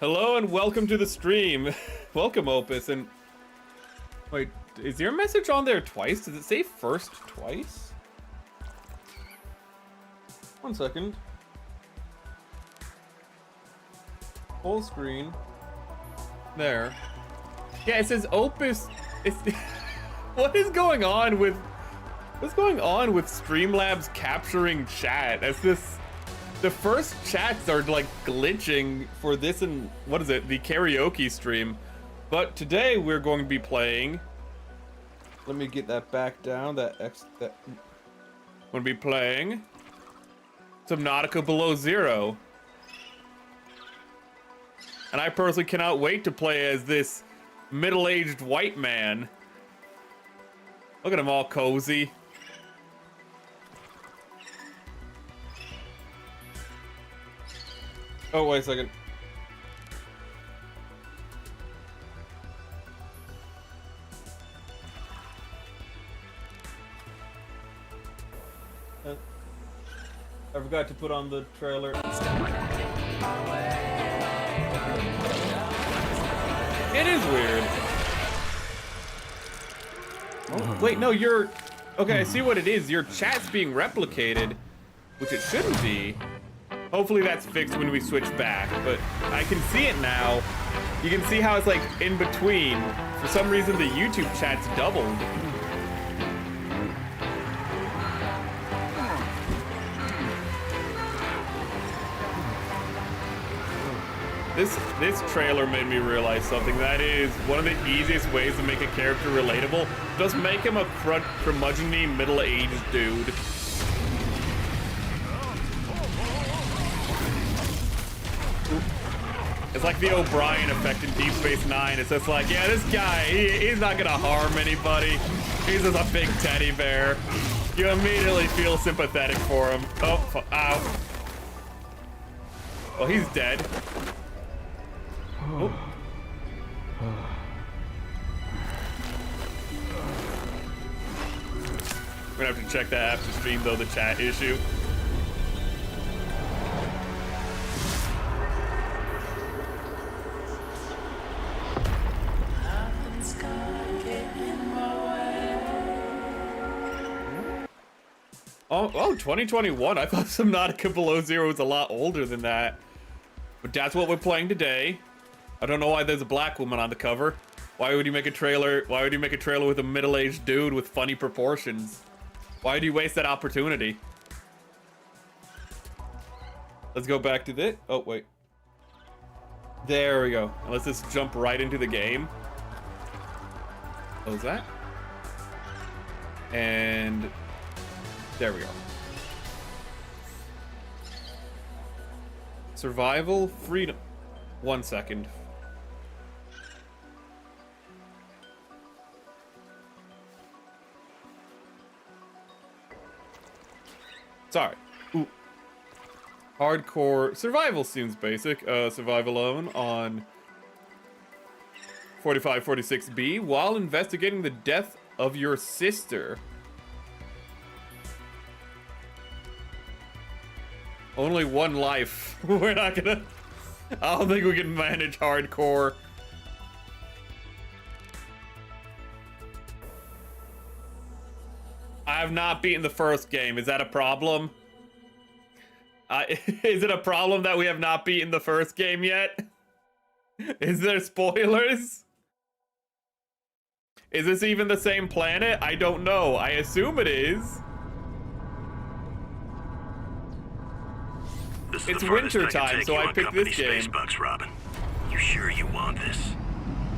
Hello and welcome to the stream. Welcome, Opus. And wait, is your message on there twice? Does it say first twice? 1 second. Full screen. There. Yeah, it says Opus. It's what is going on with Streamlabs capturing chat? That's this. The first chats are like glitching for this and what is it? The karaoke stream. But today we're going to be playing. Let me get that back down. We're going to be playing Subnautica Below Zero. And I personally cannot wait to play as this middle-aged white man. Look at him all cozy. Oh, wait a second. I forgot to put on the trailer. It is weird. Oh, wait, no, you're... Okay, I see what it is. Your chat's being replicated, which it shouldn't be. Hopefully that's fixed when we switch back, but I can see it now. You can see how it's like in between. For some reason, the YouTube chat's doubled. This trailer made me realize something. That is one of the easiest ways to make a character relatable. Just make him a curmudgeon-y, middle-aged dude. It's like the O'Brien effect in Deep Space Nine. It's just like, yeah, this guy, he's not gonna harm anybody. He's just a big teddy bear. You immediately feel sympathetic for him. Oh, ow. Oh, he's dead. Oh. We're gonna have to check that after stream, though, the chat issue. Oh, 2021. I thought Subnautica Below Zero was a lot older than that. But that's what we're playing today. I don't know why there's a black woman on the cover. Why would you make a trailer? Why would you make a trailer with a middle-aged dude with funny proportions? Why do you waste that opportunity? Let's go back to this. Oh, wait. There we go. Let's just jump right into the game. Close that. And there we go. Survival, freedom. 1 second. Sorry. Ooh. Hardcore. Survival seems basic. Survive alone on 4546B while investigating the death of your sister. Only one life. We're not gonna... I don't think we can manage hardcore. I have not beaten the first game. Is that a problem? Is it a problem that we have not beaten the first game yet? Is there spoilers? Is this even the same planet? I don't know. I assume it is. It's winter time, so I picked this game. Bucks, Robin. You sure you want this?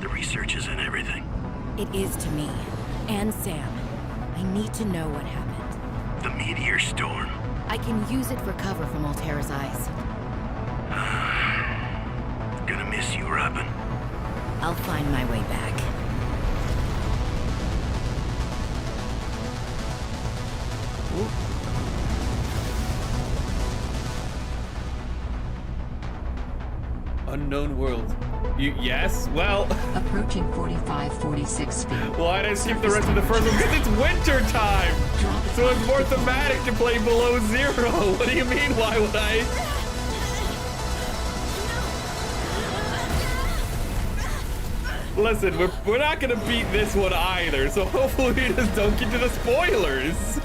The research isn't everything. It is to me and Sam. I need to know what happened. The meteor storm. I can use it for cover from Altera's eyes. Gonna miss you, Robin. I'll find my way back. Ooh. Unknown world. Yes? Well... Approaching 4546 feet. Why did I skip the rest of the first one? Because it's winter time! So it's more thematic to play Below Zero. What do you mean, why would I? Listen, we're not gonna beat this one either, so hopefully we just don't get to the spoilers.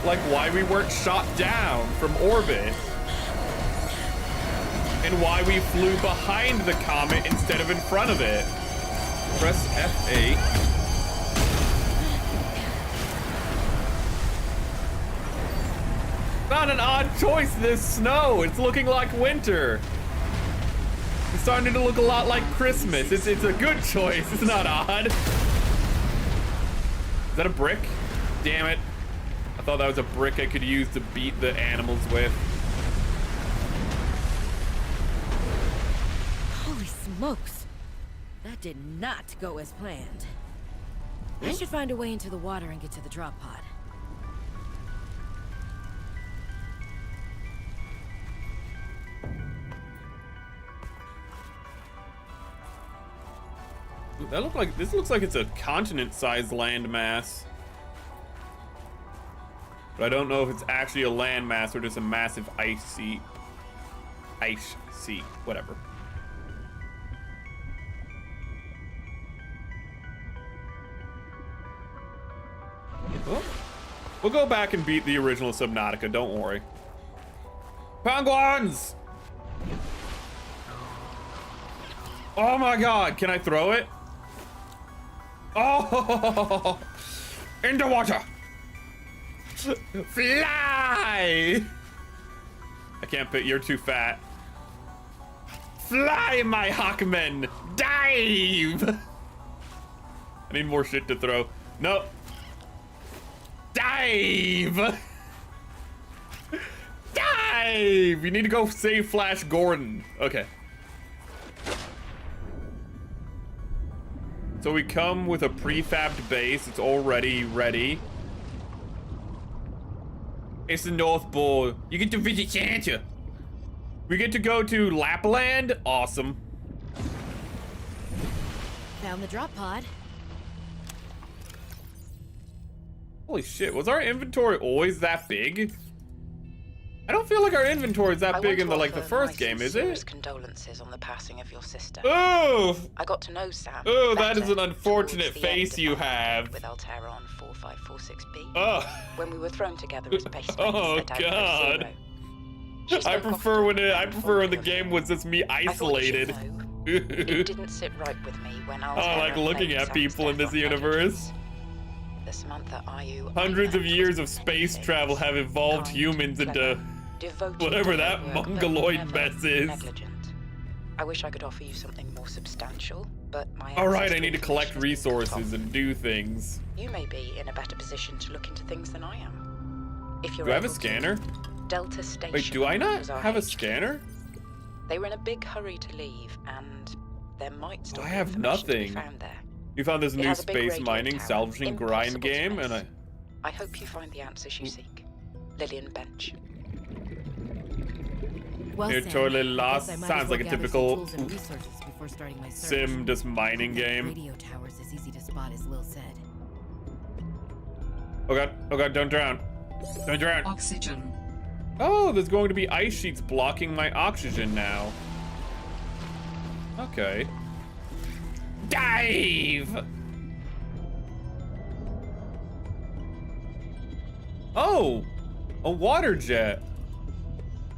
Like why we weren't shot down from orbit. And why we flew behind the comet instead of in front of it. Press F8. Not an odd choice, this snow. It's looking like winter. It's starting to look a lot like Christmas. It's a good choice. It's not odd. Is that a brick? Damn it. I thought that was a brick I could use to beat the animals with. Holy smokes. That did not go as planned. I should find a way into the water and get to the drop pod. This looks like it's a continent-sized landmass. But I don't know if it's actually a landmass or just a massive ice sea, whatever. Well, we'll go back and beat the original Subnautica, don't worry. Penguins! Oh my god, can I throw it? Oh, in the water. Fly! I can't put, you're too fat. Fly, my hawkmen! Dive! I need more shit to throw. Nope. Dive! Dive! You need to go save Flash Gordon. Okay. So we come with a prefabbed base. It's already ready. It's the North Pole. You get to visit Santa. We get to go to Lapland. Awesome. Found the drop pod. Holy shit, was our inventory always that big? I don't feel like our inventory is that big in the first game, is it? Condolences on the passing of your sister. Oh! I got to know Sam. Oh, that is an unfortunate face you have. With Altera on 4546B. Oh. When we were thrown together as base mates. Oh god. I prefer when the game was just me isolated. It didn't sit right with me when Altera. Oh, like looking at people in this universe. The Samantha Ayu. Hundreds of years of space travel have evolved humans into whatever that mongoloid mess is. Negligent. I wish I could offer you something more substantial, but my Alright, I need to collect resources and do things. You may be in a better position to look into things than I am. If you're Do I have a able to, scanner? Delta Station. Wait, do I not was our have a HQ. scanner? They were in a big hurry to leave, and there might still I be have information to be nothing. found there. You found this It new has a big space radio mining tower. salvaging grind Impossible to game, and miss. I hope you find the answers you seek. Lillian Bench. Well, You're Sam, totally I guess lost. I might Sounds as like a well gather some typical tools and resources before starting my search. sim, just mining game. Radio towers as easy to spot as Lil said. Oh god, don't drown. Don't drown. Oxygen. Oh, there's going to be ice sheets blocking my oxygen now. Okay. Dive! Oh! A water jet.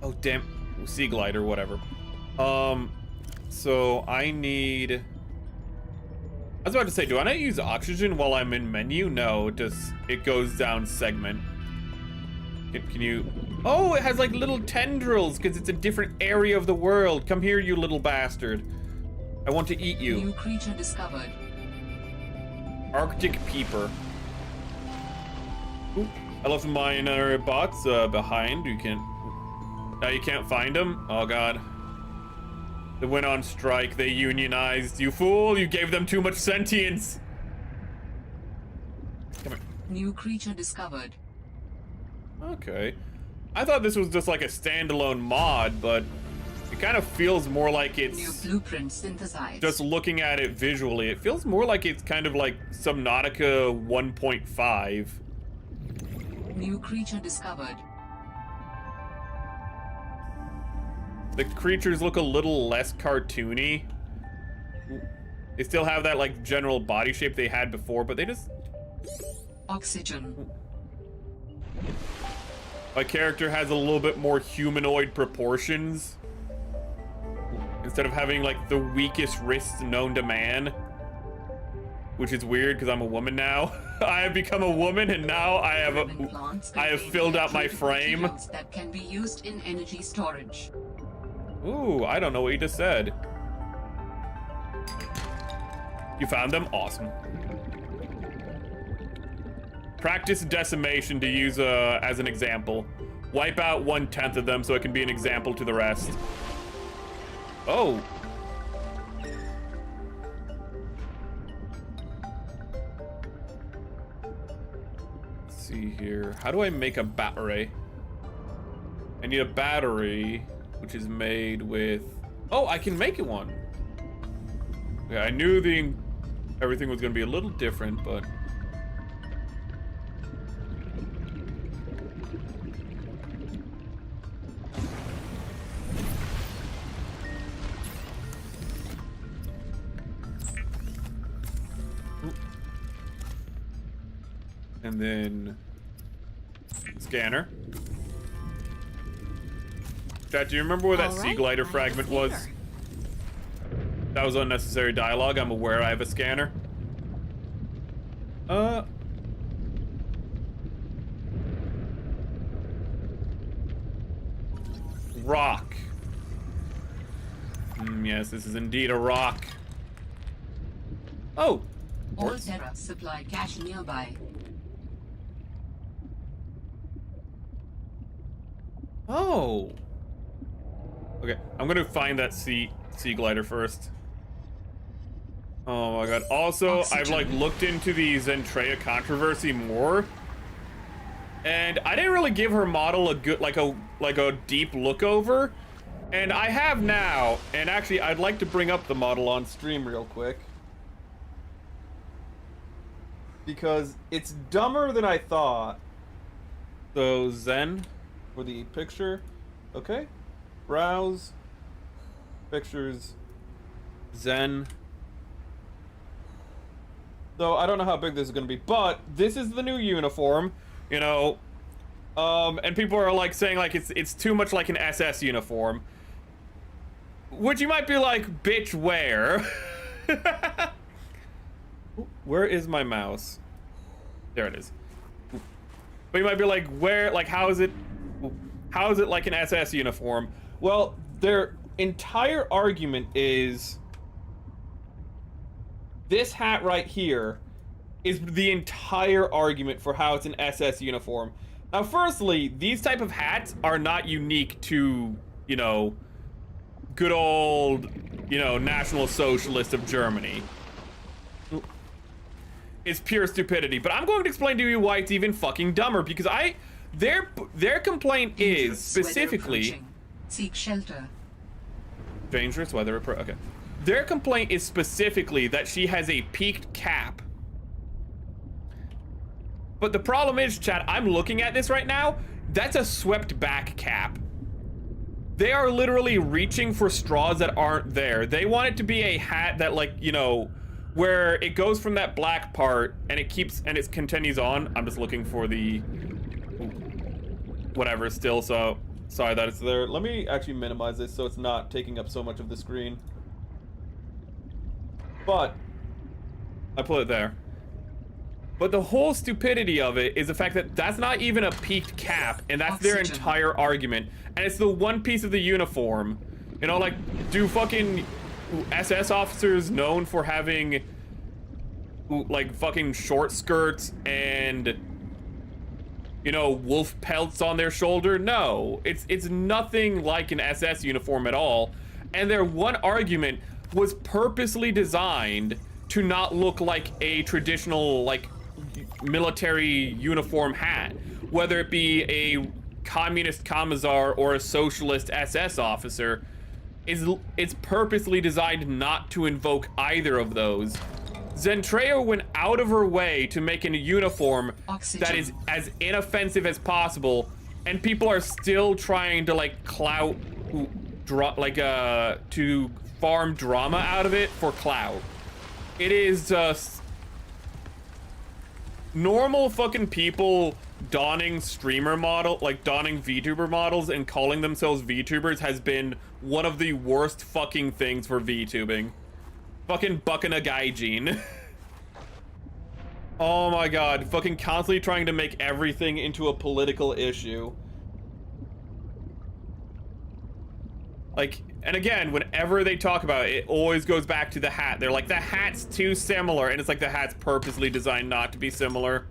Oh, damn. Sea glider, whatever. So I need... I was about to say, do I not use oxygen while I'm in menu? No, it goes down segment. Can you... Oh, it has like little tendrils because it's a different area of the world. Come here, you little bastard. I want to eat you. New creature discovered. Arctic peeper. Ooh, I left minor bots behind. You can't find them. Oh god. They went on strike. They unionized. You fool! You gave them too much sentience. Come here. New creature discovered. Okay. I thought this was just like a standalone mod, but it kind of feels more like New it's blueprint synthesized. just looking at it visually. It feels more like it's kind of like Subnautica 1.5. New creature discovered. The creatures look a little less cartoony. They still have that like general body shape they had before, but they just... Oxygen. My character has a little bit more humanoid proportions. Instead of having like the weakest wrists known to man. Which is weird because I'm a woman now. I have become a woman and now I have filled out my frame. That can be used in energy storage. Ooh, I don't know what you just said. You found them? Awesome. Practice decimation to use as an example. Wipe out 1/10 of them so it can be an example to the rest. Oh. Let's see here. How do I make a battery? I need a battery, which is made with... Oh, I can make it one. Yeah, I knew everything was going to be a little different, but... And then... Scanner. Chat, do you remember where that sea glider fragment was? That was unnecessary dialogue. I'm aware I have a scanner. Rock. Yes, this is indeed a rock. Oh! All Terra supply cache nearby. Oh! Okay, I'm gonna find that sea glider first. Oh my god. Also, Oxygen. I've like looked into the Zentrea controversy more. And I didn't really give her model a good like a deep look over. And I have now. And actually I'd like to bring up the model on stream real quick. Because it's dumber than I thought. So Zen for the picture. Okay. Browse. Pictures. Zen. So I don't know how big this is gonna be, but this is the new uniform, you know. And people are like saying like it's too much like an SS uniform. Which you might be like, bitch, where? Where is my mouse? There it is. But you might be like, where, like, how is it like an SS uniform? Well, their entire argument is this hat right here is the entire argument for how it's an SS uniform. Now, firstly, these type of hats are not unique to, you know, good old, you know, National Socialist of Germany. It's pure stupidity. But I'm going to explain to you why it's even fucking dumber, because their complaint is specifically... Seek shelter. Dangerous weather approach. Okay. Their complaint is specifically that she has a peaked cap. But the problem is, chat, I'm looking at this right now. That's a swept back cap. They are literally reaching for straws that aren't there. They want it to be a hat that, like, you know, where it goes from that black part and it keeps and it continues on. I'm just looking for the whatever still, so sorry that it's there. Let me actually minimize this so it's not taking up so much of the screen. But I put it there. But the whole stupidity of it is the fact that that's not even a peaked cap, and that's their entire argument. And it's the one piece of the uniform. You know, like, do fucking SS officers known for having, like, fucking short skirts and, you know, wolf pelts on their shoulder? No, it's nothing like an SS uniform at all. And their one argument was purposely designed to not look like a traditional, like, military uniform hat, whether it be a communist commissar or a socialist SS officer. It's purposely designed not to invoke either of those. Zentrea went out of her way to make a uniform that is as inoffensive as possible, and people are still trying to like clout, to farm drama out of it for clout. It is just normal fucking people donning streamer model, like donning VTuber models and calling themselves VTubers has been one of the worst fucking things for VTubing. Fucking bucking a gaijin. Oh my god, fucking constantly trying to make everything into a political issue. Like, and again, whenever they talk about it, it always goes back to the hat. They're like, the hat's too similar, and it's like the hat's purposely designed not to be similar.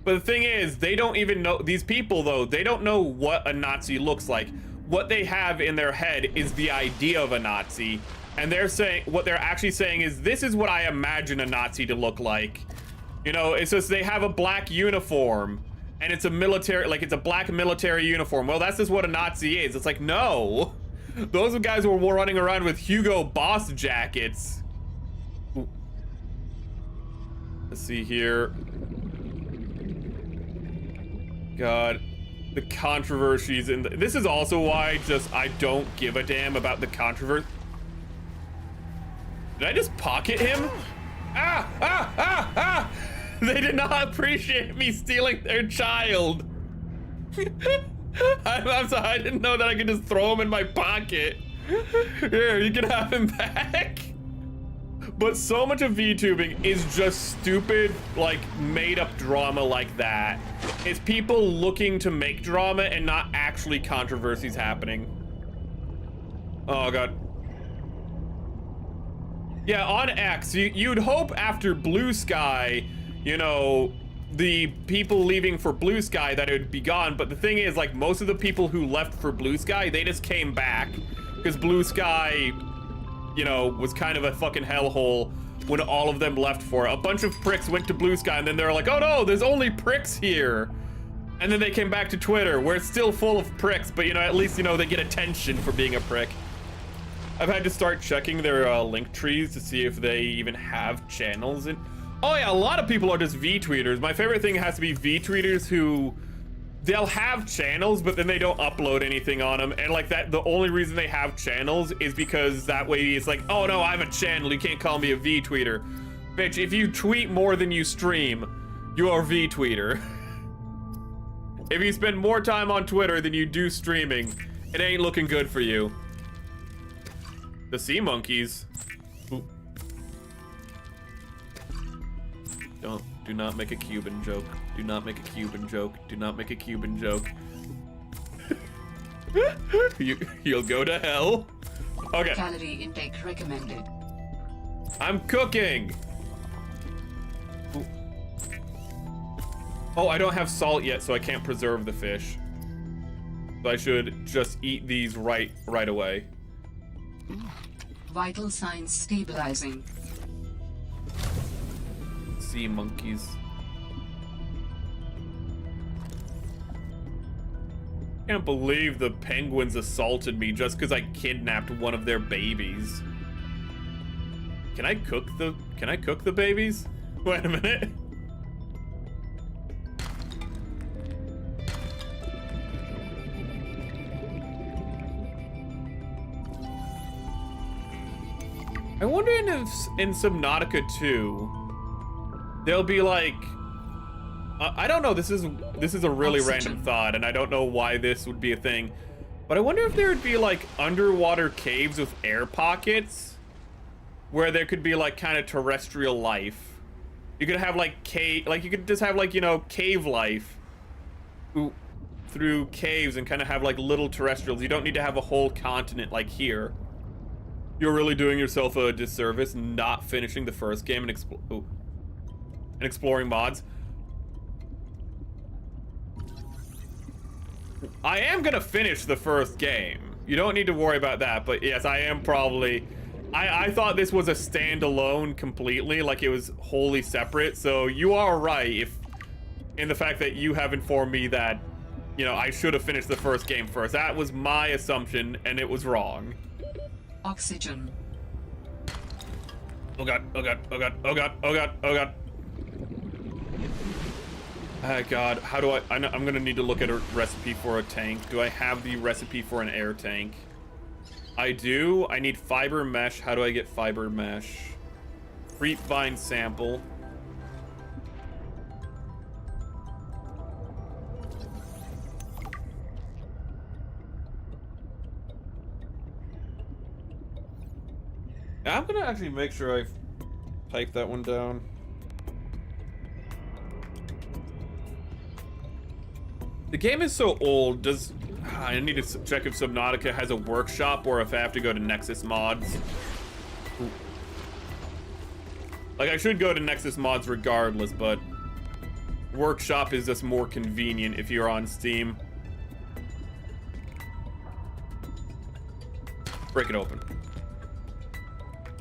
But the thing is, they don't even know, these people though, they don't know what a Nazi looks like. What they have in their head is the idea of a Nazi. And they're saying, what they're actually saying is, this is what I imagine a Nazi to look like. You know, it's just they have a black uniform. And it's a military, like it's a black military uniform. Well, that's just what a Nazi is. It's like, no. Those guys were running around with Hugo Boss jackets. Ooh. Let's see here. God, the controversies in this is also why I don't give a damn about the controversy. Did I just pocket him? Ah, ah, ah, ah! They did not appreciate me stealing their child. I'm sorry, I didn't know that I could just throw him in my pocket. Here, you can have him back. But so much of VTubing is just stupid, like, made-up drama like that. It's people looking to make drama and not actually controversies happening. Oh, God. Yeah, on X, you'd hope after Blue Sky, you know, the people leaving for Blue Sky that it would be gone. But the thing is, like, most of the people who left for Blue Sky, they just came back. Because Blue Sky, you know, was kind of a fucking hellhole when all of them left for it. A bunch of pricks went to Blue Sky and then they were like, oh no, there's only pricks here. And then they came back to Twitter where it's still full of pricks, but, you know, at least, you know, they get attention for being a prick. I've had to start checking their link trees to see if they even have channels in. Oh yeah, a lot of people are just V-tweeters. My favorite thing has to be V-tweeters who, they'll have channels, but then they don't upload anything on them. And like that, the only reason they have channels is because that way it's like, oh no, I have a channel, you can't call me a V-tweeter. Bitch, if you tweet more than you stream, you are a V-tweeter. If you spend more time on Twitter than you do streaming, it ain't looking good for you. The sea monkeys. Ooh. Do not make a Cuban joke. Do not make a Cuban joke. Do not make a Cuban joke. You'll go to hell. Okay. Calorie intake recommended. I'm cooking. Ooh. Oh, I don't have salt yet, so I can't preserve the fish. So I should just eat these right away. Vital signs stabilizing. Sea monkeys. Can't believe the penguins assaulted me just because I kidnapped one of their babies. Can I cook the babies? Wait a minute. I wonder if in Subnautica 2, there'll be like, I don't know, this is a really random thought, and I don't know why this would be a thing, but I wonder if there would be like underwater caves with air pockets, where there could be like kind of terrestrial life. You could have like you could just have like, you know, cave life through caves and kind of have like little terrestrials. You don't need to have a whole continent like here. You're really doing yourself a disservice not finishing the first game and exploring mods. I am gonna finish the first game. You don't need to worry about that, but yes, I am probably... I thought this was a standalone completely, like it was wholly separate, so you are right in the fact that you have informed me that, you know, I should have finished the first game first. That was my assumption, and it was wrong. Oxygen. Oh god, oh god, oh god, oh god, oh god, oh god. Oh god, how do I'm gonna need to look at a recipe for a tank. Do I have the recipe for an air tank? I do. I need fiber mesh. How do I get fiber mesh? Creepvine sample. I'm gonna actually make sure I type that one down. The game is so old. I need to check if Subnautica has a workshop or if I have to go to Nexus Mods. Like, I should go to Nexus Mods regardless, but workshop is just more convenient if you're on Steam. Break it open.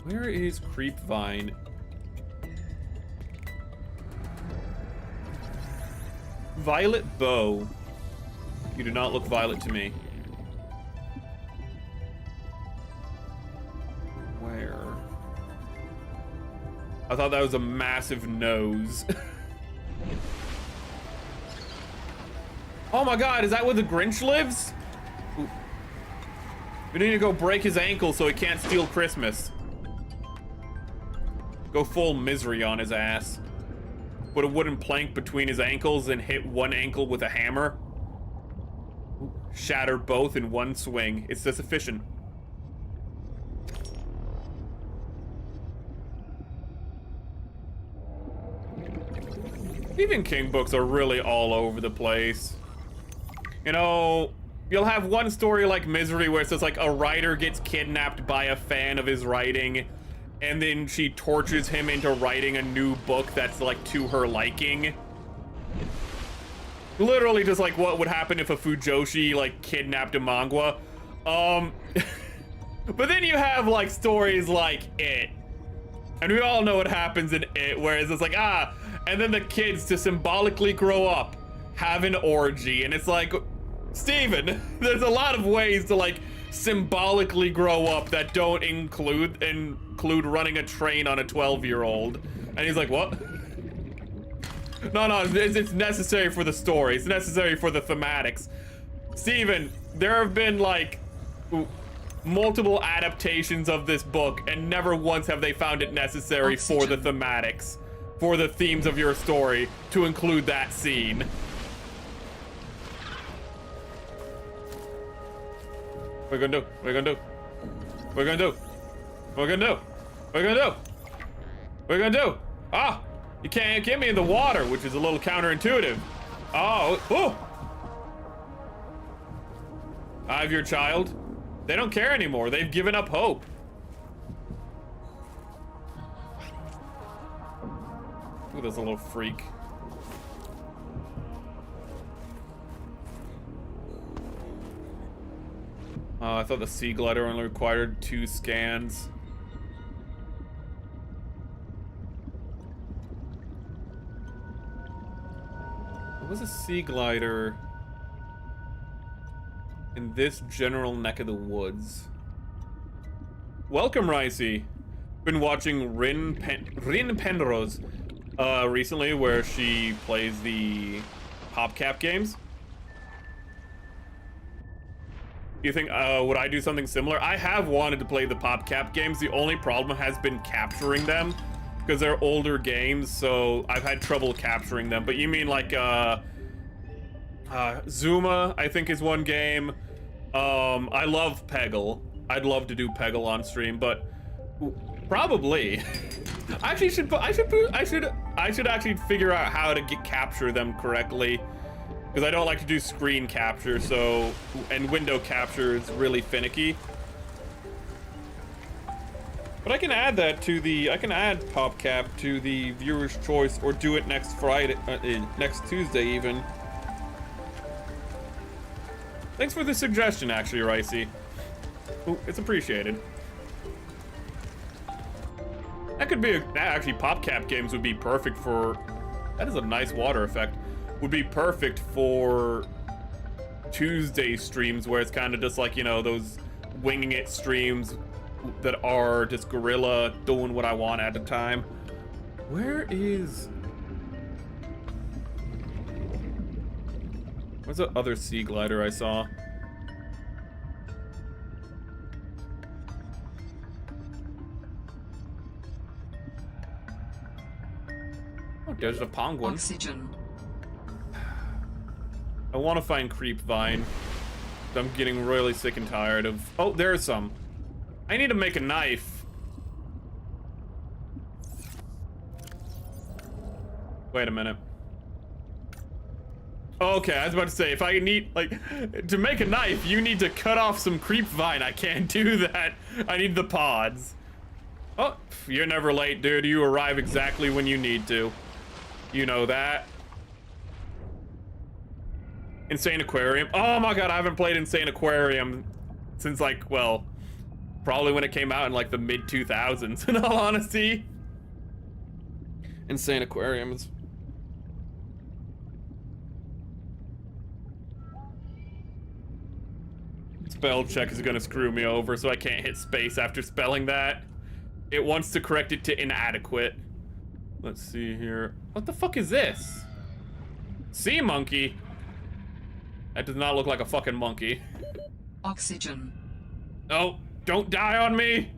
Where is Creepvine? Violet bow. You do not look violet to me. Where? I thought that was a massive nose. Oh my god, is that where the Grinch lives? Ooh. We need to go break his ankle so he can't steal Christmas. Go full misery on his ass. Put a wooden plank between his ankles and hit one ankle with a hammer. Shatter both in one swing. It's just efficient. Stephen King books are really all over the place. You know, you'll have one story like Misery where it's just like a writer gets kidnapped by a fan of his writing, and then she tortures him into writing a new book that's like to her liking. Literally just like what would happen if a Fujoshi like kidnapped a manga. But then you have like stories like It. And we all know what happens in It, whereas it's like, and then the kids to symbolically grow up, have an orgy, and it's like, Steven, there's a lot of ways to like symbolically grow up that don't include running a train on a 12-year-old. And he's like, what? No, it's necessary for the story. It's necessary for the thematics. Steven, there have been like multiple adaptations of this book, and never once have they found it necessary for the thematics, for the themes of your story, to include that scene. What are we gonna do? What are we gonna do? What are we gonna do? What are we gonna do? What are we gonna do? What are we gonna do? Ah! You can't get me in the water, which is a little counterintuitive. Oh, ooh! I have your child. They don't care anymore. They've given up hope. Ooh, there's a little freak. I thought the sea glider only required 2 scans. There was a sea glider in this general neck of the woods. Welcome, Ricey. Been watching Rin Penrose recently, where she plays the PopCap games. You think, would I do something similar? I have wanted to play the PopCap games. The only problem has been capturing them, because they're older games, so I've had trouble capturing them. But you mean like, Zuma, I think, is one game. I love Peggle. I'd love to do Peggle on stream, but probably. I should actually figure out how to capture them correctly, because I don't like to do screen capture, and window capture is really finicky. But I can add that to I can add PopCap to the viewer's choice, or do it next Friday, next Tuesday even. Thanks for the suggestion, actually, Ricey. Ooh, it's appreciated. That could be actually, PopCap games would be perfect for, that is a nice water effect, would be perfect for Tuesday streams, where it's kind of just like, you know, those winging it streams that are just guerrilla doing what I want at a time. Where's the other sea glider I saw? there's a penguin. Oxygen. I want to find creep vine. I'm getting really sick and tired of... Oh, there's some. I need to make a knife. Wait a minute. Okay, I was about to say, if I need, like, to make a knife, you need to cut off some creep vine. I can't do that. I need the pods. Oh, you're never late, dude. You arrive exactly when you need to. You know that. Insane Aquarium. Oh my god, I haven't played Insane Aquarium since, like, well, probably when it came out in, like, the mid-2000s, in all honesty. Insane Aquarium is... Spell check is gonna screw me over, so I can't hit space after spelling that. It wants to correct it to inadequate. Let's see here. What the fuck is this? Sea monkey? That does not look like a fucking monkey. Oxygen. Oh, don't die on me!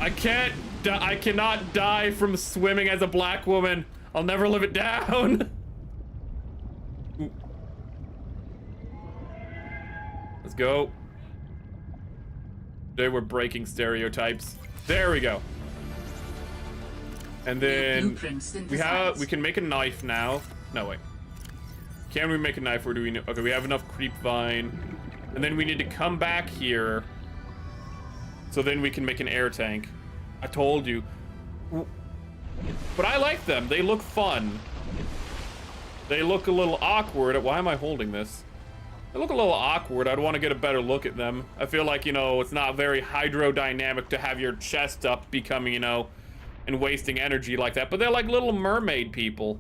I cannot die from swimming as a black woman. I'll never live it down. Ooh. Let's go. Today we're breaking stereotypes. There we go. And then we can make a knife now. No, wait. Can we make a knife, or do we know? Okay, we have enough creep vine. And then we need to come back here. So then we can make an air tank. I told you. But I like them. They look fun. They look a little awkward. Why am I holding this? They look a little awkward. I'd want to get a better look at them. I feel like, you know, it's not very hydrodynamic to have your chest up becoming, you know, and wasting energy like that. But they're like little mermaid people.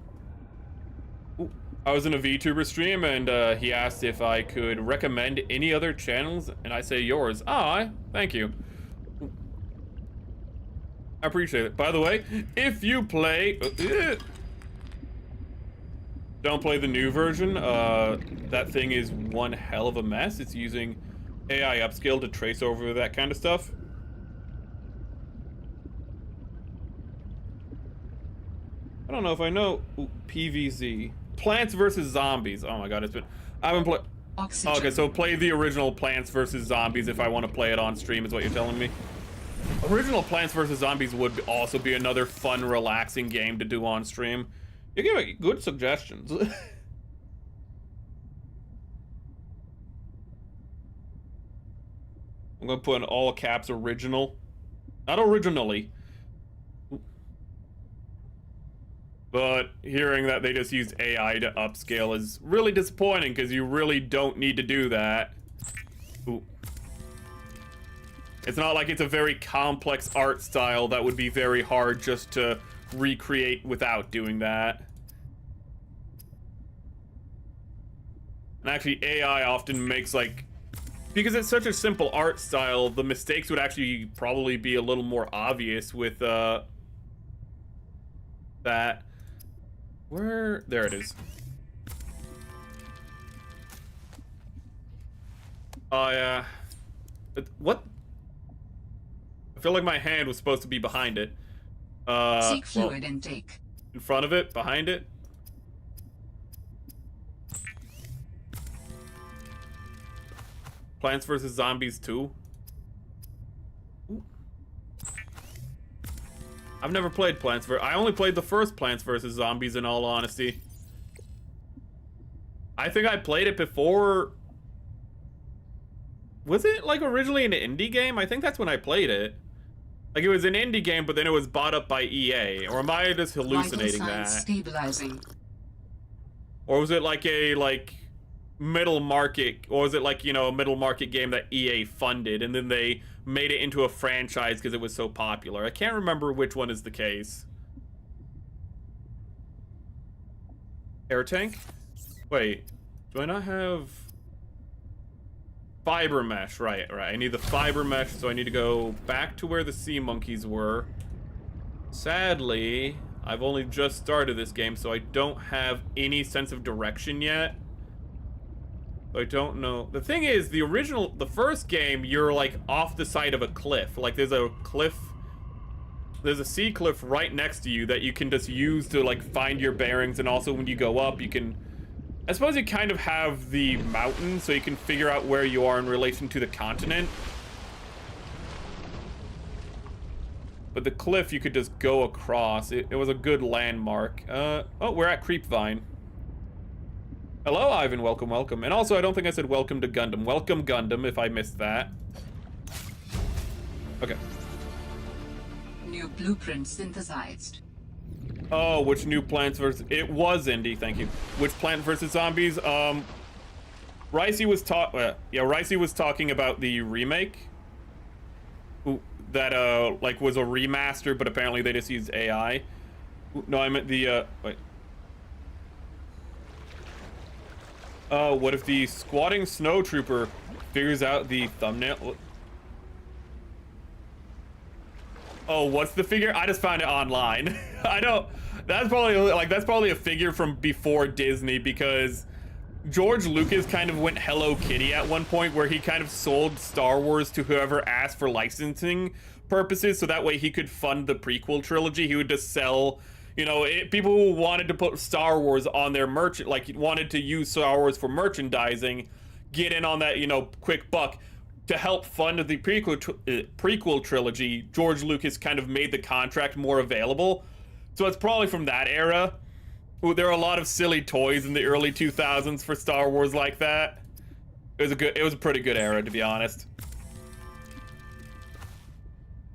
Ooh. I was in a VTuber stream, and he asked if I could recommend any other channels, and I say yours. Ah, thank you. I appreciate it. By the way, if you play... don't play the new version. That thing is one hell of a mess. It's using AI upscale to trace over that kind of stuff. I don't know if I know. Ooh, PVZ. Plants vs. Zombies. Oh my god, it's been... I haven't played... Okay, so play the original Plants vs. Zombies if I want to play it on stream, is what you're telling me. Original Plants vs. Zombies would also be another fun, relaxing game to do on stream. You're giving good suggestions. I'm gonna put in all caps original. Not originally. But hearing that they just used AI to upscale is really disappointing, because you really don't need to do that. Ooh. It's not like it's a very complex art style that would be very hard just to recreate without doing that. And actually, AI often makes, like... Because it's such a simple art style, the mistakes would actually probably be a little more obvious with, that. Where? There it is. Oh, yeah. What? I feel like my hand was supposed to be behind it. Seek fluid intake. In front of it? Behind it? Plants vs. Zombies 2? Ooh. I've never played Plants vs. I only played the first Plants vs. Zombies, in all honesty. I think I played it before... Was it, like, originally an indie game? I think that's when I played it. Like, it was an indie game, but then it was bought up by EA. Or am I just hallucinating that? Stabilizing. Or was it like a, like, middle market... Or was it like, you know, a middle market game that EA funded, and then they made it into a franchise because it was so popular? I can't remember which one is the case. Air tank? Wait, do I not have... Fiber mesh, right. I need the fiber mesh, so I need to go back to where the sea monkeys were. Sadly, I've only just started this game, so I don't have any sense of direction yet. I don't know. The thing is, the first game, you're like off the side of a cliff. Like there's a cliff there's a sea cliff right next to you that you can just use to like find your bearings, and also when you go up you can, I suppose you kind of have the mountain so you can figure out where you are in relation to the continent. But the cliff you could just go across. It was a good landmark. Oh, we're at Creepvine. Hello, Ivan. Welcome, welcome. And also, I don't think I said welcome to Gundam. Welcome, Gundam, if I missed that. Okay. New blueprint synthesized. Oh, which new Plants versus... It was Indy, thank you. Which Plant versus Zombies? Ricey was Ricey was talking about the remake. That, like, was a remaster, but apparently they just used AI. No, I meant the, wait. What if the squatting snowtrooper figures out the thumbnail? Oh, what's the figure? I just found it online. I don't... That's probably a figure from before Disney, because George Lucas kind of went Hello Kitty at one point, where he kind of sold Star Wars to whoever asked for licensing purposes, so that way he could fund the prequel trilogy. He would just sell, you know, people who wanted to put Star Wars on their merchant, like wanted to use Star Wars for merchandising, get in on that, you know, quick buck. To help fund the prequel trilogy, George Lucas kind of made the contract more available. So it's probably from that era. There are a lot of silly toys in the early 2000s for Star Wars like that. It was a pretty good era, to be honest.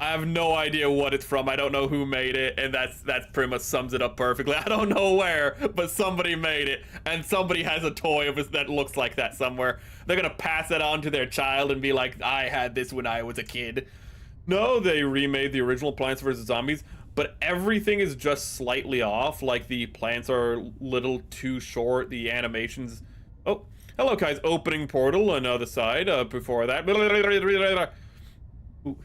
I have no idea what it's from. I don't know who made it, and that's pretty much sums it up perfectly. I don't know where, but somebody made it, and somebody has a toy of it that looks like that somewhere. They're gonna pass it on to their child and be like, I had this when I was a kid. No, they remade the original Plants vs. Zombies, but everything is just slightly off. Like, the plants are a little too short, the animations... Oh, hello, guys. Opening portal on the other side. Before that... Ooh.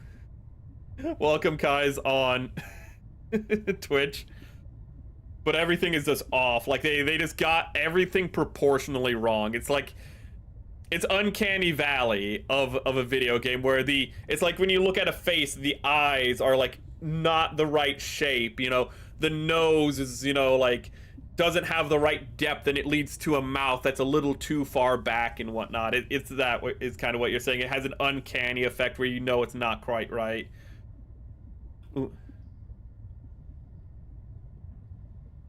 Welcome, guys, on Twitch. But everything is just off. Like, they just got everything proportionally wrong. It's like... It's uncanny valley of a video game where it's like when you look at a face, the eyes are like not the right shape, you know, the nose is, you know, like doesn't have the right depth, and it leads to a mouth that's a little too far back and whatnot. It's that is kind of what you're saying. It has an uncanny effect where you know it's not quite right. Ooh.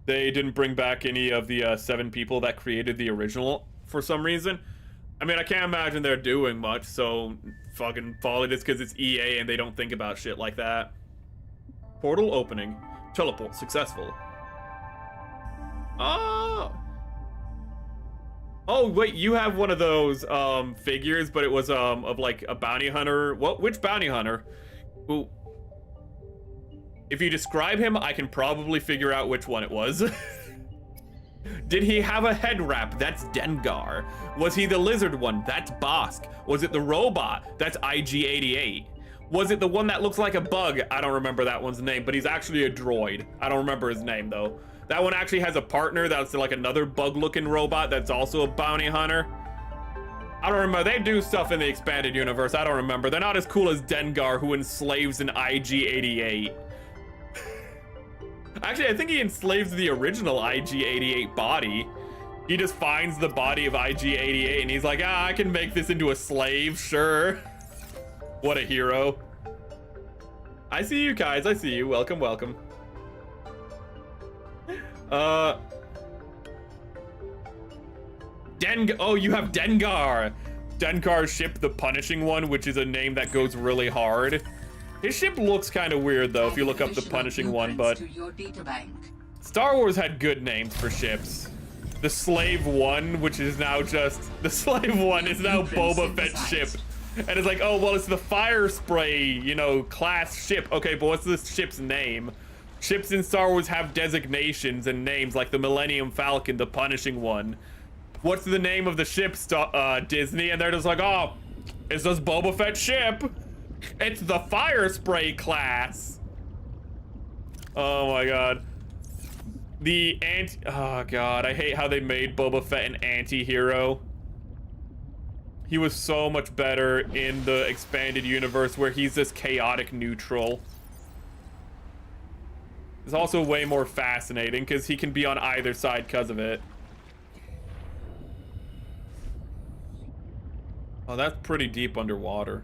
They didn't bring back any of the 7 people that created the original for some reason. I mean, I can't imagine they're doing much, so fucking follow this because it's EA and they don't think about shit like that. Portal opening. Teleport successful. Oh! Oh, wait, you have one of those figures, but it was of like a bounty hunter. What? Which bounty hunter? Ooh. If you describe him, I can probably figure out which one it was. Did he have a head wrap? That's Dengar. Was he the lizard one? That's Bosk. Was it the robot? That's IG-88. Was it the one that looks like a bug? I don't remember that one's name, but he's actually a droid. I don't remember his name, though. That one actually has a partner that's like another bug-looking robot that's also a bounty hunter. I don't remember. They do stuff in the expanded universe. I don't remember. They're not as cool as Dengar, who enslaves an IG-88. Actually, I think he enslaves the original IG-88 body. He just finds the body of IG-88 and he's like, ah, I can make this into a slave, sure. What a hero. I see you guys, I see you. Welcome, welcome. Oh, you have Dengar. Dengar's ship, the Punishing One, which is a name that goes really hard. His ship looks kind of weird, though, if you look up the Punishing One, but... Star Wars had good names for ships. The Slave One, which is now just... The Slave One is now Boba Fett's ship. And it's like, oh, well, it's the Fire Spray, you know, class ship. Okay, but what's this ship's name? Ships in Star Wars have designations and names, like the Millennium Falcon, the Punishing One. What's the name of the ship, Disney? And they're just like, oh, it's just Boba Fett's ship. It's the Fire Spray class. Oh my god. Oh god, I hate how they made Boba Fett an anti-hero. He was so much better in the expanded universe where he's this chaotic neutral. is also way more fascinating because he can be on either side because of it. Oh, that's pretty deep underwater.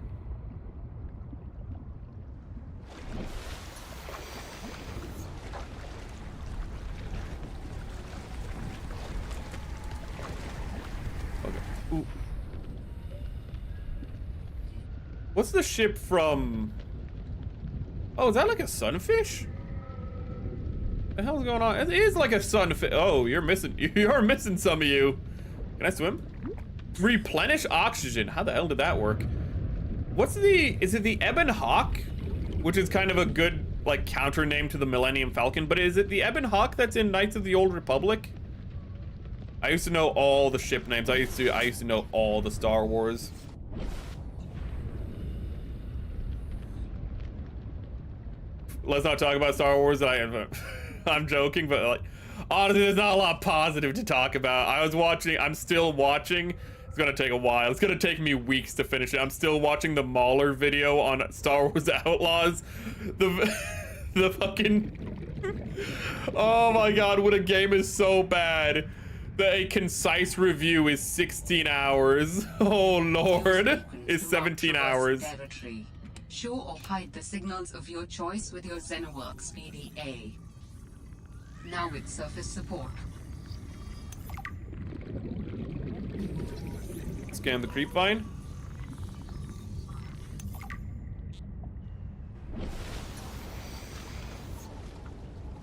Okay. Ooh. What's the ship from? Oh, is that like a sunfish? What the hell's going on? It is like a sunfish. Oh, you're missing. You're missing some of you. Can I swim? Replenish oxygen. How the hell did that work? What's the? Is it the Ebon Hawk? Which is kind of a good like counter name to the Millennium Falcon. But is it the Ebon Hawk that's in Knights of the Old Republic? I used to know all the ship names. I used to know all the Star Wars. Let's not talk about Star Wars. I'm joking, but like, honestly, there's not a lot positive to talk about. I'm still watching. It's gonna take a while. It's gonna take me weeks to finish it. I'm still watching the Mauler video on Star Wars Outlaws. The fucking, oh my god, when a game is so bad that a concise review is 16 hours. Oh lord, it's 17 hours. Show or hide the signals of your choice with your Xenoworks PDA. Now with surface support. Scan the creep vine.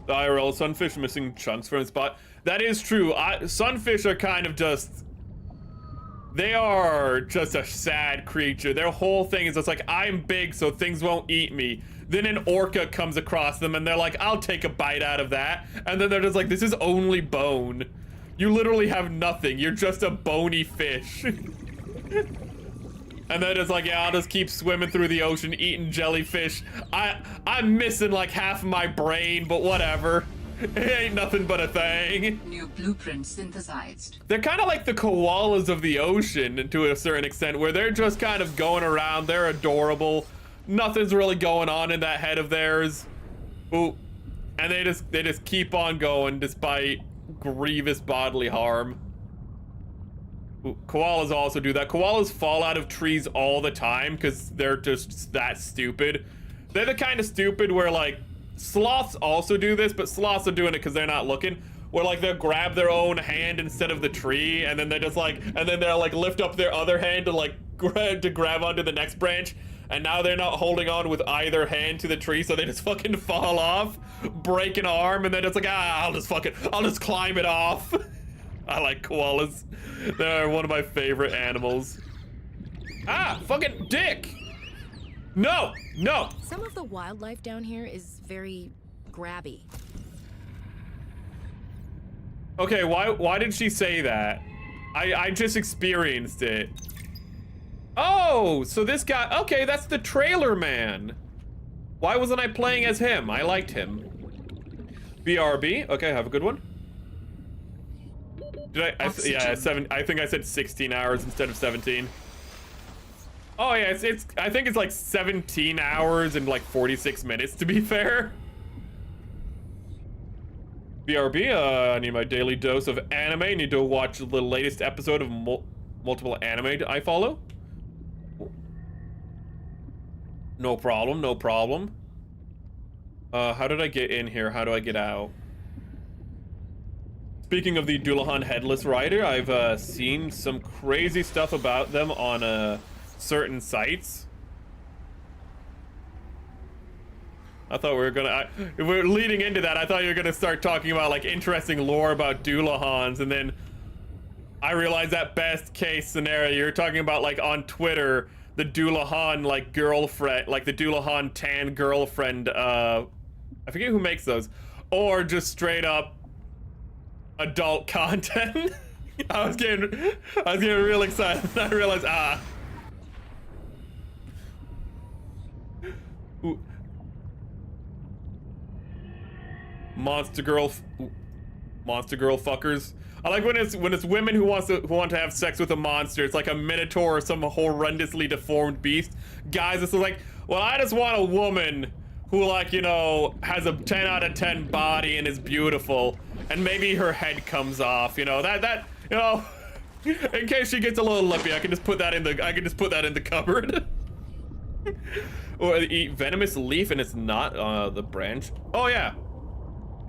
The IRL sunfish missing chunks from its spot. That is true. Sunfish are kind of just... They are just a sad creature. Their whole thing is just like, I'm big so things won't eat me. Then an orca comes across them and they're like, I'll take a bite out of that. And then they're just like, this is only bone. You literally have nothing. You're just a bony fish. And then it's like, yeah, I'll just keep swimming through the ocean, eating jellyfish. I'm missing like half of my brain, but whatever. It ain't nothing but a thing. New blueprint synthesized. They're kind of like the koalas of the ocean to a certain extent, where they're just kind of going around. They're adorable. Nothing's really going on in that head of theirs. Ooh. And they just keep on going despite grievous bodily harm. Ooh, koalas also do that. Koalas fall out of trees all the time because they're just that stupid. They're the kind of stupid where like sloths also do this, but sloths are doing it because they're not looking. Where like they'll grab their own hand instead of the tree, and then they just like, and then they'll like lift up their other hand to like grab onto the next branch, and now they're not holding on with either hand to the tree, so they just fucking fall off, break an arm, and then it's like, I'll just climb it off. I like koalas. They're one of my favorite animals. Ah, fucking dick. No, no. Some of the wildlife down here is very grabby. Okay, why did she say that? I just experienced it. Oh, so this guy, okay, that's the trailer man. Why wasn't I playing as him? I liked him. BRB, okay, have a good one. Did I think I said 16 hours instead of 17. Oh yeah, I think it's like 17 hours and like 46 minutes to be fair. BRB, I need my daily dose of anime. Need to watch the latest episode of multiple anime I follow. No problem, no problem. How did I get in here? How do I get out? Speaking of the Dullahan Headless Rider, I've seen some crazy stuff about them on certain sites. I thought we were gonna, if we're leading into that, I thought you were gonna start talking about like interesting lore about Dullahans, and then I realized that best case scenario, you're talking about like on Twitter, the Dullahan like girlfriend, like the Dullahan tan girlfriend, I forget who makes those, or just straight up adult content. I was getting real excited. I realized, Ooh. Monster girl fuckers. I like when it's women who want to have sex with a monster. It's like a minotaur or some horrendously deformed beast. Guys, it's like, well, I just want a woman who, like, you know, has a 10 out of 10 body and is beautiful, and maybe her head comes off, you know, that, you know, in case she gets a little lippy, I can just put that in the cupboard. Or eat venomous leaf and it's not the branch. Oh yeah.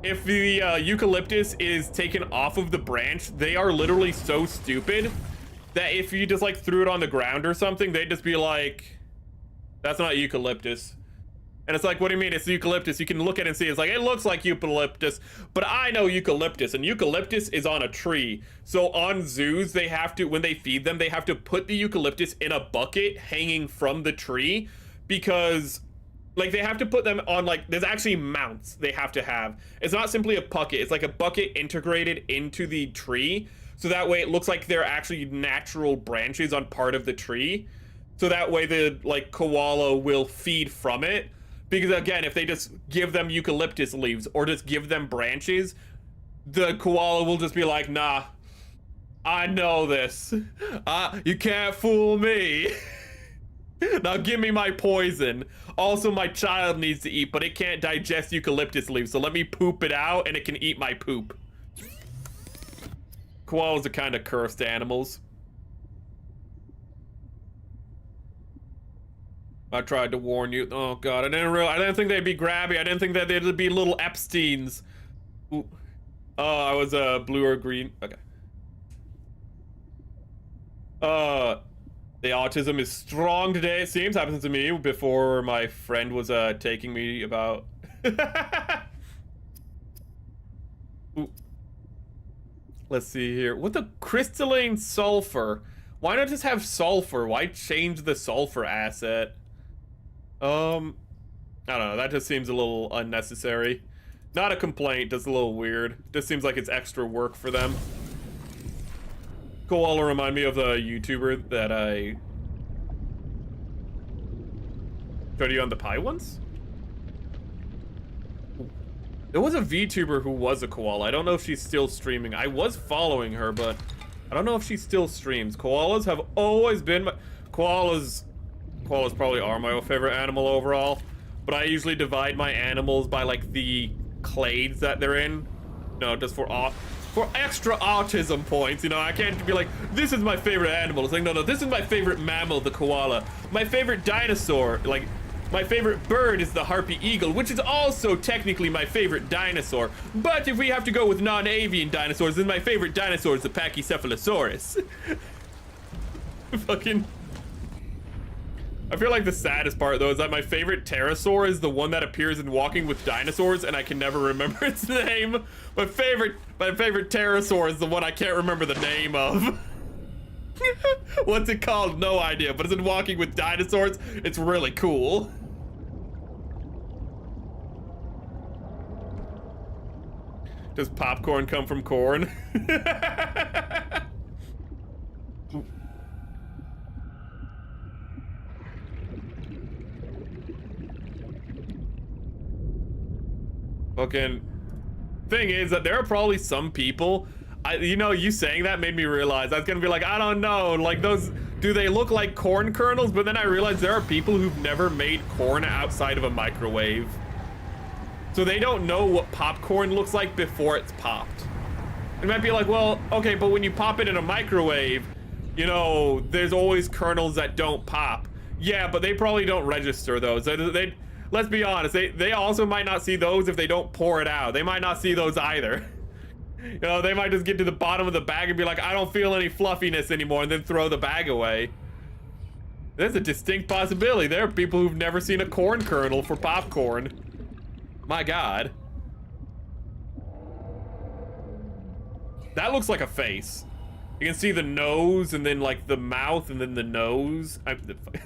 If the eucalyptus is taken off of the branch, they are literally so stupid that if you just like threw it on the ground or something, they'd just be like, that's not eucalyptus. And it's like, what do you mean it's eucalyptus? You can look at it and see, it's like, it looks like eucalyptus, but I know eucalyptus, and eucalyptus is on a tree. So on zoos, they have to, when they feed them, they have to put the eucalyptus in a bucket hanging from the tree, because like they have to put them on, like, there's actually mounts they have to have. It's not simply a bucket, it's like a bucket integrated into the tree. So that way it looks like they're actually natural branches on part of the tree. So that way the, like, koala will feed from it. Because again, if they just give them eucalyptus leaves or just give them branches, the koala will just be like, nah, I know this. You can't fool me. Now give me my poison. Also, my child needs to eat, but it can't digest eucalyptus leaves, so let me poop it out and it can eat my poop. Koalas are kind of cursed animals. I tried to warn you. Oh god, I didn't think they'd be grabby. I didn't think that they'd be little Epsteins. Ooh. Oh, I was blue or green. Okay. The autism is strong today, it seems. Happens to me before my friend was taking me about. Ooh. Let's see here. What the crystalline sulfur? Why not just have sulfur? Why change the sulfur asset? I don't know, that just seems a little unnecessary. Not a complaint, just a little weird. Just seems like it's extra work for them. Koala remind me of the YouTuber that I showed you on the pie once? There was a VTuber who was a koala. I don't know if she's still streaming. I was following her, but I don't know if she still streams. Koalas have always been my... Koalas probably are my favorite animal overall, but I usually divide my animals by, like, the clades that they're in. No, just for extra autism points, you know. I can't be like, this is my favorite animal. It's like, no, this is my favorite mammal, the koala. My favorite dinosaur, like, my favorite bird is the harpy eagle, which is also technically my favorite dinosaur. But if we have to go with non-avian dinosaurs, then my favorite dinosaur is the Pachycephalosaurus. Fucking... I feel like the saddest part, though, is that my favorite pterosaur is the one that appears in Walking with Dinosaurs, and I can never remember its name. My favorite pterosaur is the one I can't remember the name of. What's it called? No idea, but it's in Walking with Dinosaurs. It's really cool. Does popcorn come from corn? Fucking thing is that there are probably some people, you know, you saying that made me realize I was gonna be like, I don't know, like, those, do they look like corn kernels? But then I realized there are people who've never made corn outside of a microwave, so they don't know what popcorn looks like before it's popped. It might be like, well, okay, but when you pop it in a microwave, you know, there's always kernels that don't pop. Yeah, but they probably don't register those. Let's be honest, they also might not see those if they don't pour it out. They might not see those either. You know, they might just get to the bottom of the bag and be like, I don't feel any fluffiness anymore, and then throw the bag away. There's a distinct possibility. There are people who've never seen a corn kernel for popcorn. My god. That looks like a face. You can see the nose, and then, like, the mouth, and then the nose.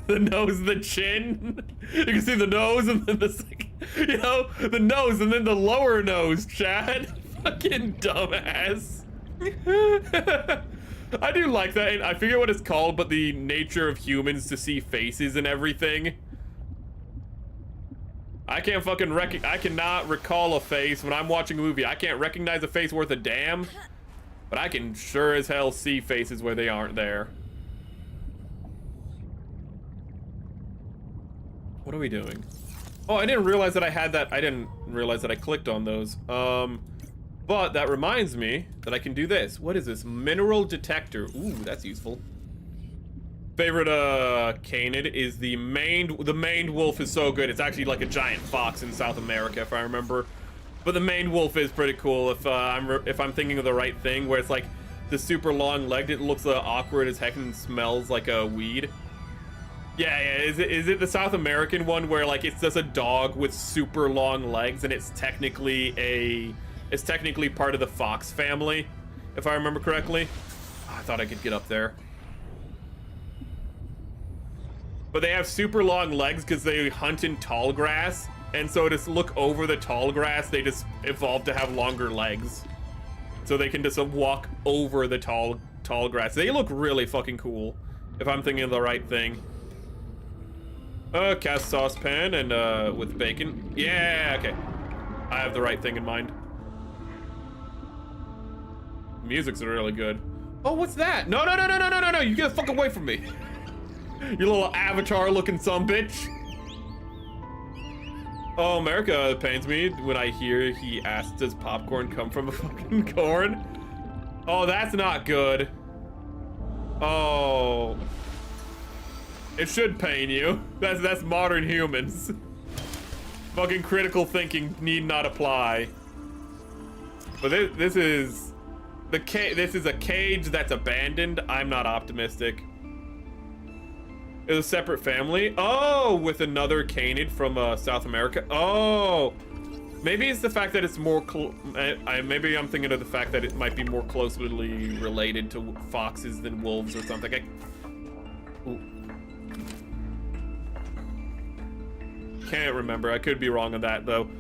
The nose, the chin. You can see the nose, and then the, you know, the nose, and then the lower nose, Chad. Fucking dumbass. I do like that, and I forget what it's called, but the nature of humans to see faces and everything. I can't fucking I cannot recall a face when I'm watching a movie. I can't recognize a face worth a damn. But I can sure as hell see faces where they aren't there. What are we doing? Oh, I didn't realize that I had that. I didn't realize that I clicked on those. But that reminds me that I can do this. What is this? Mineral detector. Ooh, that's useful. Favorite canid is the maned wolf is so good. It's actually like a giant fox in South America, if I remember. But the maned wolf is pretty cool if I'm thinking of the right thing, where it's like the super long legged. It looks awkward as heck and smells like a weed. Yeah. Is it the South American one where like it's just a dog with super long legs and it's technically part of the fox family, if I remember correctly. Oh, I thought I could get up there. But they have super long legs because they hunt in tall grass, and so to look over the tall grass, they just evolved to have longer legs, so they can just walk over the tall grass. They look really fucking cool, if I'm thinking of the right thing. Cast saucepan and with bacon. Yeah, okay. I have the right thing in mind. Music's really good. Oh, what's that? No! You get the fuck away from me. You little avatar-looking sumbitch. Oh, America pains me when I hear he asks, does popcorn come from a fucking corn? Oh, that's not good. Oh. It should pain you. That's modern humans. Fucking critical thinking need not apply. But this is a cage that's abandoned. I'm not optimistic. It's a separate family. Oh, with another canid from South America. Oh, maybe it's the fact that it's more. Maybe I'm thinking of the fact that it might be more closely related to foxes than wolves or something. Can't remember. I could be wrong on that though.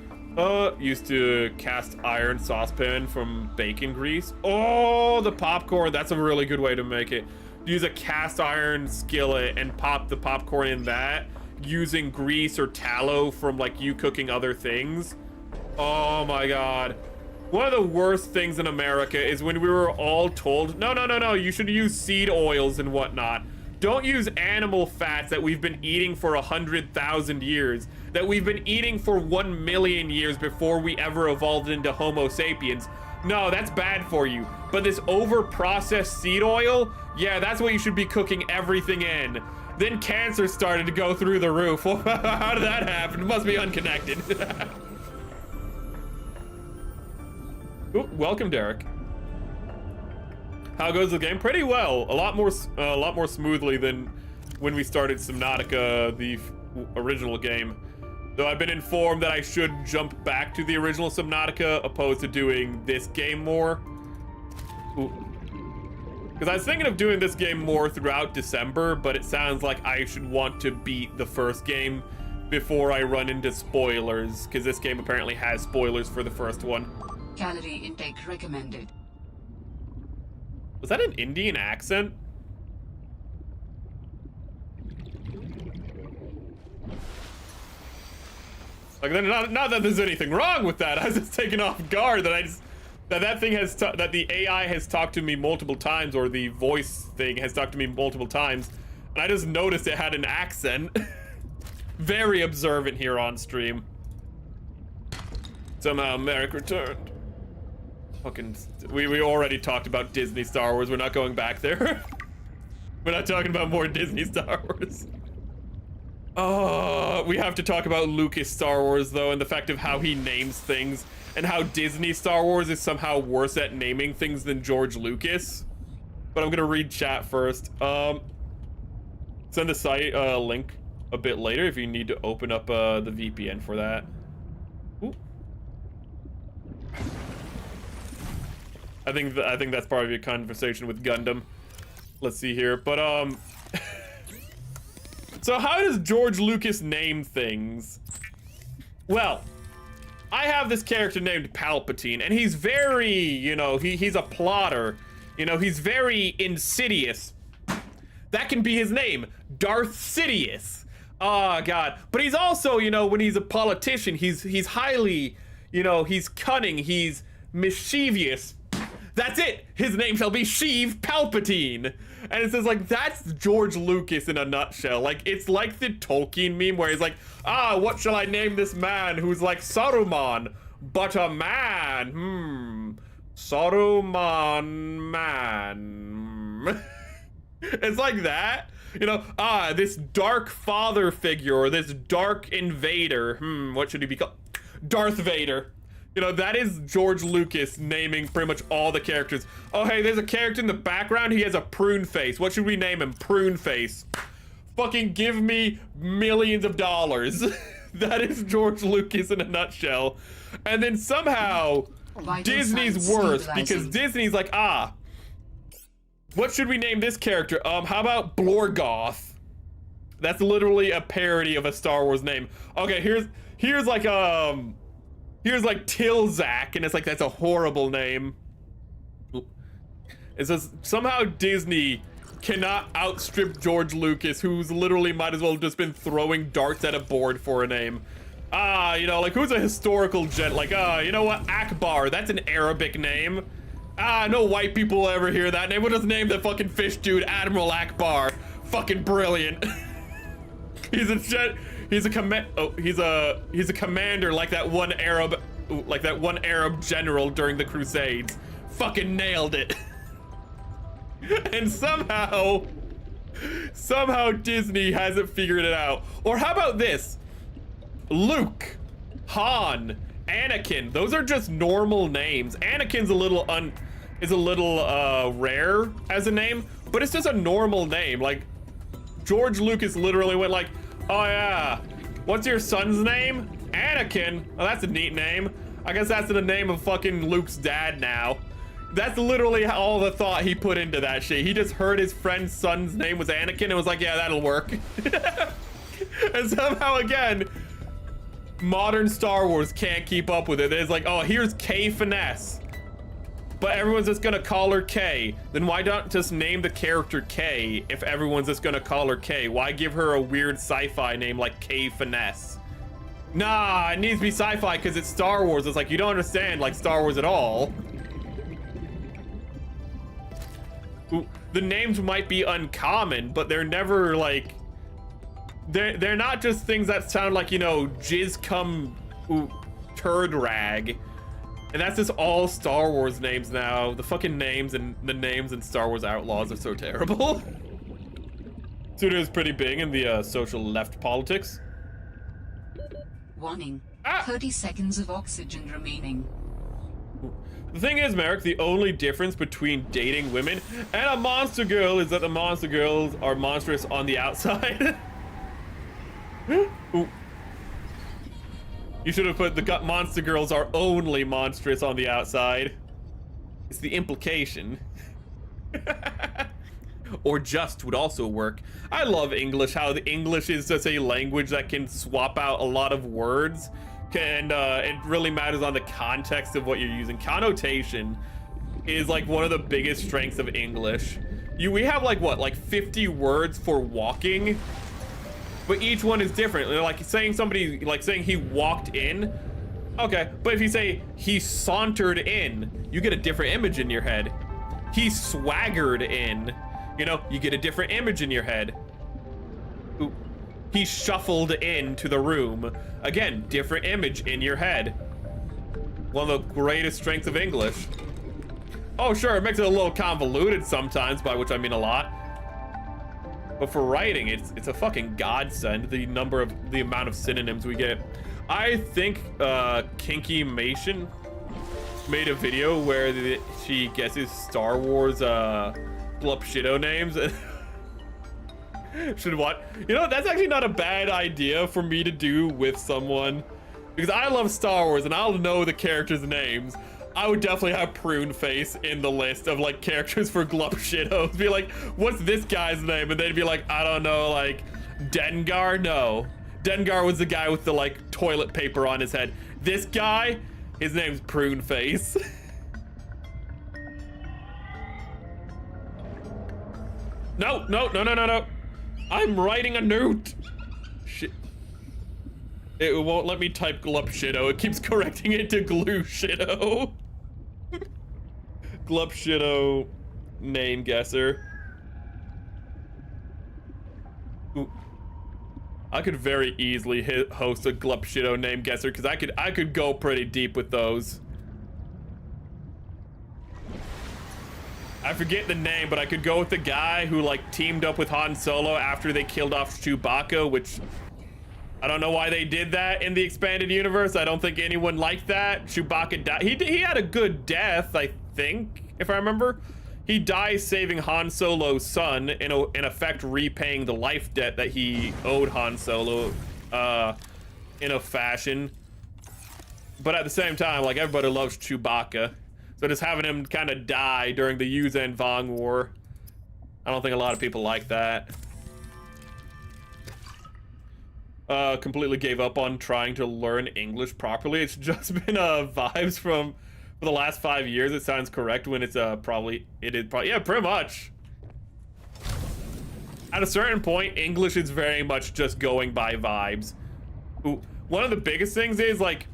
Used to cast iron saucepan from bacon grease. Oh, the popcorn. That's a really good way to make it. Use a cast iron skillet and pop the popcorn in that using grease or tallow from like you cooking other things. Oh my god. One of the worst things in America is when we were all told, no, you should use seed oils and whatnot. Don't use animal fats that we've been eating for 100,000 years, that we've been eating for 1 million years before we ever evolved into Homo sapiens. No, that's bad for you. But this over-processed seed oil, yeah, that's what you should be cooking everything in. Then cancer started to go through the roof. How did that happen? It must be unconnected. Ooh, welcome, Derek. How goes the game? Pretty well. A lot more smoothly than when we started Subnautica, the original game. Though I've been informed that I should jump back to the original Subnautica opposed to doing this game more. Because I was thinking of doing this game more throughout December, but it sounds like I should want to beat the first game before I run into spoilers, because this game apparently has spoilers for the first one. Calorie intake recommended. Was that an Indian accent? Like, not that there's anything wrong with that. I was just taken off guard that that thing has that the AI has talked to me multiple times, or the voice thing has talked to me multiple times, and I just noticed it had an accent. Very observant here on stream. Somehow Merrick returned. Fucking, we already talked about Disney Star Wars. We're not going back there. We're not talking about more Disney Star Wars. Oh, we have to talk about Lucas Star Wars though, and the fact of how he names things, and how Disney Star Wars is somehow worse at naming things than George Lucas. But I'm gonna read chat first. Send the site link a bit later if you need to open up the VPN for that. Ooh. I think that's part of your conversation with Gundam. Let's see here, but so how does George Lucas name things? Well, I have this character named Palpatine, and he's very, you know, he's a plotter. You know, he's very insidious. That can be his name, Darth Sidious. Oh god. But he's also, you know, when he's a politician, he's highly, you know, he's cunning, he's mischievous. That's it. His name shall be Sheev Palpatine. And it says like, that's George Lucas in a nutshell. Like, it's like the Tolkien meme where he's like, what shall I name this man who's like Saruman, but a man? Saruman man. It's like that. You know, this dark father figure or this dark invader. What should he be called? Darth Vader. You know, that is George Lucas naming pretty much all the characters. Oh, hey, there's a character in the background. He has a prune face. What should we name him? Prune face. Fucking give me millions of dollars. That is George Lucas in a nutshell. And then somehow Disney's worse because Disney's like, what should we name this character? How about Blorgoth? That's literally a parody of a Star Wars name. Okay, here's like Tilzak, and it's like, that's a horrible name. It says somehow Disney cannot outstrip George Lucas, who's literally might as well have just been throwing darts at a board for a name. You know, like, who's a historical gent? Like, you know what? Akbar, that's an Arabic name. No white people will ever hear that name. We'll just name the fucking fish dude Admiral Akbar. Fucking brilliant. He's a commander like that one Arab general during the Crusades. Fucking nailed it. And somehow Disney hasn't figured it out. Or how about this? Luke, Han, Anakin. Those are just normal names. Anakin's a little rare as a name, but it's just a normal name. Like, George Lucas literally went like, oh yeah, what's your son's name? Anakin. Oh, that's a neat name. I guess that's the name of fucking Luke's dad now. That's literally all the thought he put into that shit. He just heard his friend's son's name was Anakin and was like, yeah, that'll work. And somehow, again, modern Star Wars can't keep up with it. It's like, oh, here's K Finesse, but everyone's just gonna call her K. Then why not just name the character K if everyone's just gonna call her K? Why give her a weird sci-fi name like K Finesse? Nah, it needs to be sci-fi because it's Star Wars. It's like, you don't understand like Star Wars at all. Ooh, the names might be uncommon, but they're never like, they're not just things that sound like, you know, jizz cum turd rag. And that's just all Star Wars names now. The fucking names and the names in Star Wars Outlaws are so terrible. Suda is pretty big in the social left politics. Warning. 30 seconds of oxygen remaining. The thing is, Merrick, the only difference between dating women and a monster girl is that the monster girls are monstrous on the outside. Ooh. You should have put the monster girls are only monstrous on the outside. It's the implication. Or just would also work. I love English, how the English is just a language that can swap out a lot of words. And it really matters on the context of what you're using. Connotation is like one of the biggest strengths of English. We have like what, like 50 words for walking, but each one is different. Like saying somebody, like saying he walked in, okay, but if you say he sauntered in, you get a different image in your head. He swaggered in, you know, you get a different image in your head. Ooh. He shuffled into the room. Again, different image in your head. One of the greatest strengths of English. Oh, sure, it makes it a little convoluted sometimes, by which I mean a lot. But for writing, it's a fucking godsend, the amount of synonyms we get. I think Kinky Mation made a video where she guesses Star Wars Glupshido names. Should what? You know, that's actually not a bad idea for me to do with someone, because I love Star Wars and I'll know the characters' names. I would definitely have Prune Face in the list of like characters for Glupshidos. Be like, what's this guy's name? And they'd be like, I don't know, like Dengar? No. Dengar was the guy with the like toilet paper on his head. This guy, his name's Prune Face. No. I'm writing a note. Shit. It won't let me type Glupshido. It keeps correcting it to Glue Shido. Glupshido name guesser. Ooh. I could very easily host a Glupshido name guesser because I could go pretty deep with those. I forget the name, but I could go with the guy who like teamed up with Han Solo after they killed off Chewbacca, which I don't know why they did that in the expanded universe. I don't think anyone liked that. Chewbacca died. He had a good death, I think, if I remember. He dies saving Han Solo's son, in effect repaying the life debt that he owed Han Solo in a fashion. But at the same time, like, everybody loves Chewbacca. So just having him kind of die during the Yuuzhan Vong War, I don't think a lot of people like that. Completely gave up on trying to learn English properly. It's just been vibes for the last 5 years. It sounds correct when it's probably yeah, pretty much. At a certain point, English is very much just going by vibes. Ooh, one of the biggest things is like,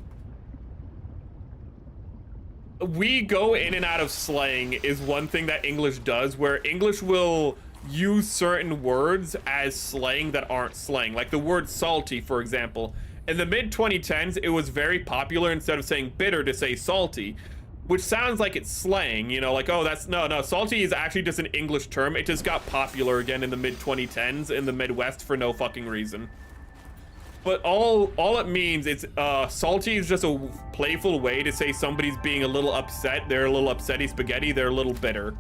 we go in and out of slang is one thing that English does, where English will use certain words as slang that aren't slang. Like the word salty, for example. In the mid-2010s, it was very popular, instead of saying bitter, to say salty, which sounds like it's slang, you know, like, oh, that's, no, salty is actually just an English term. It just got popular again in the mid-2010s in the Midwest for no fucking reason. But all it means is, salty is just a playful way to say somebody's being a little upset. They're a little upsetty spaghetti. They're a little bitter.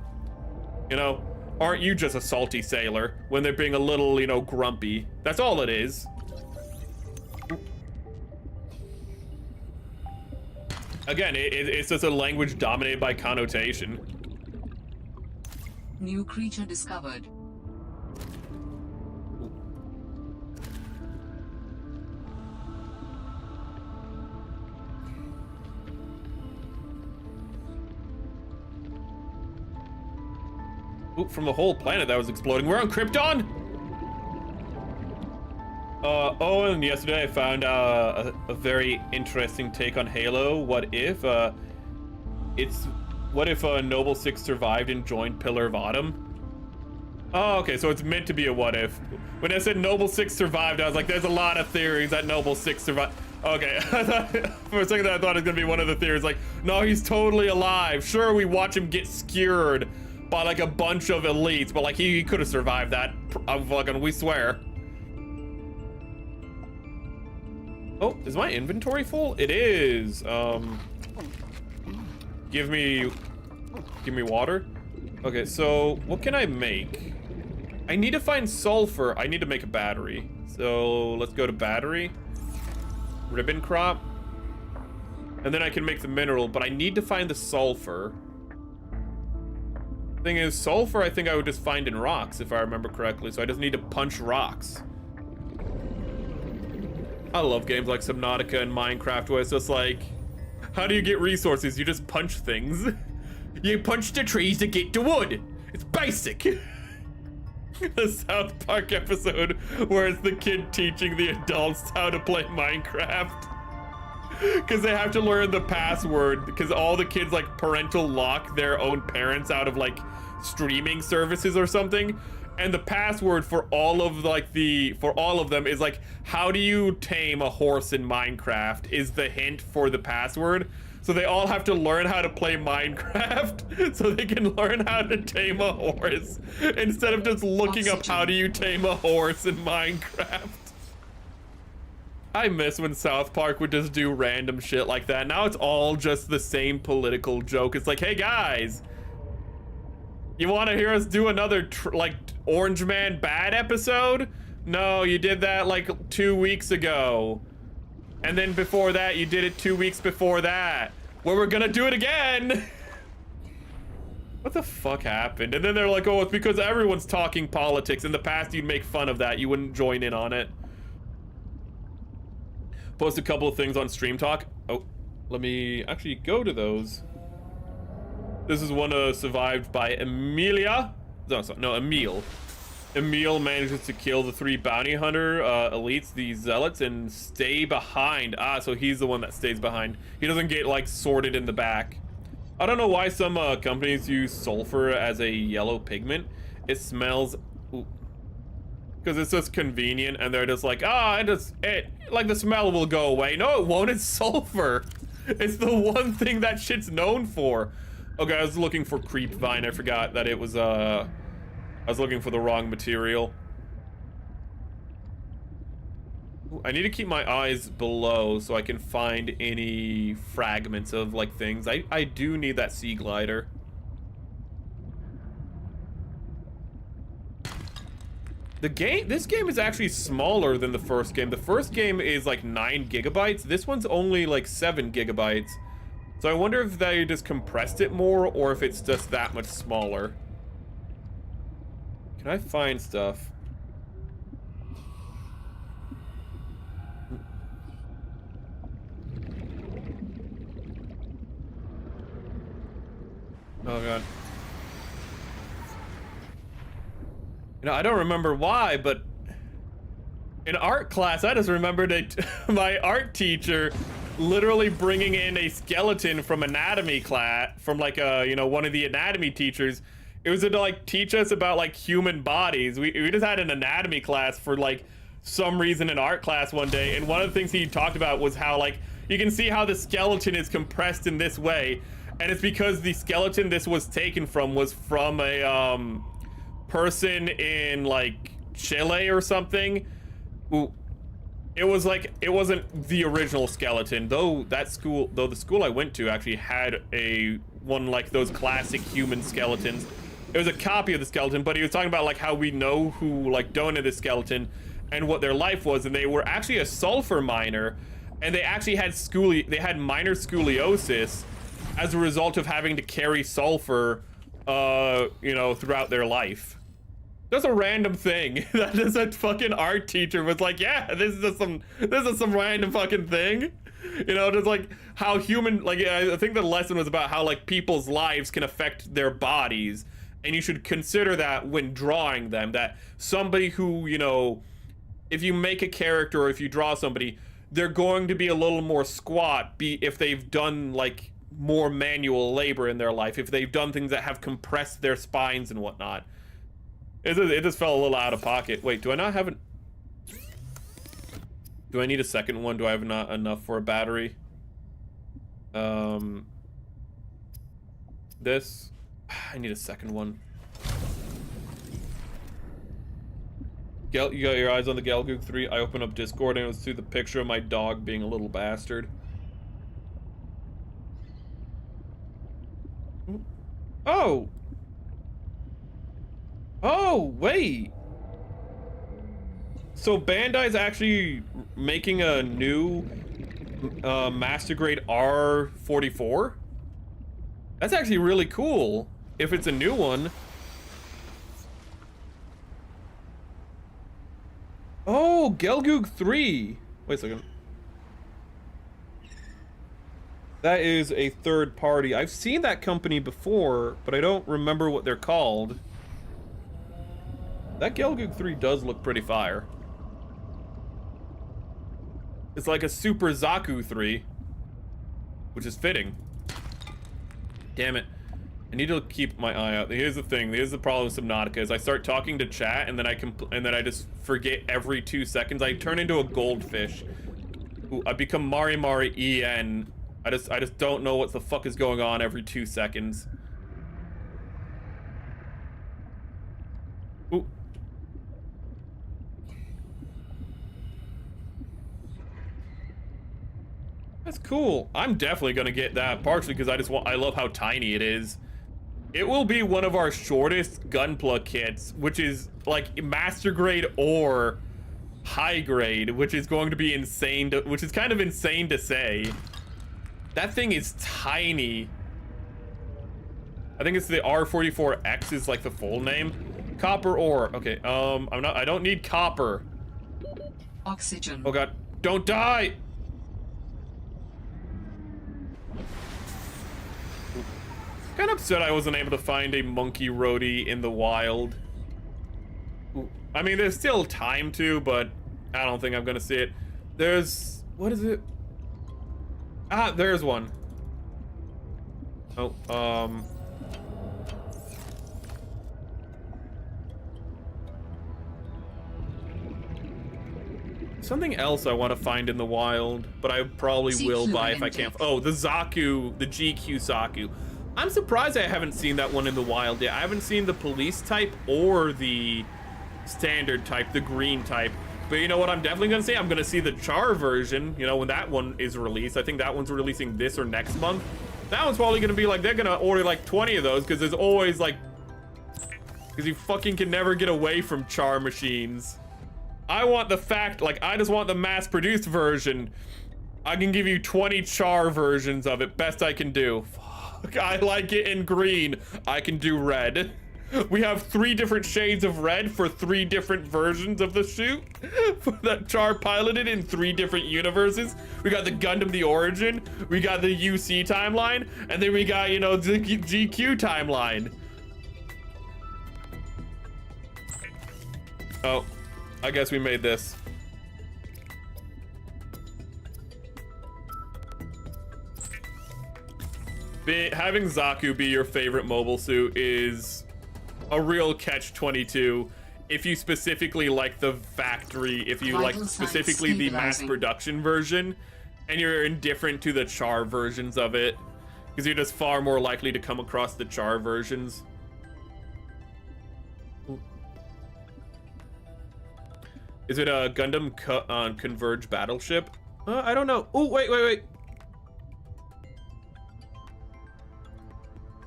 You know, aren't you just a salty sailor when they're being a little, you know, grumpy? That's all it is. Again, it's just a language dominated by connotation. New creature discovered. Oop, from the whole planet that was exploding. We're on Krypton? Oh, and yesterday I found a very interesting take on Halo. What if Noble Six survived and joined Pillar of Autumn? Oh, okay, so it's meant to be a what if. When I said Noble Six survived, I was like, there's a lot of theories that Noble Six survived. Okay, for a second I thought it was gonna be one of the theories, like, no, he's totally alive. Sure, we watch him get skewered by like a bunch of elites, but like he could have survived that. We swear. Oh, is my inventory full? It is. Give me water. Okay, so what can I make? I need to find sulfur. I need to make a battery. So let's go to battery. Ribbon crop. And then I can make the mineral, but I need to find the sulfur. Thing is, sulfur I think I would just find in rocks, if I remember correctly, so I just need to punch rocks. I love games like Subnautica and Minecraft where it's just like, how do you get resources? You just punch things. You punch the trees to get the wood. It's basic. The South Park episode where it's the kid teaching the adults how to play Minecraft. Because they have to learn the password, because all the kids like parental lock their own parents out of like streaming services or something, and the password for all of them is like, how do you tame a horse in Minecraft is the hint for the password. So they all have to learn how to play Minecraft so they can learn how to tame a horse instead of just looking up how do you tame a horse in Minecraft. I miss when South Park would just do random shit like that. Now it's all just the same political joke. It's like, hey guys, you want to hear us do another like Orange Man bad episode? No, you did that like 2 weeks ago. And then before that, you did it 2 weeks before that. Well, we're gonna do it again. What the fuck happened? And then they're like, oh, it's because everyone's talking politics. In the past, you'd make fun of that. You wouldn't join in on it. Post a couple of things on Stream Talk. Oh, let me actually go to those. This is one survived by Emilia. No, Emil. Emil manages to kill the 3 bounty hunter elites, the zealots, and stay behind. Ah, so he's the one that stays behind. He doesn't get like sorted in the back. I don't know why some companies use sulfur as a yellow pigment. It smells, because it's just convenient, and they're just like, like the smell will go away. No, it won't. It's sulfur. It's the one thing that shit's known for. Okay, I was looking for creep vine. I forgot that it was I was looking for the wrong material. I need to keep my eyes below so I can find any fragments of like things. I do need that sea glider. This game is actually smaller than the first game. The first game is like 9 gigabytes. This one's only like 7 gigabytes. So I wonder if they just compressed it more or if it's just that much smaller. Can I find stuff? Oh god. You know, I don't remember why, but in art class, I just remembered my art teacher literally bringing in a skeleton from anatomy class, from like one of the anatomy teachers. It was to like teach us about like human bodies. We just had an anatomy class for like some reason in art class one day, and one of the things he talked about was how like you can see how the skeleton is compressed in this way, and it's because the skeleton this was taken from was from a person in like Chile or something. Ooh. It was like, it wasn't the original skeleton, though the school I went to actually had one like those classic human skeletons. It was a copy of the skeleton, but he was talking about like how we know who like donated the skeleton and what their life was, and they were actually a sulfur miner, and they actually had minor scoliosis as a result of having to carry sulfur throughout their life. Just a random thing. That is a fucking art teacher was like, yeah, this is some random fucking thing. You know, just like how human, like, I think the lesson was about how like people's lives can affect their bodies, and you should consider that when drawing them, that somebody who, you know, if you make a character or if you draw somebody, they're going to be a little more squat if they've done like more manual labor in their life, if they've done things that have compressed their spines and whatnot. It just fell a little out of pocket. Wait, do I not have an... Do I need a second one? Do I have not enough for a battery? This... I need a second one. You got your eyes on the Galgoog 3? I opened up Discord and it was through the picture of my dog being a little bastard. Oh! Oh, wait. So Bandai's actually making a new Master Grade R44? That's actually really cool, if it's a new one. Oh, Galgoog 3. Wait a second. That is a third party. I've seen that company before, but I don't remember what they're called. That Galgoog 3 does look pretty fire. It's like a Super Zaku 3, which is fitting. Damn it. I need to keep my eye out. Here's the thing. Here's the problem with Subnautica is I start talking to chat and then I just forget every 2 seconds. I turn into a goldfish. Ooh, I become Mari Mari EN. I just don't know what the fuck is going on every 2 seconds. Ooh. That's cool. I'm definitely gonna get that, partially because I love how tiny it is. It will be one of our shortest gunpla kits, which is like master grade or high grade, which is going to be insane which is kind of insane to say. That thing is tiny. I think it's the R44X is like the full name. Copper ore. Okay, I don't need copper. Oxygen. Oh god, don't die! Kind of upset I wasn't able to find a monkey roadie in the wild. Ooh. I mean, there's still time to, but I don't think I'm gonna see it. There's... what is it? Ah, there's one. Oh, something else I want to find in the wild, but I probably will buy if I can. Oh, the Zaku, the GQ Zaku. I'm surprised I haven't seen that one in the wild yet. I haven't seen the police type or the standard type, the green type. But you know what I'm definitely gonna see? I'm gonna see the Char version, you know, when that one is released. I think that one's releasing this or next month. That one's probably gonna be like, they're gonna order like 20 of those, because there's always like, because you fucking can never get away from Char machines. I want the fact, like, I just want the mass-produced version. I can give you 20 Char versions of it, best I can do. Fuck, I like it in green. I can do red. We have 3 different shades of red for 3 different versions of the suit that Char piloted in 3 different universes. We got the Gundam The Origin, we got the UC timeline, and then we got, you know, the GQ timeline. Oh, I guess we made this. Having Zaku be your favorite mobile suit is a real catch-22 if you specifically like the factory, if you like specifically the mass production version, and you're indifferent to the Char versions of it, because you're just far more likely to come across the Char versions. Ooh. Is it a Gundam Converge battleship? I don't know. Oh, wait.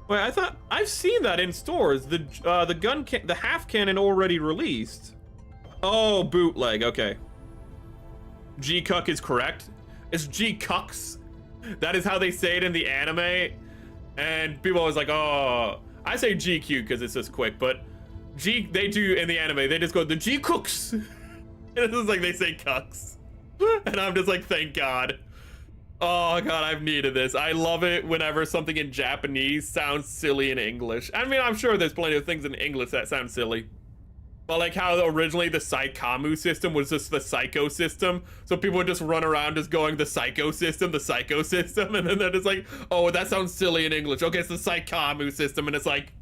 Wait, I thought I've seen that in stores. The half cannon already released. Oh, bootleg. Okay. G-Cuck is correct. It's G-Cucks. That is how they say it in the anime. And people always like, oh, I say GQ because it's just quick, but they do in the anime. They just go the G-Cooks. And it's just like they say cucks. And I'm just like, thank God. Oh God, I've needed this. I love it whenever something in Japanese sounds silly in English. I mean, I'm sure there's plenty of things in English that sound silly. But like how originally the Psykamu system was just the Psycho system. So people would just run around just going the Psycho system. And then they're just like, oh, that sounds silly in English. Okay, it's the Psykamu system. And it's like,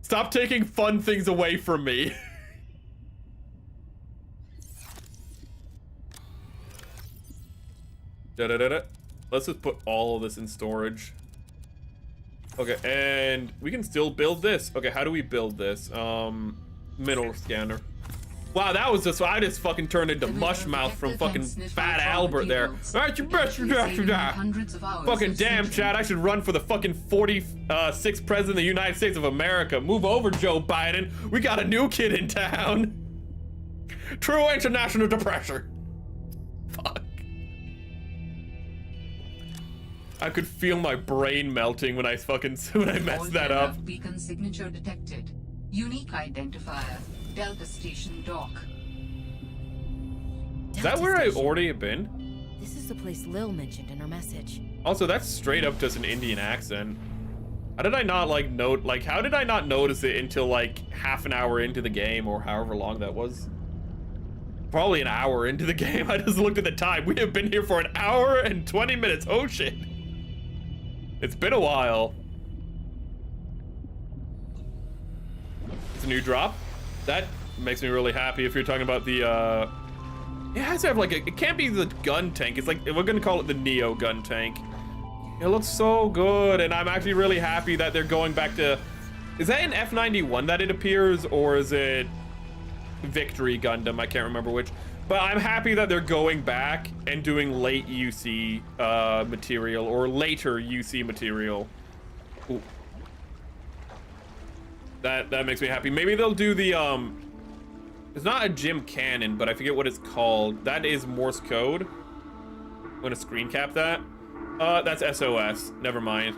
stop taking fun things away from me. Let's just put all of this in storage. Okay, and we can still build this. Okay, how do we build this? Mineral scanner. Wow, that was just, I just fucking turned into Mushmouth from fucking Fat Albert there. Alright, you best fucking damn, Chad, I should run for the fucking 46th president of the United States of America. Move over, Joe Biden. We got a new kid in town. True international depression. Fuck. I could feel my brain melting when I messed that up. Beacon signature detected. Unique identifier. Delta Station dock. Is that where I already have been? This is the place Lil mentioned in her message. Also, that's straight up just an Indian accent. How did I not how did I not notice it until like half an hour into the game or however long that was? Probably an hour into the game. I just looked at the time. We have been here for an hour and 20 minutes. Oh shit. It's been a while. It's a new drop. That makes me really happy if you're talking about the, it has to have like it can't be the gun tank. It's like, we're gonna call it the Neo gun tank. It looks so good, and I'm actually really happy that they're going back to, is that in F91 that it appears, or is it Victory Gundam? I can't remember which. But I'm happy that they're going back and doing late UC material, or later UC material. Ooh. That makes me happy. Maybe they'll do the it's not a gym cannon, but I forget what it's called. That is Morse code. I'm gonna screen cap that. That's SOS. Never mind.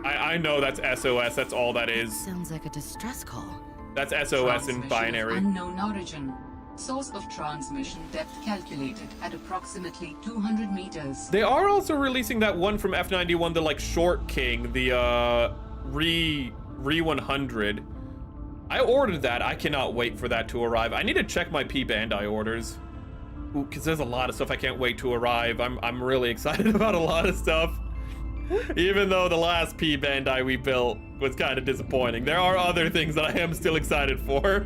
I know that's SOS. That's all that is. Sounds like a distress call. That's SOS in binary. Unknown origin. Source of transmission depth calculated at approximately 200 meters. They are also releasing that one from F91, the like short king, the Re 100. I ordered that. I cannot wait for that to arrive. I need to check my P Bandai orders. Ooh, cause there's a lot of stuff I can't wait to arrive. I'm really excited about a lot of stuff. Even though the last P Bandai we built was kind of disappointing, there are other things that I am still excited for.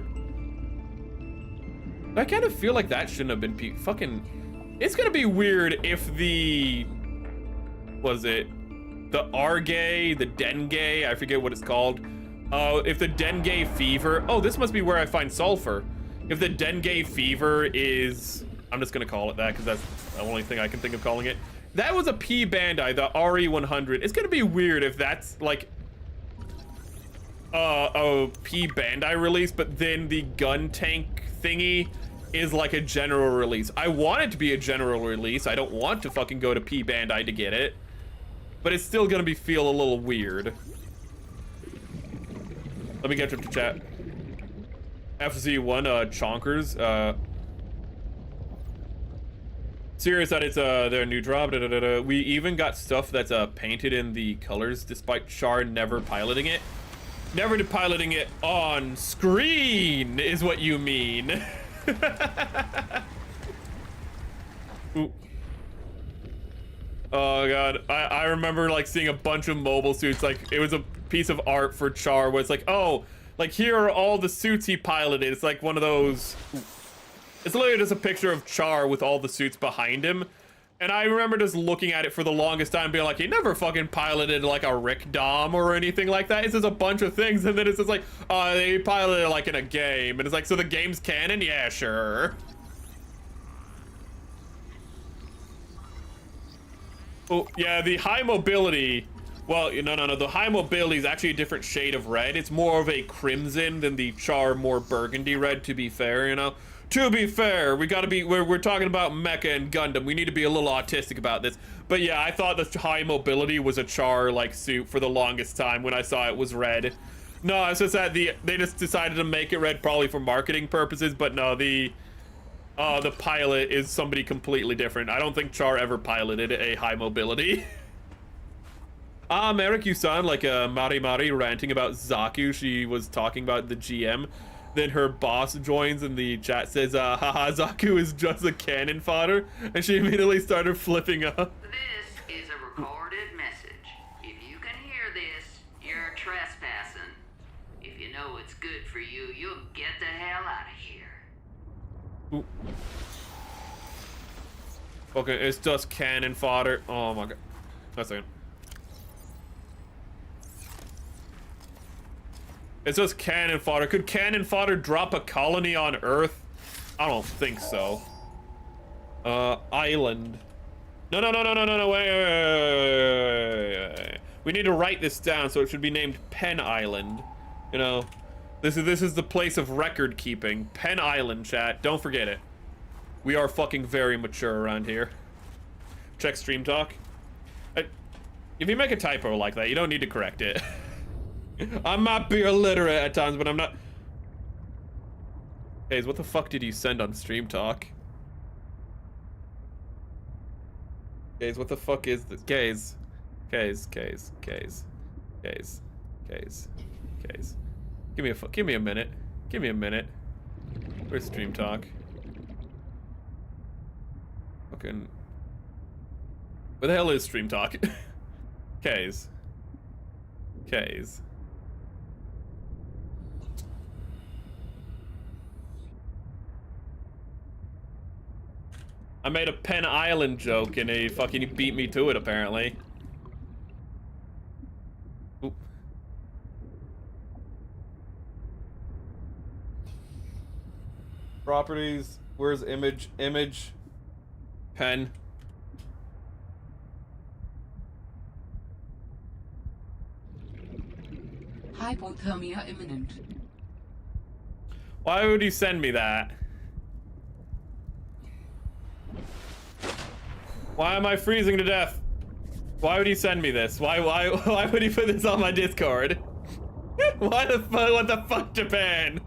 I kind of feel like that shouldn't have been P. Fucking, it's gonna be weird if the, what is it? The Argay, the Dengue, I forget what it's called. If the Dengue fever, oh, this must be where I find sulfur. If the Dengue fever is, I'm just gonna call it that because that's the only thing I can think of calling it. That was a P Bandai, the RE100. It's gonna be weird if that's like a P Bandai release, but then the gun tank thingy is like a general release. I want it to be a general release. I don't want to fucking go to P Bandai to get it, but it's still gonna feel a little weird. Let me get up to chat. FZ1 chonkers. Serious that it's their new drop. We even got stuff that's painted in the colors despite Char never piloting it. Never piloting it on screen is what you mean. Ooh. Oh god, I remember like seeing a bunch of mobile suits. Like it was a piece of art for Char where it's like, oh, like here are all the suits he piloted. It's like one of those. It's literally just a picture of Char with all the suits behind him. And I remember just looking at it for the longest time being like, he never fucking piloted like a Rick Dom or anything like that. It's just a bunch of things. And then it's just like, oh, they piloted it like in a game. And it's like, so the game's canon? Yeah, sure. Oh, yeah, the high mobility. Well, no. The high mobility is actually a different shade of red. It's more of a crimson than the Char more burgundy red, to be fair, you know? To be fair, we gotta be, we're talking about Mecha and Gundam. We need to be a little autistic about this. But yeah, I thought the high mobility was a Char like suit for the longest time when I saw it was red. No, it's just that they just decided to make it red probably for marketing purposes, but no, the pilot is somebody completely different. I don't think Char ever piloted a high mobility. Merrick, you sound like a Mari ranting about Zaku. She was talking about the GM. Then her boss joins and the chat says, haha, Zaku is just a cannon fodder. And she immediately started flipping up. This is a recorded message. If you can hear this, you're trespassing. If you know what's good for you, you'll get the hell out of here. Ooh. Okay, it's just cannon fodder. Oh my god. That's it. It's just cannon fodder. Could cannon fodder drop a colony on Earth? I don't think so. Island. No, wait. We need to write this down, so it should be named Pen Island. You know, this is the place of record keeping. Pen Island, chat. Don't forget it. We are fucking very mature around here. Check stream talk. If you make a typo like that, you don't need to correct it. I might be illiterate at times, but I'm not. Guys, what the fuck did you send on stream talk? Guys, what the fuck is this? Guys. Give me a minute. Give me a minute. Where's stream talk? Fucking. Where the hell is stream talk? Guys. I made a Pen Island joke and he fucking beat me to it apparently. Oop. Properties, where's image? Image, pen. Hypothermia imminent. Why would you send me that? Why am I freezing to death? Why would he send me this? Why would he put this on my Discord? Why the fuck? What the fuck, Japan?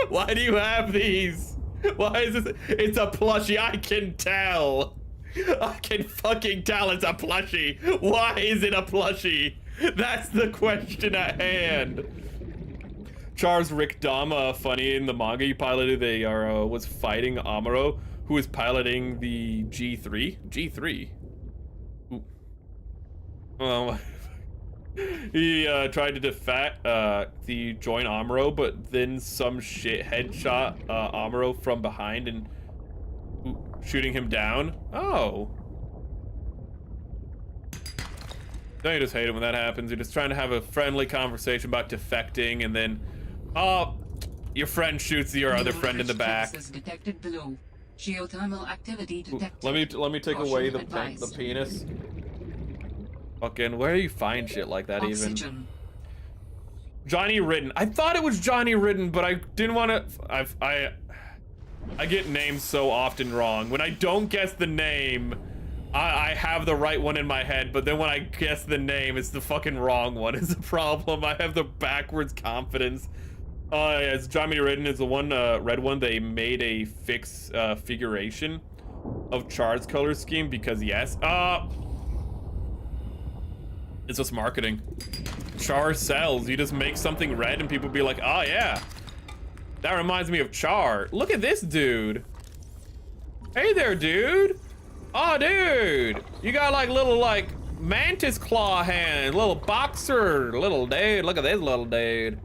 Why do you have these? Why is this? It's a plushie. I can tell. I can fucking tell it's a plushie. Why is it a plushie? That's the question at hand. Char's Rick Dama, funny in the manga he piloted, they was fighting Amuro, who was piloting the G3. G3. Ooh. Oh, he tried to defect the joint Amuro, but then some shit headshot Amuro from behind and shooting him down. Oh. Don't you just hate it when that happens? You're just trying to have a friendly conversation about defecting, and then, oh, your friend shoots your other friend in the back. Detected below. Geothermal activity detected. Let me take away the penis. Fucking, where do you find shit like that even? Johnny Ridden. I thought it was Johnny Ridden, but I didn't want to. I get names so often wrong. When I don't guess the name, I have the right one in my head, but then when I guess the name, it's the fucking wrong one. It's a problem. I have the backwards confidence. Yes, Johnny Ridden is the one, red one. They made a fixed figuration of Char's color scheme because yes. It's just marketing. Char sells. You just make something red and people be like, oh yeah, that reminds me of Char. Look at this dude. Hey there, dude. Oh, dude. You got like little like mantis claw hands, little boxer, little dude. Look at this little dude.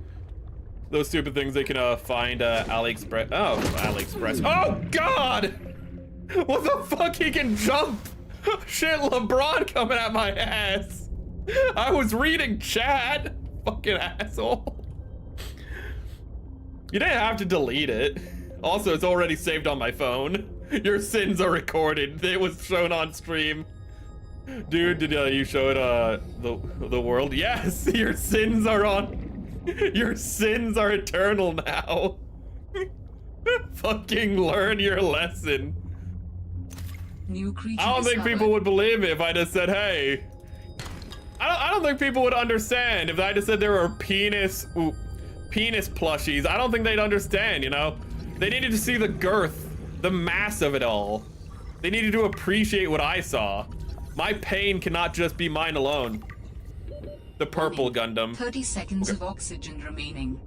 Those stupid things they can find AliExpress. Oh, AliExpress. Oh God! What the fuck? He can jump. Shit, LeBron coming at my ass. I was reading chat. Fucking asshole. You didn't have to delete it. Also, it's already saved on my phone. Your sins are recorded. It was shown on stream. Dude, did you show it the world? Yes, your sins are on. Your sins are eternal now. Fucking learn your lesson. New creature I don't think people would believe me if I just said, hey. I don't think people would understand if I just said there were penis plushies. I don't think they'd understand, you know? They needed to see the girth, the mass of it all. They needed to appreciate what I saw. My pain cannot just be mine alone. The purple Gundam. 30 seconds of oxygen remaining.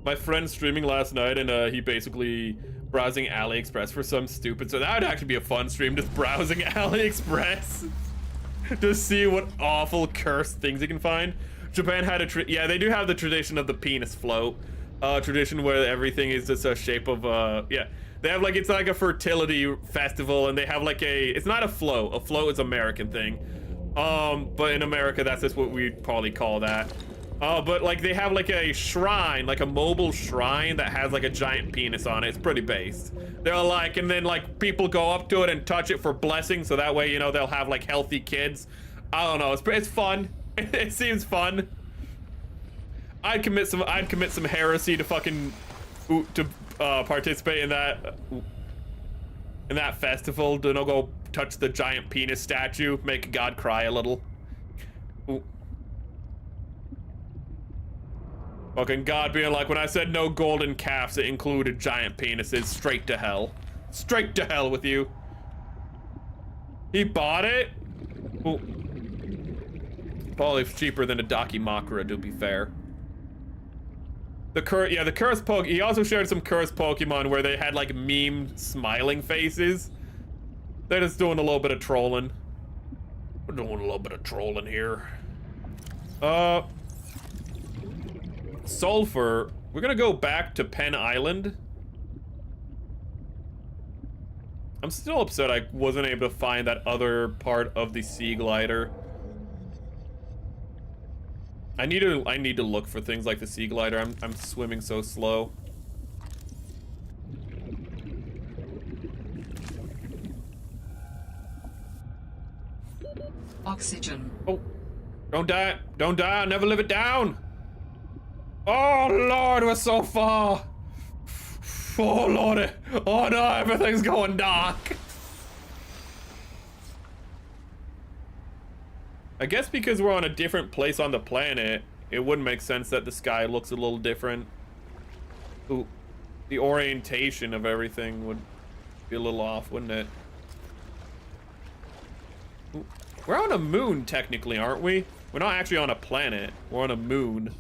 My friend streaming last night and he basically browsing AliExpress for some stupid, so that would actually be a fun stream, just browsing AliExpress. To see what awful cursed things you can find. Japan had a yeah, they do have the tradition of the penis float. Tradition where everything is just a shape of yeah. They have like, it's like a fertility festival and they have like it's not a float. A float is an American thing. But in America that's just what we'd probably call that. But like they have like a shrine, like a mobile shrine that has like a giant penis on it. It's pretty based. They're like, and then like people go up to it and touch it for blessing, so that way, you know, they'll have like healthy kids. I don't know, it's fun. It seems fun. I'd commit some heresy to fucking participate in that festival. To go touch the giant penis statue, make God cry a little. Ooh. Fucking God being like, when I said no golden calves, it included giant penises. Straight to hell. Straight to hell with you. He bought it? Ooh. Probably cheaper than a Dakimakura, to be fair. The cursed Pokemon. He also shared some cursed Pokemon where they had like meme smiling faces. They're just doing a little bit of trolling. We're doing a little bit of trolling here. Sulfur. We're gonna go back to Penn Island. I'm still upset I wasn't able to find that other part of the sea glider. I need to look for things like the sea glider. I'm swimming so slow. Oxygen. Oh, don't die! Don't die! I'll never live it down. Oh Lord, we're so far. Oh Lordy! Oh no, everything's going dark. I guess because we're on a different place on the planet, it wouldn't make sense that the sky looks a little different. Ooh, the orientation of everything would be a little off, wouldn't it? Ooh, we're on a moon, technically, aren't we? We're not actually on a planet. We're on a moon.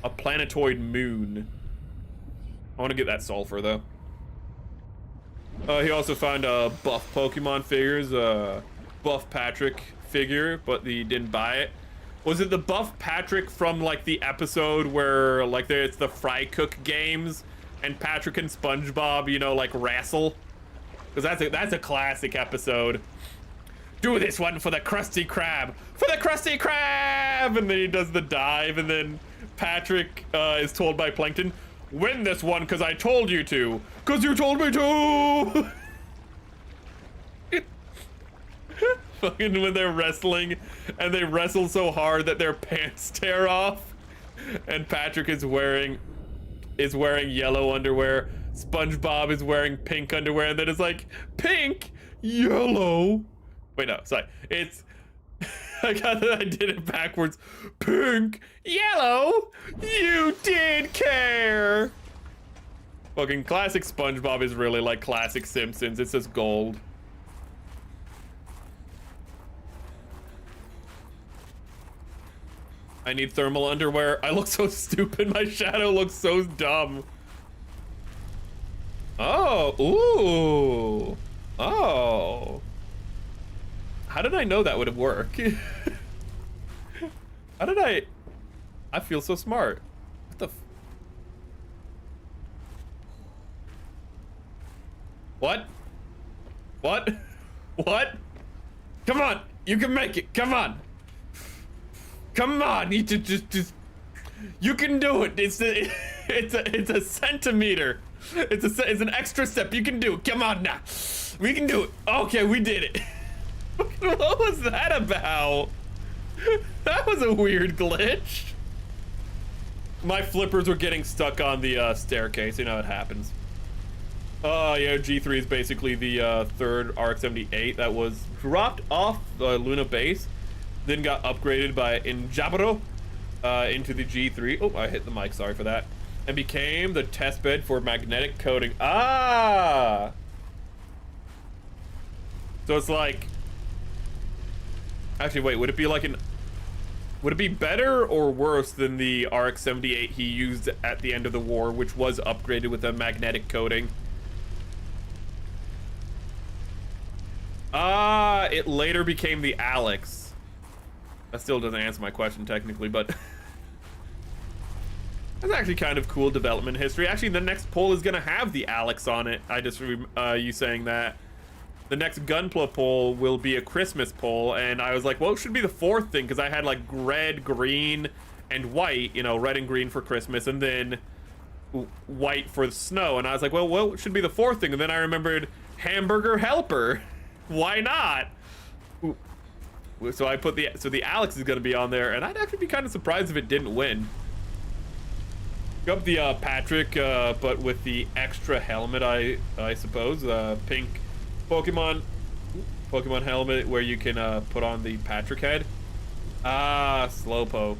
A planetoid moon. I want to get that sulfur, though. He also found buff Pokemon figures. Buff Patrick figure, but he didn't buy it. Was it the buff Patrick from like the episode where like it's the fry cook games and Patrick and SpongeBob, you know, like wrestle? Because that's a classic episode. Do this one for the Krusty Krab. For the Krusty Krab! And then he does the dive, and then Patrick is told by Plankton, win this one because I told you to. Because you told me to! Fucking when they're wrestling, and they wrestle so hard that their pants tear off. And Patrick is wearing yellow underwear. SpongeBob is wearing pink underwear, and then it's like, pink, yellow. Wait, no, sorry. It's, I did it backwards. Pink, yellow, you did care. Fucking classic SpongeBob is really like classic Simpsons. It's just gold. I need thermal underwear. I look so stupid. My shadow looks so dumb. Oh, ooh. Oh. How did I know that would work? How did I feel so smart. What the What? What? What? Come on, you can make it. Come on. Come on, you just you can do it. It's a centimeter. It's an extra step. You can do it. Come on now. We can do it. Okay, we did it. What was that about? That was a weird glitch. My flippers were getting stuck on the staircase. You know it happens. Oh yeah, G3 is basically the third RX-78 that was dropped off Luna base, then got upgraded by Injaburo into the G3. Oh, I hit the mic, sorry for that. And became the test bed for magnetic coating. Ah! So it's like... Actually, wait, would it be like would it be better or worse than the RX-78 he used at the end of the war, which was upgraded with a magnetic coating? Ah, it later became the Alex. That still doesn't answer my question technically, but that's actually kind of cool development history. Actually, the next poll is gonna have the Alex on it. I just you saying that. The next Gunpla poll will be a Christmas poll, and I was like, well, it should be the fourth thing, because I had like red, green, and white, you know, red and green for Christmas, and then white for the snow, and I was like, well, what should be the fourth thing? And then I remembered hamburger helper. Why not? So I put the Alex is gonna be on there, and I'd actually be kind of surprised if it didn't win. Up the Patrick, but with the extra helmet, I suppose, pink Pokemon helmet where you can put on the Patrick head. Ah, Slowpoke.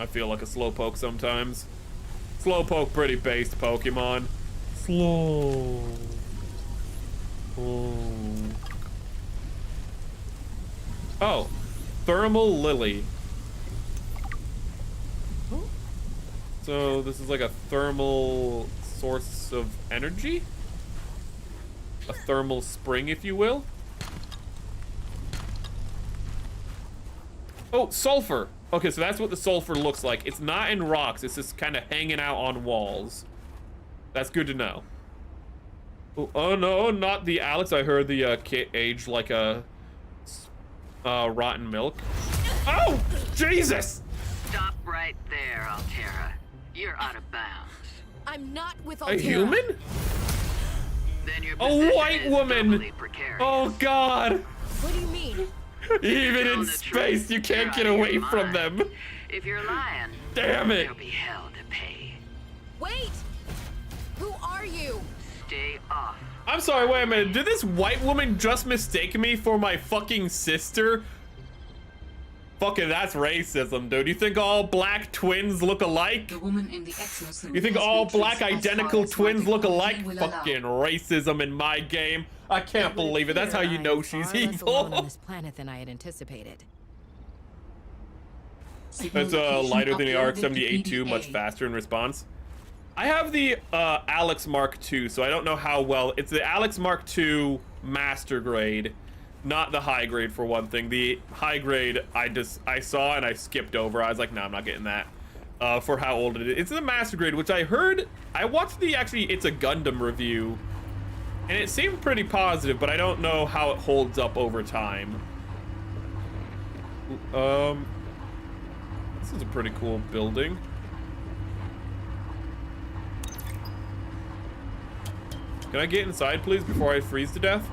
I feel like a Slowpoke sometimes. Slowpoke, pretty based Pokemon. Slow. Oh, Thermal Lily. So this is like a thermal source of energy? A thermal spring, if you will. Oh, sulfur. Okay, so that's what the sulfur looks like. It's not in rocks. It's just kind of hanging out on walls. That's good to know. Oh no, not the Alex. I heard the kit aged like a rotten milk. Oh, Jesus! Stop right there, Altera. You're out of bounds. I'm not with A Altera. human? Then your A position white is woman! doubly precarious. Oh God! What do you mean? Even Telling in the space, truth, you can't you're get out of away your from mind. them. If you're lying, Damn it! there'll be hell to pay. Wait! Who are you? Stay off. I'm sorry, wait a minute. Did this white woman just mistake me for my fucking sister? Fucking, that's racism, dude. You think all black twins look alike? The woman in the exosuit You think has all been black traced as far identical as twins what look the alike? company will allow. Fucking racism in my game. I can't believe it. That's how you know she's Far less alone on evil. this planet than I had anticipated. It's lighter than the RX-78 too, much faster in response. I have the Alex Mark II, so I don't know how well. It's the Alex Mark II Master Grade. Not the high grade for one thing. The high grade I saw and I skipped over. I was like, no, I'm not getting that. For how old it is. It's the master grade, which I heard. I watched the It's a Gundam review, and it seemed pretty positive, but I don't know how it holds up over time. This is a pretty cool building. Can I get inside, please, before I freeze to death?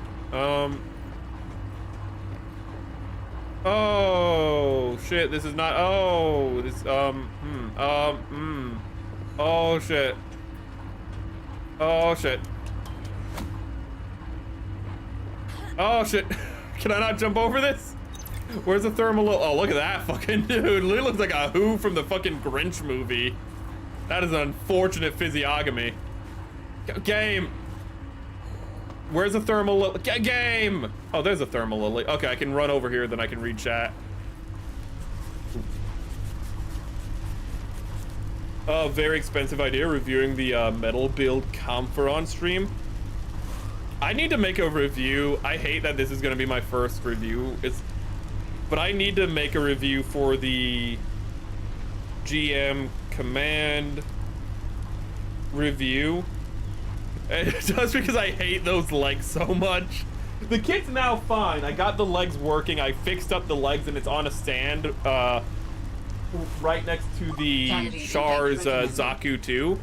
Oh, shit, this is not, oh, this, oh, shit. Oh, shit. Oh, shit. Can I not jump over this? Where's the thermal? Oh, look at that fucking dude. It looks like a Who from the fucking Grinch movie. That is an unfortunate physiognomy. Game. Where's the thermal lily? Game! Oh, there's a thermal lily. Okay, I can run over here, then I can read chat. Very expensive idea, reviewing the metal build Comfort on stream. I need to make a review. I hate that this is gonna be my first review. But I need to make a review for the GM command review. Just because I hate those legs so much. The kit's now fine. I got the legs working. I fixed up the legs and it's on a stand right next to the Char's Zaku 2.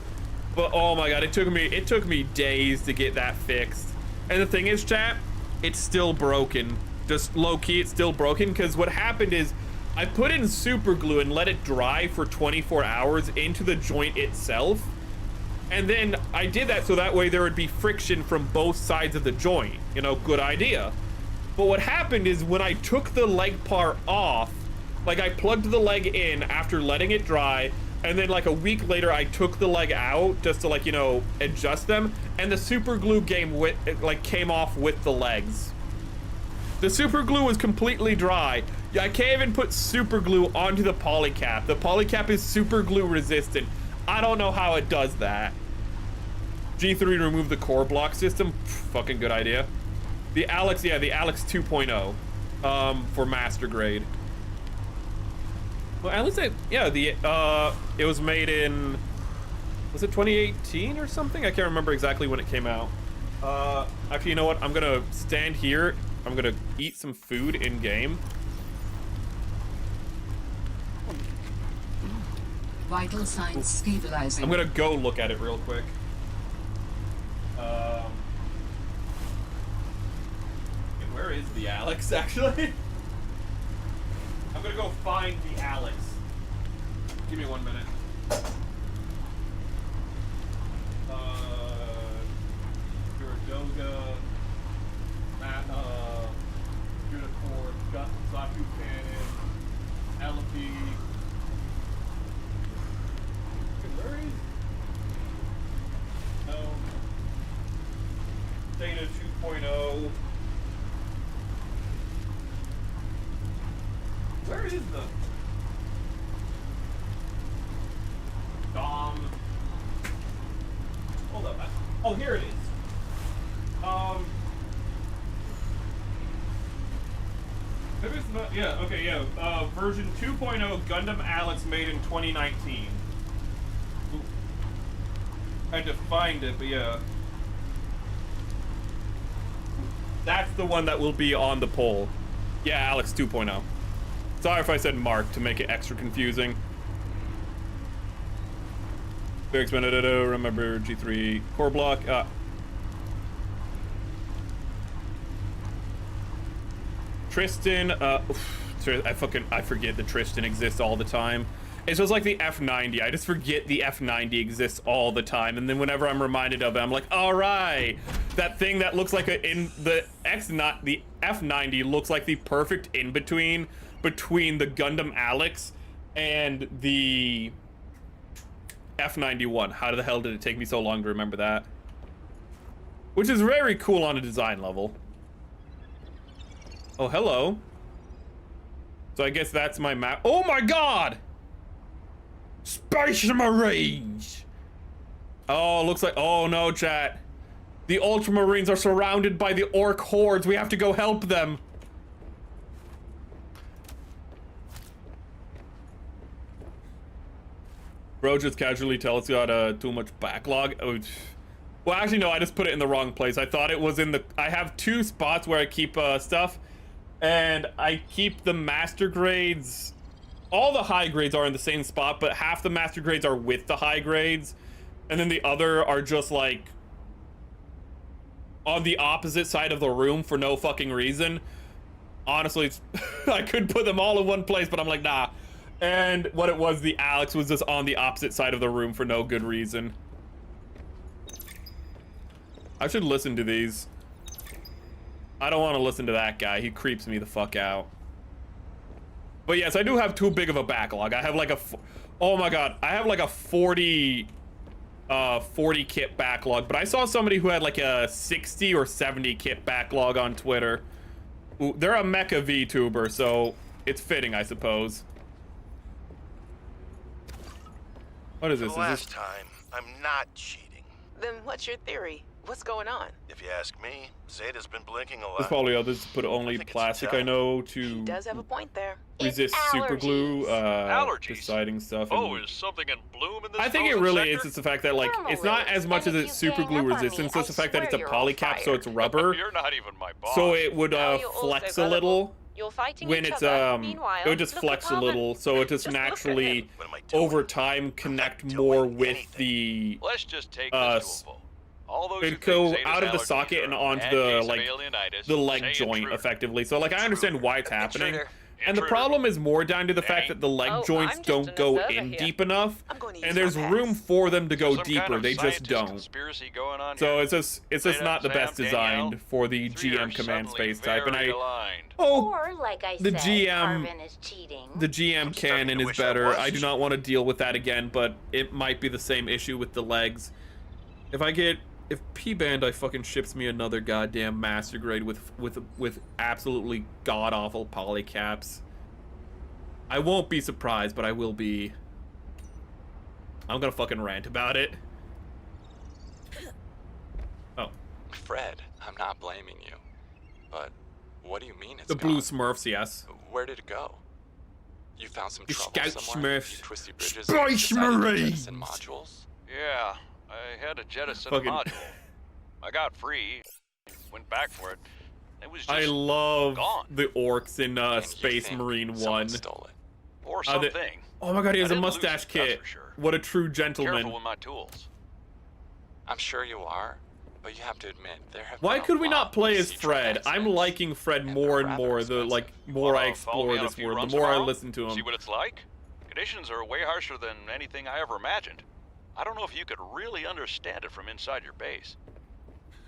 But oh my god, it took me days to get that fixed. And the thing is, chat, it's still broken. Just low-key, it's still broken, because what happened is I put in super glue and let it dry for 24 hours into the joint itself. And then I did that so that way there would be friction from both sides of the joint. You know, good idea. But what happened is when I took the leg part off, like I plugged the leg in after letting it dry, and then like a week later I took the leg out just to, like, you know, adjust them, and the super glue came off with the legs. The super glue was completely dry. I can't even put super glue onto the polycap. The polycap is super glue resistant. I don't know how it does that. G3 remove the core block system. Fucking good idea. The Alex, yeah, the Alex 2.0 for master grade. Well, at least it was made in, was it 2018 or something? I can't remember exactly when it came out. Actually, you know what? I'm gonna stand here. I'm gonna eat some food in game. Vital signs stabilizing. I'm gonna go look at it real quick. Where is the Alex, actually? I'm gonna go find the Alex. Give me 1 minute. Doga, Unicorn, Zaku Cannon, LP. Where is? No. Data 2.0. Where is the Dom? Hold up. Oh, here it is. Maybe it's not. Yeah. Okay. Yeah. Version 2.0 Gundam Alex made in 2019. Ooh. I had to find it, but yeah. That's the one that will be on the poll. Yeah, Alex 2.0. Sorry if I said Mark to make it extra confusing. Very expensive. Remember G3 core block. Tristan. I forget that Tristan exists all the time. It's just like the F90. I just forget the F90 exists all the time, and then whenever I'm reminded of it, I'm like, all right, that thing that looks like the F90 looks like the perfect in between the Gundam Alex and the F91. How the hell did it take me so long to remember that? Which is very cool on a design level. Oh, hello. So I guess that's my map. Oh my god! Space Marines! Oh, looks like, oh no, chat. The Ultramarines are surrounded by the orc hordes. We have to go help them. Bro just casually tells you too much backlog. Oh, well, actually, no, I just put it in the wrong place. I thought it was in the... I have 2 spots where I keep stuff, and I keep the master grades... All the high grades are in the same spot, but half the master grades are with the high grades, and then the other are just, like, on the opposite side of the room for no fucking reason. Honestly, it's I could put them all in one place, but I'm like, nah. And what it was, the Alex was just on the opposite side of the room for no good reason. I should listen to these. I don't want to listen to that guy. He creeps me the fuck out. But yes, I do have too big of a backlog. I have like a... Oh my god. I have like a 40 kit backlog. But I saw somebody who had like a 60 or 70 kit backlog on Twitter. Ooh, they're a mecha VTuber, so it's fitting, I suppose. What is this? Last time, I'm not cheating. Then what's your theory? What's going on? If you ask me, Zeta's been blinking a lot. There's probably others, but only plastic I know to He does have a point there. resist super glue, deciding stuff. Oh, is something in bloom in this I think it really is. It's the fact that, like, it's not as much as it's super glue resistance. It's the fact that it's a polycap, so it's rubber. You're not even my boss. So it would flex a little You're fighting when each it's other. Meanwhile, it would just look flex at a little, so it just Just look at naturally him. What am I doing? over time connect more with the Let's just take this to a vote. All those who it'd think go Zeta's out of the allergies socket and are onto bad the case of like alienitis, the leg say joint intruder. effectively. So like I understand why it's happening. Intruder. And the Intruder. problem is more down to the fact that the leg Oh, joints I'm just don't an go observer in here. deep enough, I'm going to use and there's my room pass. for them to go Some deeper. kind of They just scientist don't. conspiracy going on So here. it's just Zeta, not the Sam, best Danielle, designed for the three are GM command suddenly space type. And very I aligned. Or, like I the said, GM Carbon is cheating. the GM I'm starting canon to is wish I better. was I do not want to deal with that again, but it might be the same issue with the legs. If P-Bandai fucking ships me another goddamn master grade with absolutely god-awful polycaps, I won't be surprised, but I will be. I'm gonna fucking rant about it. Oh. Fred, I'm not blaming you. But what do you mean it's The blue gone? Smurfs, yes. Where did it go? You found some The trouble Scout somewhere? Smurfs. You twisty bridges Spice and decided to Marines. jettison modules? Yeah, I had to jettison Fucking- a module. I got free, went back for it. It was just I love gone. the orcs in And you Space think Marine someone 1. stole it. or Are they- something. Oh my god, he has I a didn't lose mustache it, kit. that's for sure. What a true Careful gentleman. with my tools. I'm sure you are, but you have to admit there have Why been a could we lot not play of as siege Fred? I'm accidents, liking Fred and more they're and rather more. The expensive. like more I Follow explore me on a this few world, runs the more I tomorrow? listen to See him. what it's like? Conditions are way harsher than anything I ever imagined. I don't know if you could really understand it from inside your base.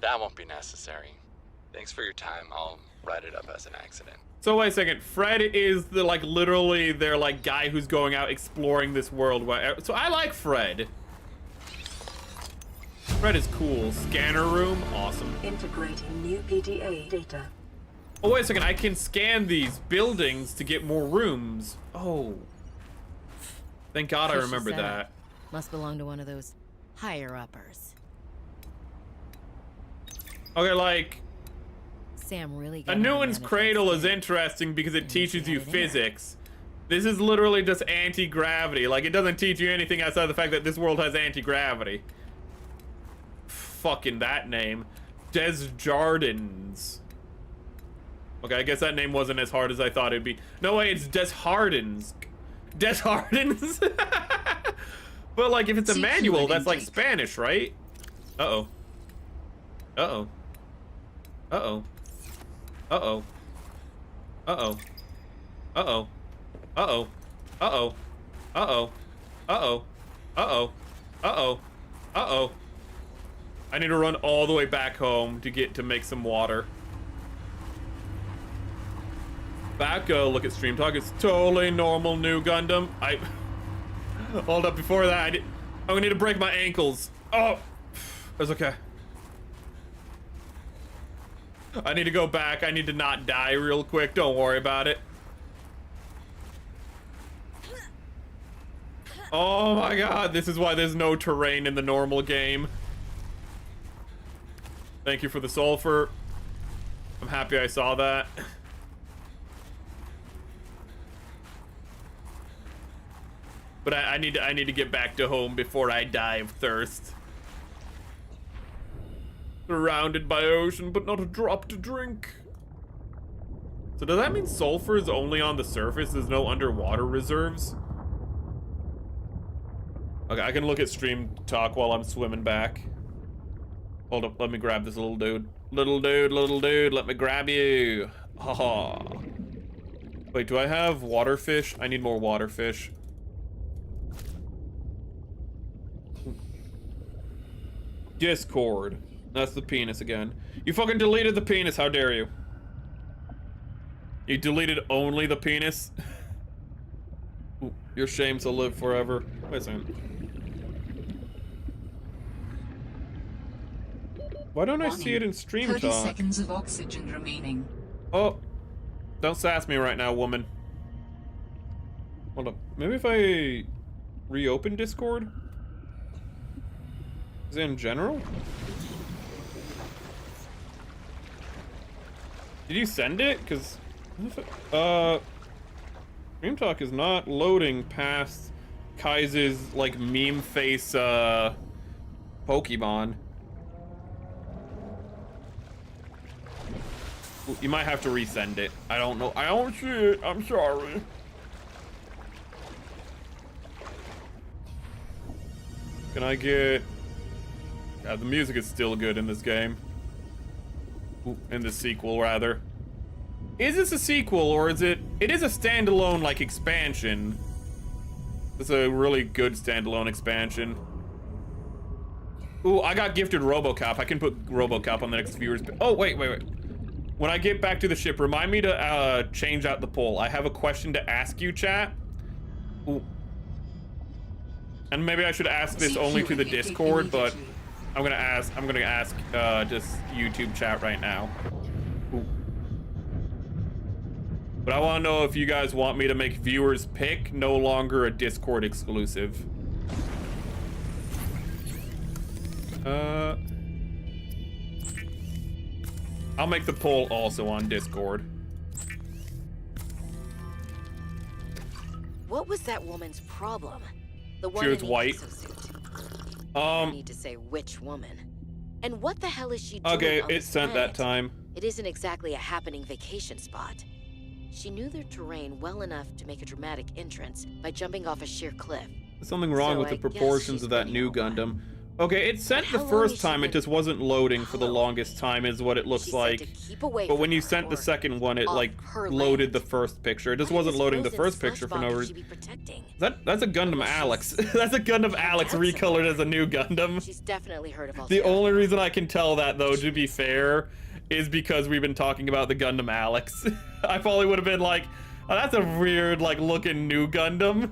That won't be necessary. Thanks for your time. I'll write it up as an accident. So wait a second. Fred is the like literally their like guy who's going out exploring this world. So I like Fred. Fred is cool. Scanner room, awesome. Integrating new PDA data. Oh wait a second. I can scan these buildings to get more rooms. Oh. Thank God I Fishy remember setup. that. Must belong to one of those higher uppers. Okay, like Sam really a got on Newton's the cradle is benefits interesting because it And teaches you you had it in there. physics. This is literally just anti-gravity. Like, it doesn't teach you anything outside the fact that this world has anti-gravity. Fucking that name. Desjardins. Okay, I guess that name wasn't as hard as I thought it'd be. No way, it's Deshardins. Deshardins? But, like, if it's a CQ manual, that's like intake. Spanish, right? Uh-oh. Uh-oh. Uh-oh. Uh-oh. Uh-oh. Uh-oh. Uh-oh. Uh-oh. Uh-oh. Uh-oh. Uh-oh. Uh-oh. Uh-oh. I need to run all the way back home to get to make some water. Back, look at Stream Talk. It's totally normal new Gundam. Hold up, before that, I'm gonna need to break my ankles. Oh! That's okay. I need to go back. I need to not die real quick. Don't worry about it. Oh my god, this is why there's no terrain in the normal game. Thank you for the sulfur. I'm happy I saw that. But I need to get back to home before I die of thirst. Surrounded by ocean, but not a drop to drink. So does that mean sulfur is only on the surface? There's no underwater reserves? Okay, I can look at stream talk while I'm swimming back. Hold up, let me grab this little dude. Little dude, let me grab you. Haha. Wait, do I have waterfish? I need more waterfish. Discord. That's the penis again. You fucking deleted the penis, how dare you? You deleted only the penis? Ooh, your shame shall live forever. Wait a second. Why don't I see it in stream 30 talk? seconds of oxygen remaining. Oh, don't sass me right now, woman. Hold up. Maybe if I reopen Discord? Is it in general? Did you send it? Because stream talk is not loading past Kai's like meme face Pokemon. You might have to resend it. I don't know. I don't see it. I'm sorry. Can I get... Yeah, the music is still good in this game. Ooh, in the sequel, rather. Is this a sequel, or is it... It is a standalone, like, expansion. It's a really good standalone expansion. Ooh, I got gifted RoboCop. I can put RoboCop on the next viewer's... Oh, wait. When I get back to the ship, remind me to change out the poll. I have a question to ask you, chat. Ooh. And maybe I should ask this only to the Discord, but I'm gonna ask just YouTube chat right now. Ooh. But I want to know if you guys want me to make viewers pick no longer a Discord exclusive. I'll make the poll also on Discord. What was that woman's problem? The one She was in the white. exosuit. I need to say which woman. And what the hell is she doing Okay, on it this sent that planet? time. It isn't exactly a happening vacation spot. She knew their terrain well enough to make a dramatic entrance by jumping off a sheer cliff. There's something wrong So with the I guess proportions she's of that been new here a while. Gundam. Okay, it sent the How long first has she time, it been- just wasn't loading for the longest time is what it looks She said like. to keep away But from when you her sent the or second one, it off like her loaded land. the first picture. It just What wasn't loading the frozen first picture for slush no bomb could reason. she be protecting? That's a Gundam Alex. That's a Gundam Alex that's recolored as a new Gundam. She's definitely heard of The Alterra. only reason I can tell that, though, to be fair, is because we've been talking about the Gundam Alex. I probably would have been like, oh, that's a weird, like, looking new Gundam.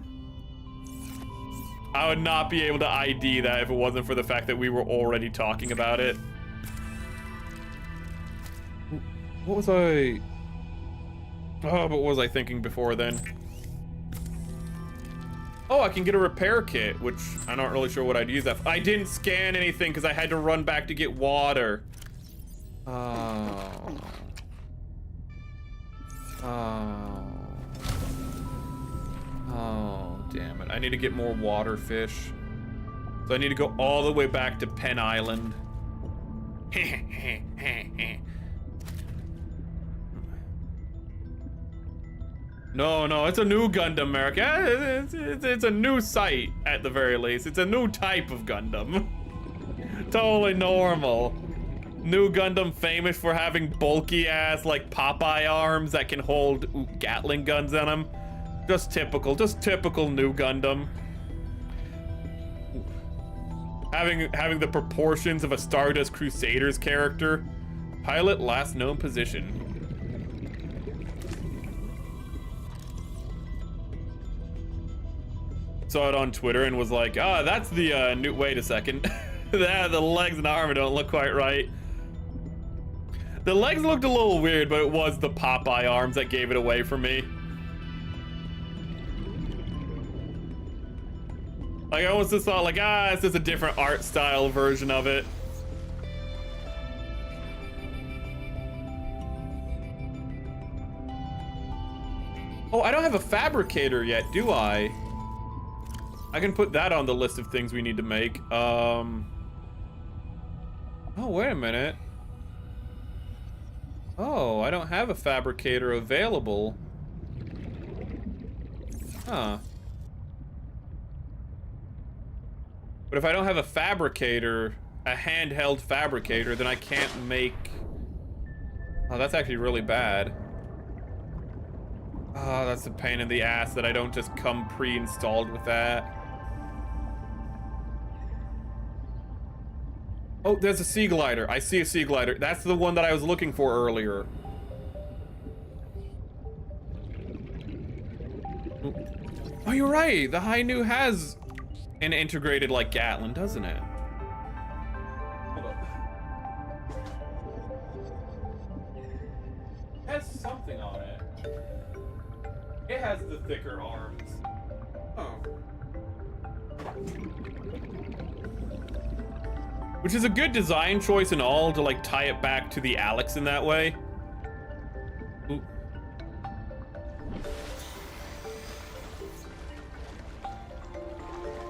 I would not be able to ID that if it wasn't for the fact that we were already talking about it. What was I... Oh, what was I thinking before then? Oh, I can get a repair kit, which I'm not really sure what I'd use that for. I didn't scan anything because I had to run back to get water. Oh. Oh, damn it. I need to get more water fish. So I need to go all the way back to Penn Island. No, it's a new Gundam, America. It's a new site, at the very least. It's a new type of Gundam. Totally normal. New Gundam famous for having bulky-ass, like, Popeye arms that can hold Gatling guns on them. Just typical new Gundam. Having the proportions of a Stardust Crusaders character. Pilot last known position. Saw it on Twitter and was like, ah, that's the new, wait a second. The legs and armor don't look quite right. The legs looked a little weird, but it was the Popeye arms that gave it away for me. Like, I almost just thought, like, it's just a different art style version of it. Oh, I don't have a fabricator yet, do I? I can put that on the list of things we need to make. Oh, wait a minute. Oh, I don't have a fabricator available. Huh. But if I don't have a fabricator, a handheld fabricator, then I can't make... Oh, that's actually really bad. Oh, that's a pain in the ass that I don't just come pre-installed with that. Oh, there's a sea glider. I see a sea glider. That's the one that I was looking for earlier. Oh, you're right. The Hainu has an integrated, like, Gatlin, doesn't it? Hold up. It has something on it. It has the thicker arms. Oh. Which is a good design choice and all to, like, tie it back to the Alex in that way. Ooh.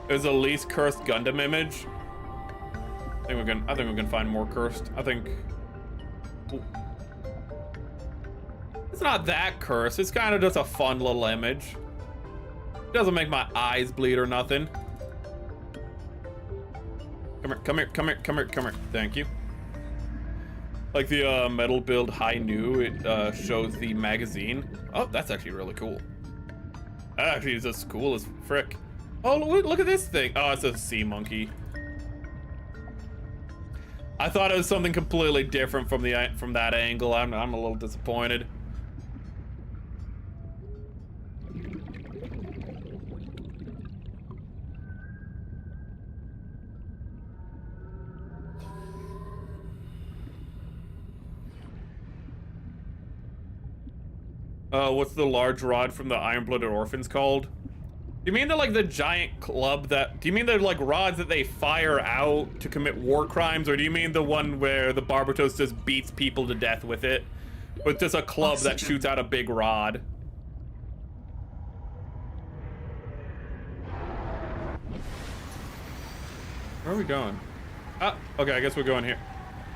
There's a least cursed Gundam image. I think we can find more cursed. I think. Ooh. It's not that cursed. It's kind of just a fun little image. It doesn't make my eyes bleed or nothing. Come here, come here, come here, come here, come here. Thank you. Like the metal build Hainu, it shows the magazine. Oh, that's actually really cool. That actually is just cool as frick. Oh, look at this thing. Oh, it's a sea monkey. I thought it was something completely different from that angle. I'm a little disappointed. What's the large rod from the Iron-Blooded Orphans called? Do you mean they're like the giant club that... Do you mean they're like rods that they fire out to commit war crimes? Or do you mean the one where the Barbatos just beats people to death with it? Or just a club that shoots out a big rod? Where are we going? Ah, okay, I guess we're going here.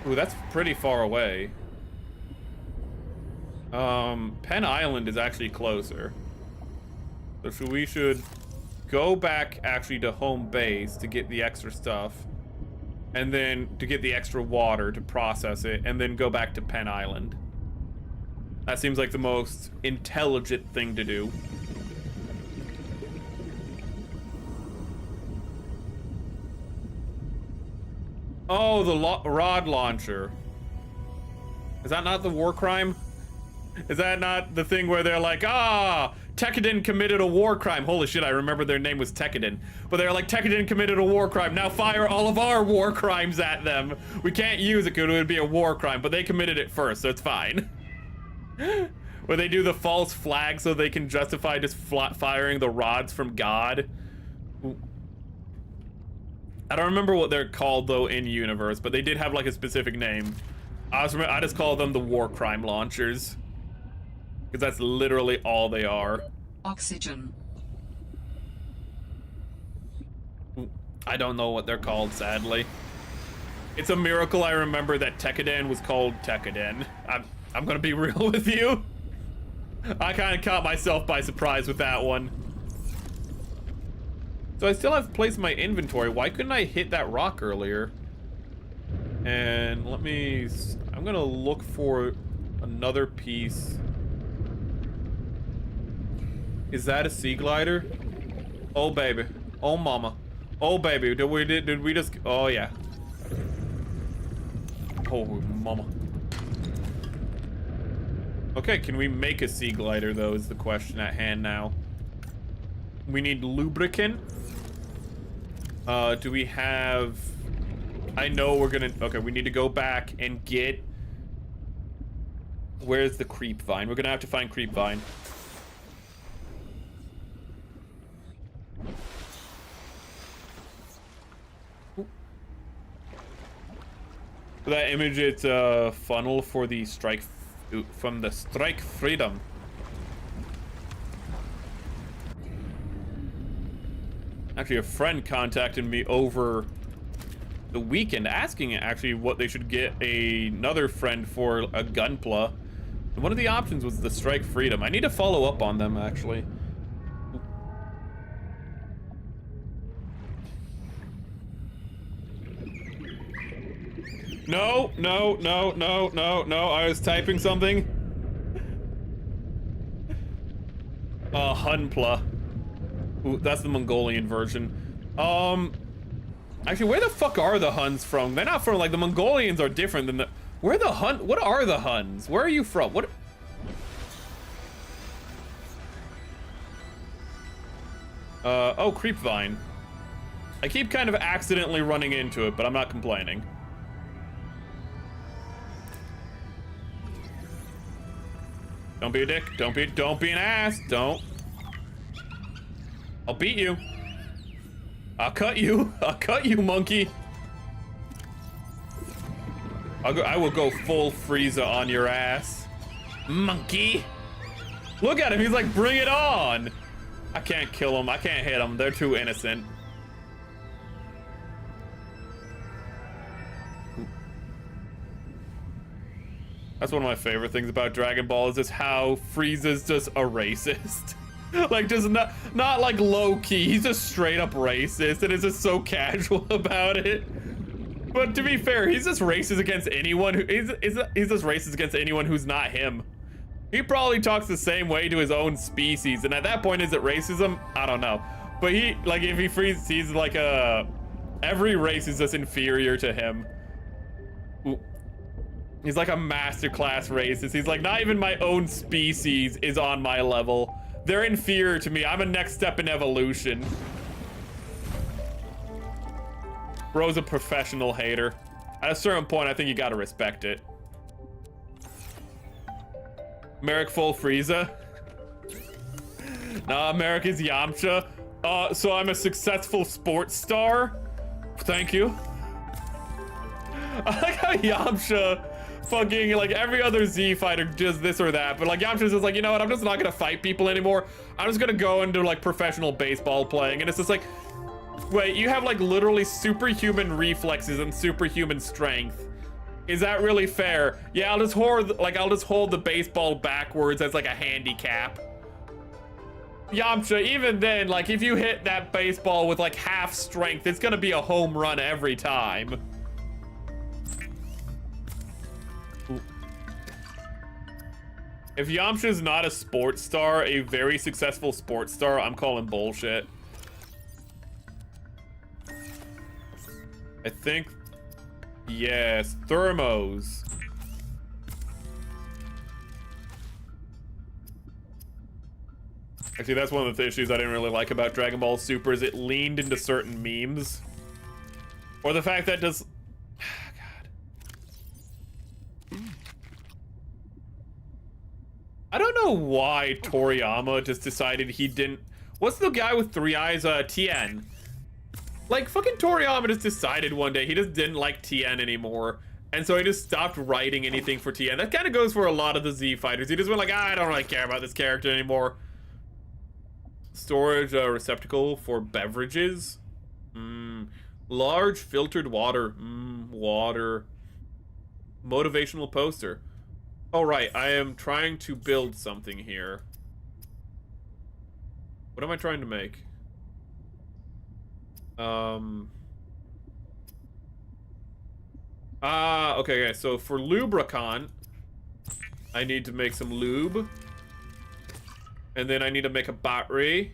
Ooh, that's pretty far away. Penn Island is actually closer. So we should go back actually to home base to get the extra stuff. And then to get the extra water to process it. And then go back to Penn Island. That seems like the most intelligent thing to do. Oh, the rod launcher. Is that not the war crime? Is that not the thing where they're like, Tekkadan committed a war crime. Holy shit, I remember their name was Tekkadan. But they're like, Tekkadan committed a war crime. Now fire all of our war crimes at them. We can't use it because it would be a war crime, but they committed it first, so it's fine. Where they do the false flag so they can justify just firing the rods from God. I don't remember what they're called, though, in universe, but they did have, like, a specific name. I just call them the war crime launchers. Because that's literally all they are. Oxygen. I don't know what they're called, sadly. It's a miracle I remember that Tekkadan was called Tekkadan. I'm gonna be real with you. I kind of caught myself by surprise with that one. So I still have placed my inventory. Why couldn't I hit that rock earlier? And I'm gonna look for another piece. Is that a sea glider? Oh baby, oh mama, oh baby, did we just? Oh yeah. Oh mama. Okay, can we make a sea glider though? Is the question at hand now. We need lubricant. Do we have? I know we're gonna. Okay, we need to go back and get. Where's the creep vine? We're gonna have to find creep vine. For that image, it's a funnel for the strike from the strike freedom. Actually, a friend contacted me over the weekend asking actually what they should get another friend for a gunpla. One of the options was the Strike Freedom. I need to follow up on them actually. No, no, no, no, no, no. I was typing something. Hunpla. Ooh, that's the Mongolian version. Actually, where the fuck are the Huns from? They're not from, like, the Mongolians are different than the... Where the Hun... What are the Huns? Where are you from? What... Oh, Creepvine. I keep kind of accidentally running into it, but I'm not complaining. Don't be a dick. Don't be an ass. Don't. I'll beat you. I'll cut you. I'll cut you, monkey. I will go full Frieza on your ass. Monkey. Look at him. He's like, bring it on. I can't kill him. I can't hit him. They're too innocent. That's one of my favorite things about Dragon Ball is just how Frieza's just a racist. Like, just not like low-key, he's just straight up racist and is just so casual about it. But to be fair, he's just racist against anyone who he's just racist against anyone who's not him. He probably talks the same way to his own species, and at that point, is it racism? I don't know. But he, like, if he freezes, he's like every race is just inferior to him. Ooh. He's like a masterclass racist. He's like, not even my own species is on my level. They're inferior to me. I'm a next step in evolution. Bro's a professional hater. At a certain point, I think you gotta respect it. Merrick full Frieza. Nah, Merrick is Yamcha. So I'm a successful sports star. Thank you. I like how Yamcha fucking, like, every other Z fighter does this or that, but like Yamcha's just like, you know what, I'm just not gonna fight people anymore. I'm just gonna go into like professional baseball playing, and it's just like, wait, you have like literally superhuman reflexes and superhuman strength. Is that really fair? Yeah, I'll just hold the baseball backwards as like a handicap. Yamcha, even then, like, if you hit that baseball with like half strength, it's gonna be a home run every time. If Yamcha's not a sports star, a very successful sports star, I'm calling bullshit. I think, yes, thermos. Actually, that's one of the issues I didn't really like about Dragon Ball Super is it leaned into certain memes. Or the fact that just, I don't know why Toriyama just decided he didn't... What's the guy with 3 eyes? Tien. Like, fucking Toriyama just decided one day he just didn't like Tien anymore. And so he just stopped writing anything for Tien. That kind of goes for a lot of the Z fighters. He just went like, I don't really care about this character anymore. Storage receptacle for beverages. Large filtered water. Water. Motivational poster. Oh, right, I am trying to build something here. What am I trying to make? Okay, so for lubricant, I need to make some lube. And then I need to make a battery.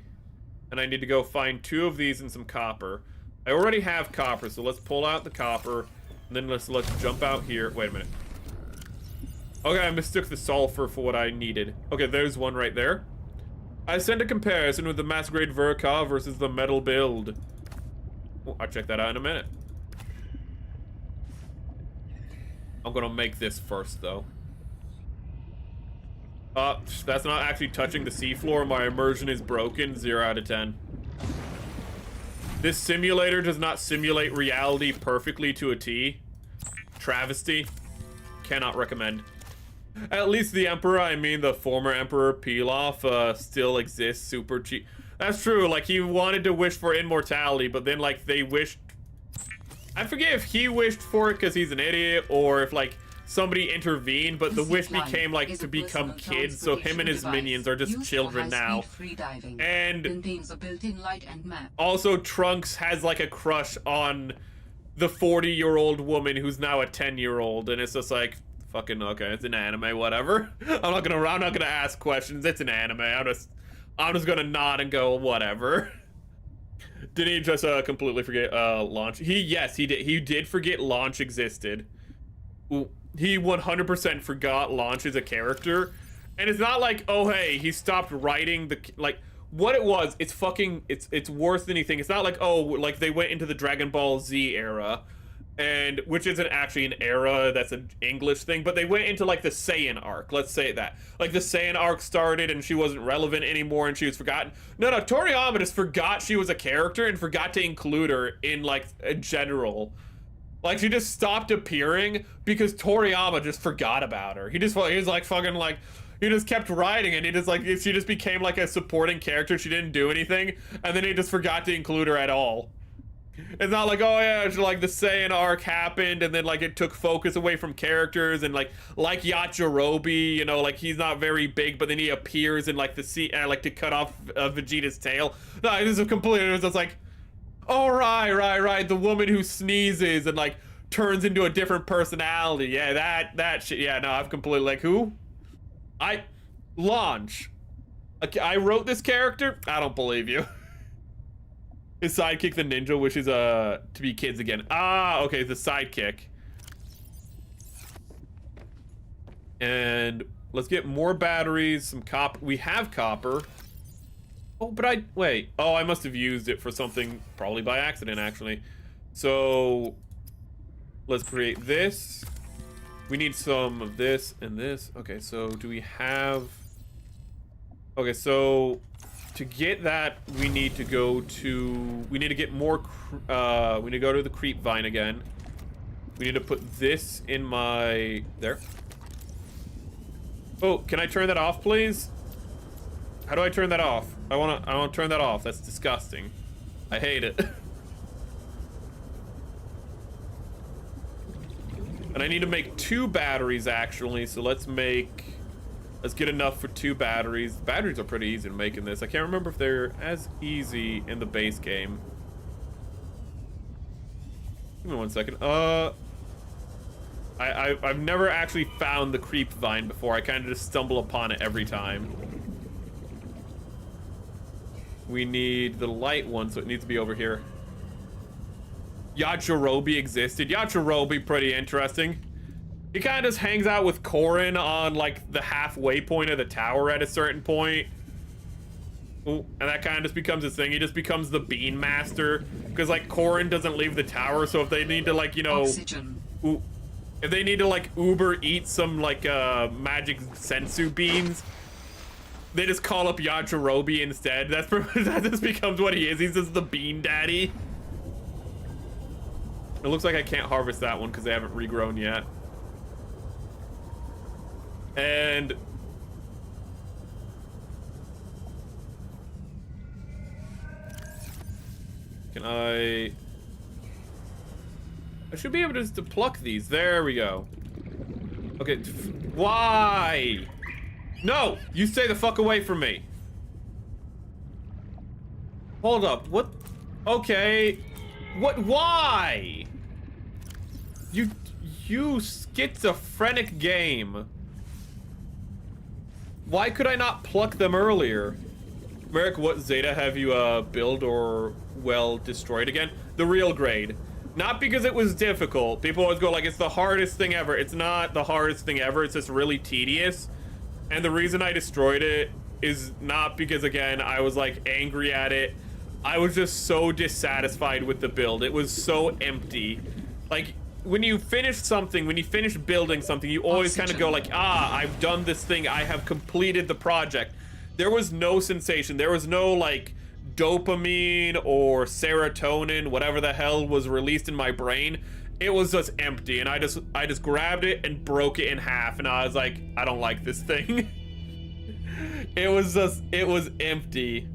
And I need to go find 2 of these and some copper. I already have copper, so let's pull out the copper. And then let's jump out here. Wait a minute. Okay, I mistook the sulfur for what I needed. Okay, there's one right there. I sent a comparison with the mass grade Verka versus the metal build. Oh, I'll check that out in a minute. I'm gonna make this first, though. That's not actually touching the seafloor. My immersion is broken. 0 out of 10. This simulator does not simulate reality perfectly to a T. Travesty. Cannot recommend. At least the Emperor, I mean the former Emperor Pilaf, still exists super cheap. That's true. Like, he wanted to wish for immortality, but then, like, they wished... I forget if he wished for it because he's an idiot, or if, like, somebody intervened, but the wish became, like, to become kids, so him and his minions are just children now. And also, Trunks has, like, a crush on the 40-year-old woman who's now a 10-year-old, and it's just like, fucking, okay, it's an anime, whatever. I'm not gonna ask questions, it's an anime, I'm just gonna nod and go, whatever. Did he just completely forget launch? Yes, he did. He did forget launch existed. He 100% forgot launch as a character. And it's not like, oh hey, he stopped writing the, like, what it was, it's worse than anything. It's not like, oh, like they went into the Dragon Ball Z era, and which isn't actually an era, that's an English thing, but they went into like the Saiyan arc, let's say that. Like the Saiyan arc started and she wasn't relevant anymore and she was forgotten. No, Toriyama just forgot she was a character and forgot to include her in like a general. Like she just stopped appearing because Toriyama just forgot about her. He was like fucking like, he just kept writing and he just like, she just became like a supporting character. She didn't do anything and then he just forgot to include her at all. It's not like, oh yeah, it's like the Saiyan arc happened and then like it took focus away from characters and like Yajirobe, you know, like he's not very big, but then he appears in like the sea, like to cut off Vegeta's tail. No, this is completely, it was just like, oh right, the woman who sneezes and like turns into a different personality. Yeah, that shit. Yeah, no, I've completely like, who? Launch. Okay, I wrote this character? I don't believe you. His sidekick, the ninja, wishes to be kids again. Ah, okay, the sidekick. And let's get more batteries, some copper. We have copper. Oh, but wait. Oh, I must have used it for something, probably by accident, actually. So, let's create this. We need some of this and this. Okay, so do we have... Okay, so... To get that, we need to go to... We need to get more... we need to go to the creep vine again. We need to put this in my... There. Oh, can I turn that off, please? How do I turn that off? I wanna turn that off. That's disgusting. I hate it. And I need to make 2 batteries, actually, so let's get enough for 2 batteries. The batteries are pretty easy to make in this. I can't remember if they're as easy in the base game. Give me 1 second. I've never actually found the creep vine before. I kind of just stumble upon it every time. We need the light one, so it needs to be over here. Yajirobe existed. Yajirobe, pretty interesting. He kind of just hangs out with Korin on, like, the halfway point of the tower at a certain point. Ooh, and that kind of just becomes his thing. He just becomes the bean master. Because, like, Korin doesn't leave the tower, so if they need to, like, you know... Ooh, if they need to, like, Uber eat some, like, magic sensu beans, they just call up Yajirobe instead. That just becomes what he is. He's just the bean daddy. It looks like I can't harvest that one because they haven't regrown yet. And can I should be able to just to pluck these. There we go. Okay, why? No, you stay the fuck away from me. Hold up, what? Okay, what, why? You schizophrenic game. Why could I not pluck them earlier? Merrick, what Zeta have you built or, well, destroyed again? The real grade. Not because it was difficult. People always go like, it's the hardest thing ever. It's not the hardest thing ever. It's just really tedious. And the reason I destroyed it is not because, again, I was like angry at it. I was just so dissatisfied with the build. It was so empty. Like, when you finish something, when you finish building something, you always kind of go like, ah, I've done this thing. I have completed the project. There was no sensation. There was no, like, dopamine or serotonin, whatever the hell was released in my brain. It was just empty, and I just grabbed it and broke it in half, and I was like, I don't like this thing. It was empty.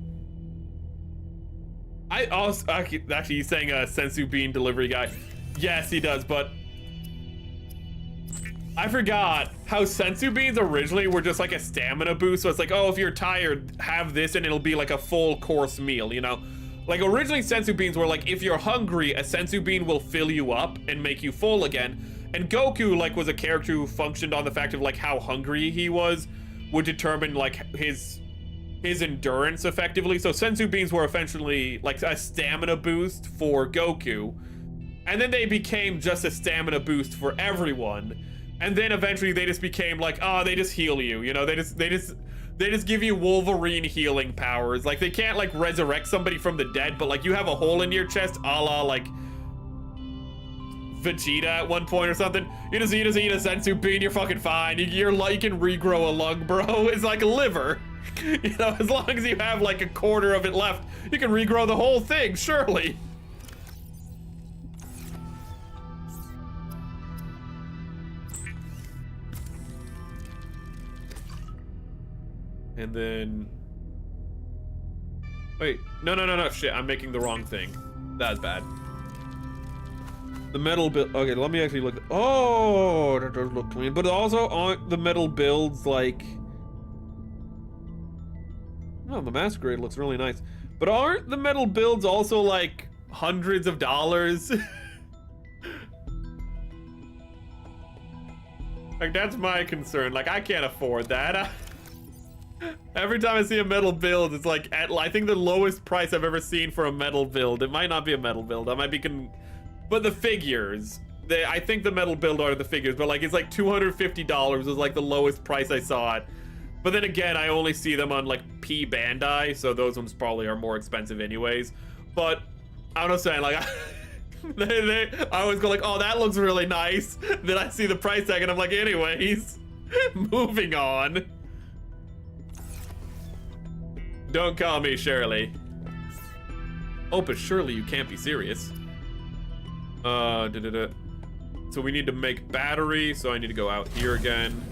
I also actually he's saying a sensu bean delivery guy. Yes, he does, but I forgot how sensu beans originally were just like a stamina boost. So it's like, oh, if you're tired, have this and it'll be like a full course meal, you know? Like originally sensu beans were like, if you're hungry, a sensu bean will fill you up and make you full again. And Goku like was a character who functioned on the fact of like how hungry he was would determine like his endurance effectively. So sensu beans were essentially like a stamina boost for Goku. And then they became just a stamina boost for everyone. And then eventually they just became like, oh, they just heal you, you know, they just give you Wolverine healing powers. Like they can't like resurrect somebody from the dead, but like you have a hole in your chest, a la like Vegeta at one point or something. You just eat a sensu bean, you're fucking fine. You can regrow a lung, bro. It's like a liver. You know, as long as you have like a quarter of it left, you can regrow the whole thing, surely. And then... Wait, no, shit, I'm making the wrong thing. That's bad. The metal build, okay, let me actually look. Oh, that does look clean. But also, aren't the metal builds like... Oh, the Masquerade looks really nice. But aren't the metal builds also like hundreds of dollars? Like, that's my concern. Like, I can't afford that. Every time I see a metal build, it's like at, I think the lowest price I've ever seen for a metal build. It might not be a metal build. I might be but the figures. I think the metal build are the figures, but like it's like $250 was like the lowest price I saw it. But then again, I only see them on like P Bandai, so those ones probably are more expensive anyways. But I'm not saying like I always go like, oh, that looks really nice. Then I see the price tag and I'm like, anyways, moving on. Don't call me Shirley. Oh, but surely you can't be serious. So we need to make battery, so I need to go out here again.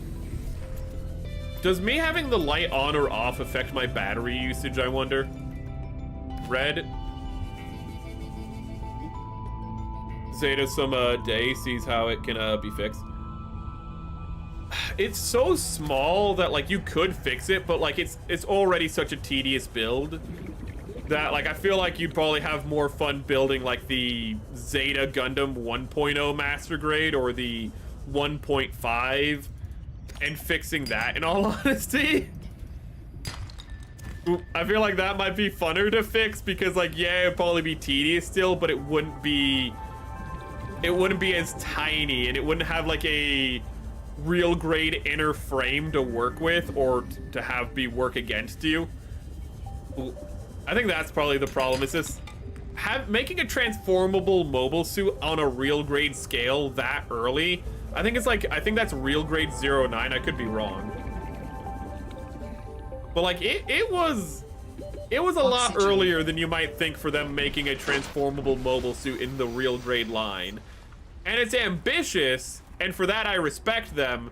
Does me having the light on or off affect my battery usage, I wonder? Red. Zeta some day sees how it can be fixed. It's so small that like you could fix it, but like it's already such a tedious build that like I feel like you'd probably have more fun building like the Zeta Gundam 1.0 Master Grade or the 1.5 and fixing that, in all honesty. I feel like that might be funner to fix because like, yeah, it'd probably be tedious still, but it wouldn't be as tiny and it wouldn't have like a real grade inner frame to work with or to have be work against you. I think that's probably the problem. It's just making a transformable mobile suit on a real grade scale that early. I think that's real grade 09. I could be wrong. But like it was a lot earlier than you might think for them making a transformable mobile suit in the real grade line. And it's ambitious, and for that I respect them,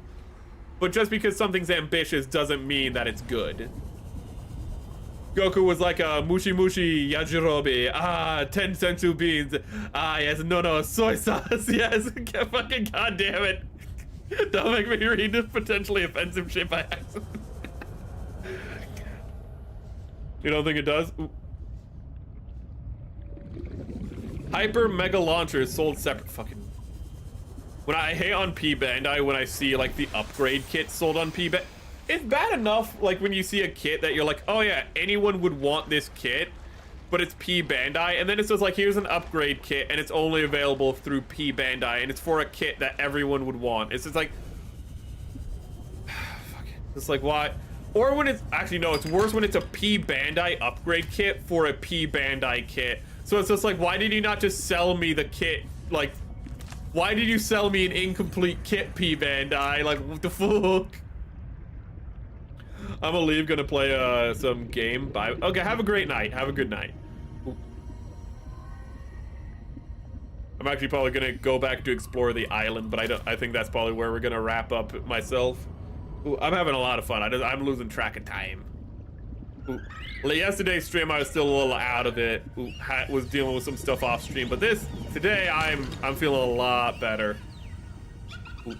but just because something's ambitious doesn't mean that it's good. Goku was like a mushi mushi yajirobe. Ah, 10 sensu beans. Ah, yes, no, soy sauce. Yes, fucking goddamn it. Don't make me read this potentially offensive shit by accident. You don't think it does? Ooh. Hyper Mega Launcher is sold separate. Fucking. When I hate on P Bandai when I see like the upgrade kit sold on P Bandai. It's bad enough like when you see a kit that you're like, oh yeah, anyone would want this kit, but it's P Bandai, and then it says like, here's an upgrade kit and it's only available through P Bandai and it's for a kit that everyone would want. It's just like, fuck it. It's like, why? Or when it's, actually no, it's worse when it's a P Bandai upgrade kit for a P Bandai kit. So it's just like, why did you not just sell me the kit? Like, why did you sell me an incomplete kit, P Bandai? Like, what the fuck? I'm gonna leave, gonna play some game. Bye. Okay, have a great night. Have a good night. Ooh. I'm actually probably gonna go back to explore the island, but I think that's probably where we're gonna wrap up myself. Ooh, I'm having a lot of fun. I'm losing track of time. Ooh. Like yesterday's stream, I was still a little out of it. Ooh, was dealing with some stuff off stream, but today I'm feeling a lot better. Ooh.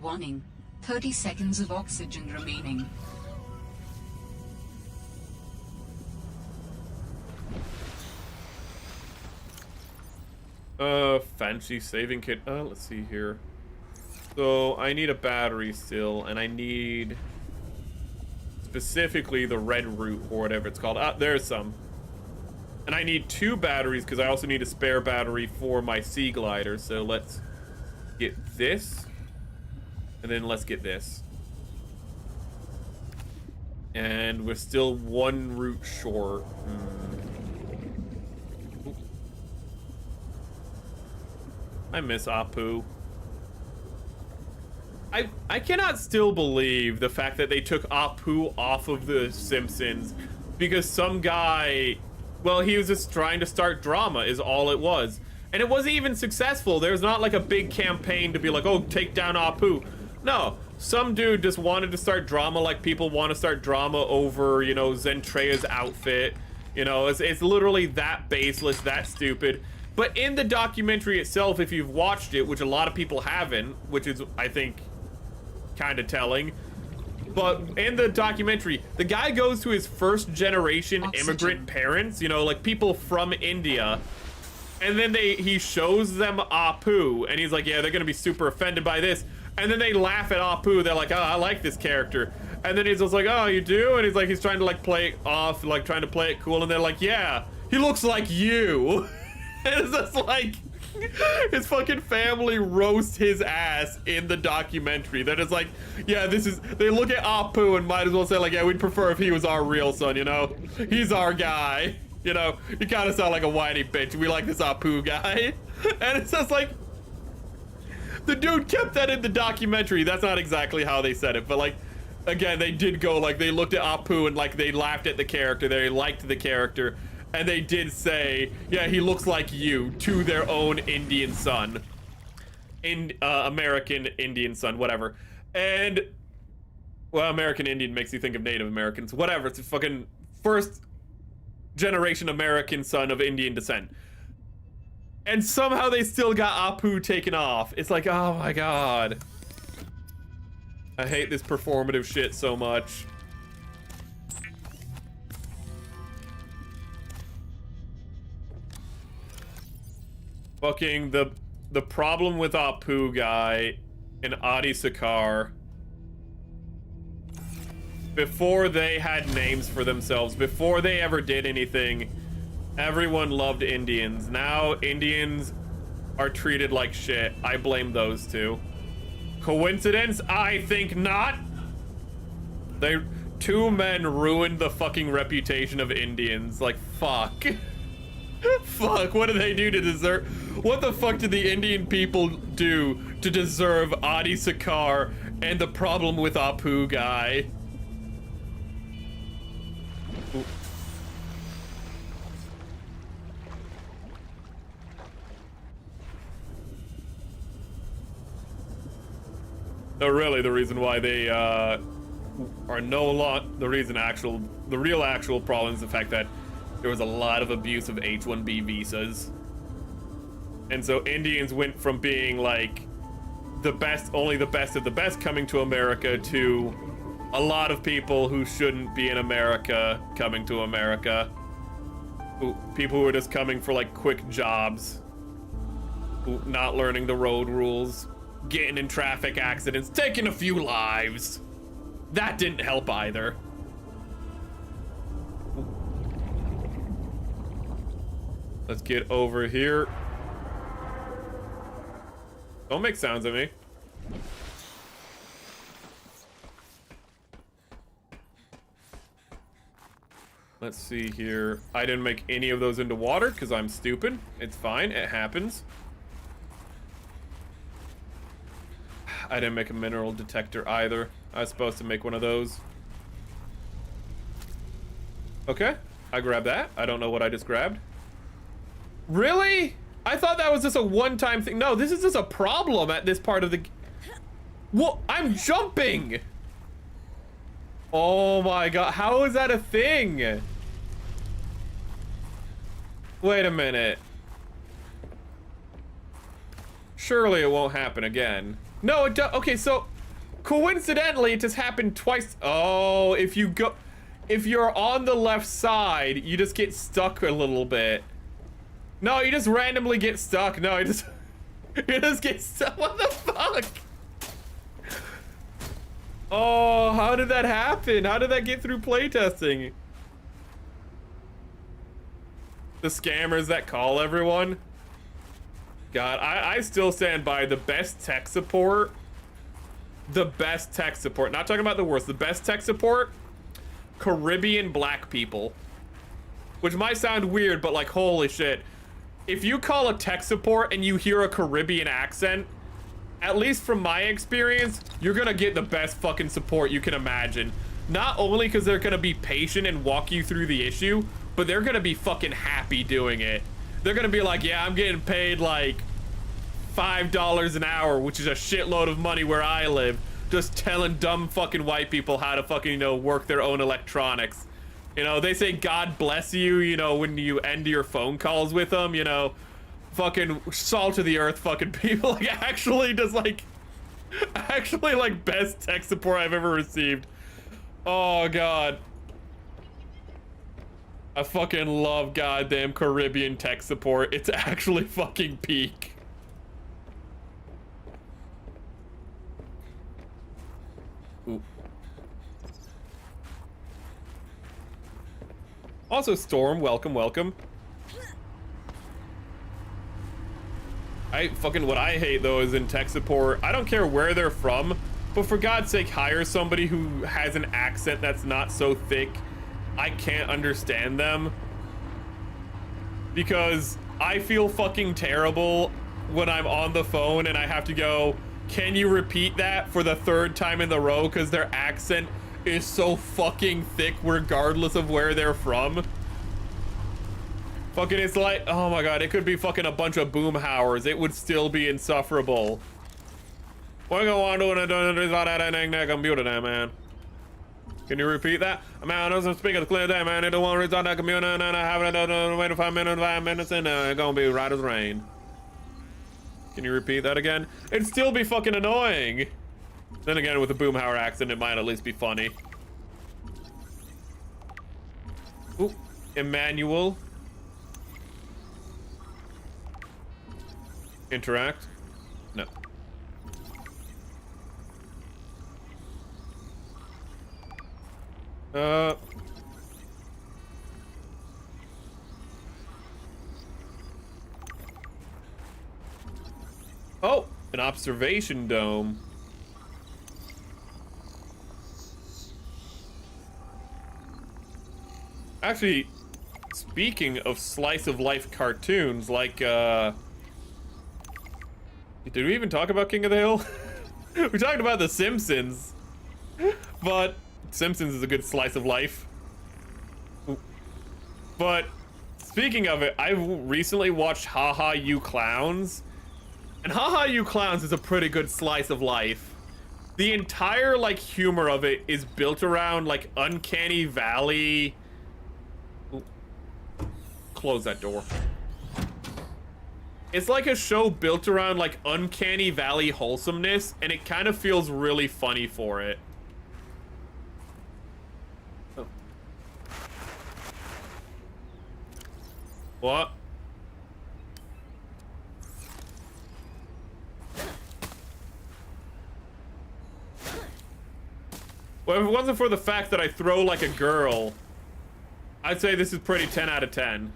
Warning, 30 seconds of oxygen remaining. Fancy saving kit. Let's see here. So I need a battery still, and I need specifically the red root or whatever it's called. There's some. And I need 2 batteries because I also need a spare battery for my sea glider. So let's get this, and then let's get this. And we're still 1 root short. I miss Apu. I cannot still believe the fact that they took Apu off of The Simpsons because some guy, well, he was just trying to start drama is all it was. And it wasn't even successful. There's not like a big campaign to be like, oh, take down Apu. No, some dude just wanted to start drama like people want to start drama over, you know, Zentrea's outfit. You know, it's literally that baseless, that stupid. But in the documentary itself, if you've watched it, which a lot of people haven't, which is, I think, kind of telling, but in the documentary, the guy goes to his first generation immigrant parents, you know, like people from India, and then he shows them Apu, and he's like, yeah, they're gonna be super offended by this, and then they laugh at Apu. They're like, oh, I like this character. And then he's just like, oh, you do? And he's like, he's trying to like play it off, like trying to play it cool, and they're like, yeah, he looks like you. And it's just like, his fucking family roast his ass in the documentary. They're just like, yeah, they look at Apu and might as well say like, yeah, we'd prefer if he was our real son, you know? He's our guy. You know, you kind of sound like a whiny bitch. We like this Apu guy. And it's just like, the dude kept that in the documentary. That's not exactly how they said it, but like, again, they did go like, they looked at Apu and like, they laughed at the character. They liked the character. And they did say, yeah, he looks like you, to their own Indian son. American Indian son, whatever. And, well, American Indian makes you think of Native Americans. Whatever, it's a fucking first generation American son of Indian descent. And somehow they still got Apu taken off. It's like, oh my god. I hate this performative shit so much. Fucking the problem with Apu guy and Adi Sakar, before they had names for themselves, before they ever did anything, everyone loved Indians. Now Indians are treated like shit. I blame those two. Coincidence? I think not. Two men ruined the fucking reputation of Indians. Like, fuck. Fuck, what did they do to deserve? What the fuck did the Indian people do to deserve Adi Sakar and the problem with Apu guy? Ooh. No, really, the reason why they are no longer the real actual problem is the fact that there was a lot of abuse of H-1B visas. And so Indians went from being like the best, only the best of the best coming to America, to a lot of people who shouldn't be in America coming to America. People who are just coming for like quick jobs, not learning the road rules, getting in traffic accidents, taking a few lives. That didn't help either. Let's get over here. Don't make sounds at me. Let's see here. I didn't make any of those into water because I'm stupid. It's fine, it happens. I didn't make a mineral detector either. I was supposed to make one of those. Okay, I grabbed that. I don't know what I just grabbed. Really? I thought that was just a one-time thing. No, this is just a problem at this part of the... Well, I'm jumping! Oh my god, how is that a thing? Wait a minute. Surely it won't happen again. No, it does. Okay, so coincidentally, it just happened twice. Oh, if you're on the left side, you just get stuck a little bit. No, you just randomly get stuck. No, you just get stuck. What the fuck? Oh, how did that happen? How did that get through playtesting? The scammers that call everyone. God, I still stand by the best tech support. The best tech support. Not talking about the worst. The best tech support. Caribbean black people. Which might sound weird, but like, holy shit. If you call a tech support and you hear a Caribbean accent, at least from my experience, you're gonna get the best fucking support you can imagine. Not only because they're gonna be patient and walk you through the issue, but they're gonna be fucking happy doing it. They're gonna be like, yeah, I'm getting paid like $5 an hour, which is a shitload of money where I live, just telling dumb fucking white people how to fucking, you know, work their own electronics. You know, they say God bless you, you know, when you end your phone calls with them, you know, fucking salt of the earth fucking people. Like, actually like best tech support I've ever received. Oh god, I fucking love goddamn Caribbean tech support. It's actually fucking peak. Ooh. Also, Storm, welcome, welcome. What I hate though is in tech support, I don't care where they're from, but for God's sake, hire somebody who has an accent that's not so thick I can't understand them. Because I feel fucking terrible when I'm on the phone and I have to go, can you repeat that for the 3rd time in the row, because their accent is so fucking thick regardless of where they're from. Fucking, it's like, oh my god, it could be fucking a bunch of boomhowers. It would still be insufferable. What you want to do in that computer there, man? Can you repeat that? Man, I don't speak of the clear day, man. I don't want to restart that computer and I have wait 5 minutes and it's gonna be right as rain. Can you repeat that again? It'd still be fucking annoying. Then again, with a boomhauer accent, it might at least be funny. Ooh, Emmanuel. Interact? No. Oh, an observation dome. Actually, speaking of slice of life cartoons, like, did we even talk about King of the Hill? We talked about The Simpsons, but Simpsons is a good slice of life. But speaking of it, I recently watched Haha You Clowns, and Haha You Clowns is a pretty good slice of life. The entire like humor of it is built around like uncanny valley. Ooh. Close that door. It's like a show built around like uncanny valley wholesomeness, and it kind of feels really funny for it. Oh. What? Well, if it wasn't for the fact that I throw like a girl, I'd say this is pretty 10 out of 10.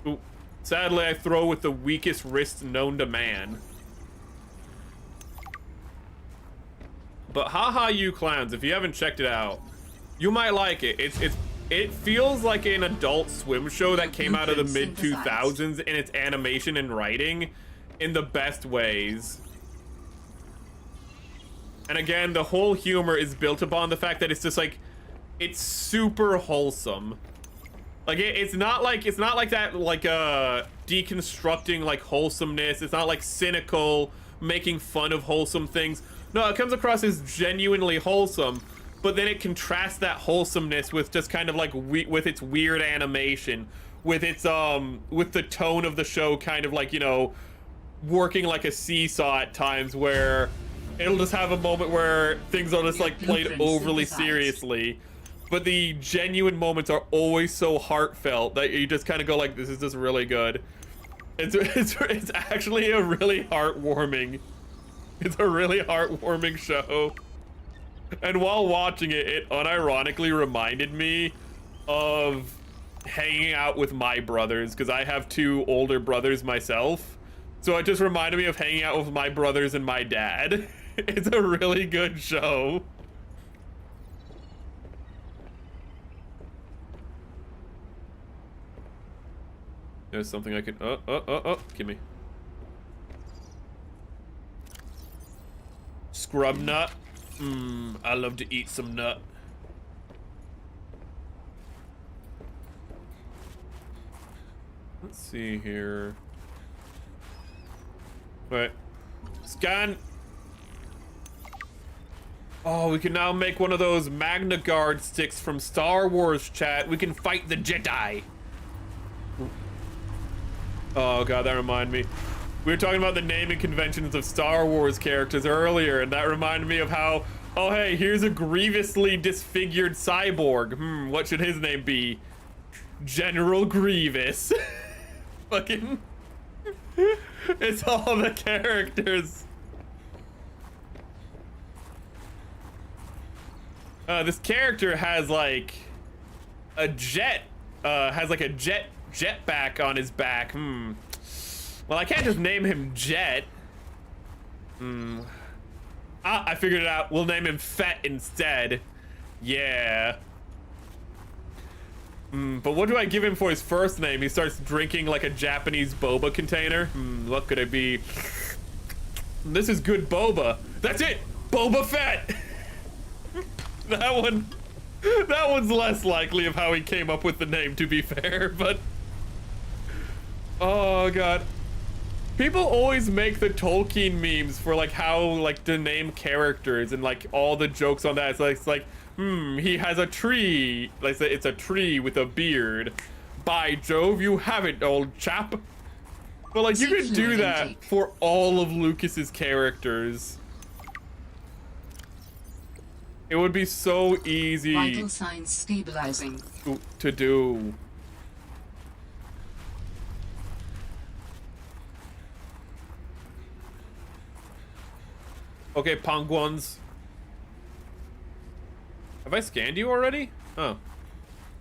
Ooh. Sadly, I throw with the weakest wrist known to man. But Haha You Clowns, if you haven't checked it out, you might like it. It feels like an Adult Swim show that came out of the mid-2000s in its animation and writing in the best ways. And again, the whole humor is built upon the fact that it's just like, it's super wholesome. Like it's not like that like deconstructing like wholesomeness. It's not like cynical making fun of wholesome things. No, it comes across as genuinely wholesome, but then it contrasts that wholesomeness with just kind of like with its weird animation, with its with the tone of the show kind of like, you know, working like a seesaw at times, where it'll just have a moment where things are just like played overly seriously, but the genuine moments are always so heartfelt that you just kind of go like, this is just really good. It's actually a really heartwarming. It's a really heartwarming show. And while watching it, it unironically reminded me of hanging out with my brothers, because I have 2 older brothers myself. So it just reminded me of hanging out with my brothers and my dad. It's a really good show. There's something I could, give me. Scrub nut. I love to eat some nut. Let's see here. Wait. Scan. Oh, we can now make one of those Magna Guard sticks from Star Wars, chat. We can fight the Jedi. Oh god, that reminded me. We were talking about the naming conventions of Star Wars characters earlier, and that reminded me of how, oh hey, here's a grievously disfigured cyborg. What should his name be? General Grievous. Fucking... It's all the characters. This character has like a jet, jetpack on his back. Well, I can't just name him Jet. I figured it out. We'll name him Fett instead. Yeah. But what do I give him for his first name? He starts drinking like a Japanese boba container. What could it be? This is good boba. That's it! Boba Fett! That one's less likely of how he came up with the name, to be fair, but... Oh, God. People always make the Tolkien memes for like how like to name characters and like all the jokes on that. It's like he has a tree. Like it's a tree with a beard. By Jove, you have it, old chap. But like you could do that for all of Lucas's characters. It would be so easy. Vital signs stabilizing. To do. Okay, penguins. Have I scanned you already? Oh,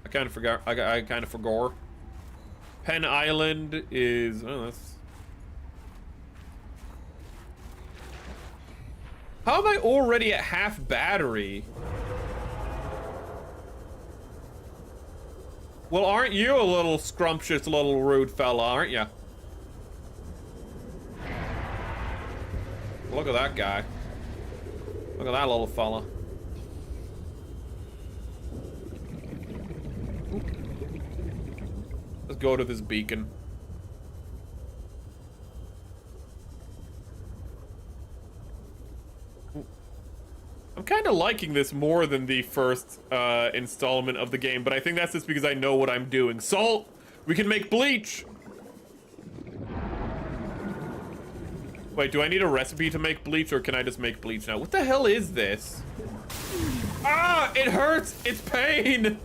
I kind of forgot. I kind of forgot. Penn Island is. Oh, that's. How am I already at half battery? Well, aren't you a little scrumptious little rude fella, aren't you? Look at that guy. Look at that little fella. Let's go to this beacon. I'm kind of liking this more than the first installment of the game, but I think that's just because I know what I'm doing. Salt! We can make bleach! Wait, do I need a recipe to make bleach, or can I just make bleach now? What the hell is this? Ah! It hurts! It's pain!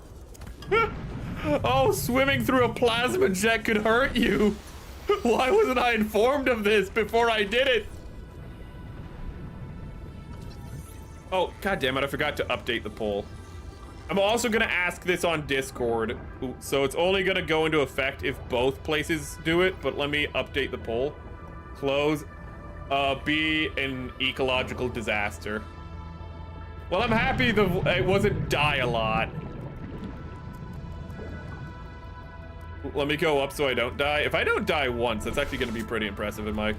Oh, swimming through a plasma jet could hurt you! Why wasn't I informed of this before I did it? Oh, god damn it, I forgot to update the poll. I'm also gonna ask this on Discord. Ooh, so it's only gonna go into effect if both places do it, but let me update the poll. Close. Be an ecological disaster. Well, I'm happy it wasn't die a lot. Let me go up so I don't die. If I don't die once, that's actually gonna be pretty impressive in my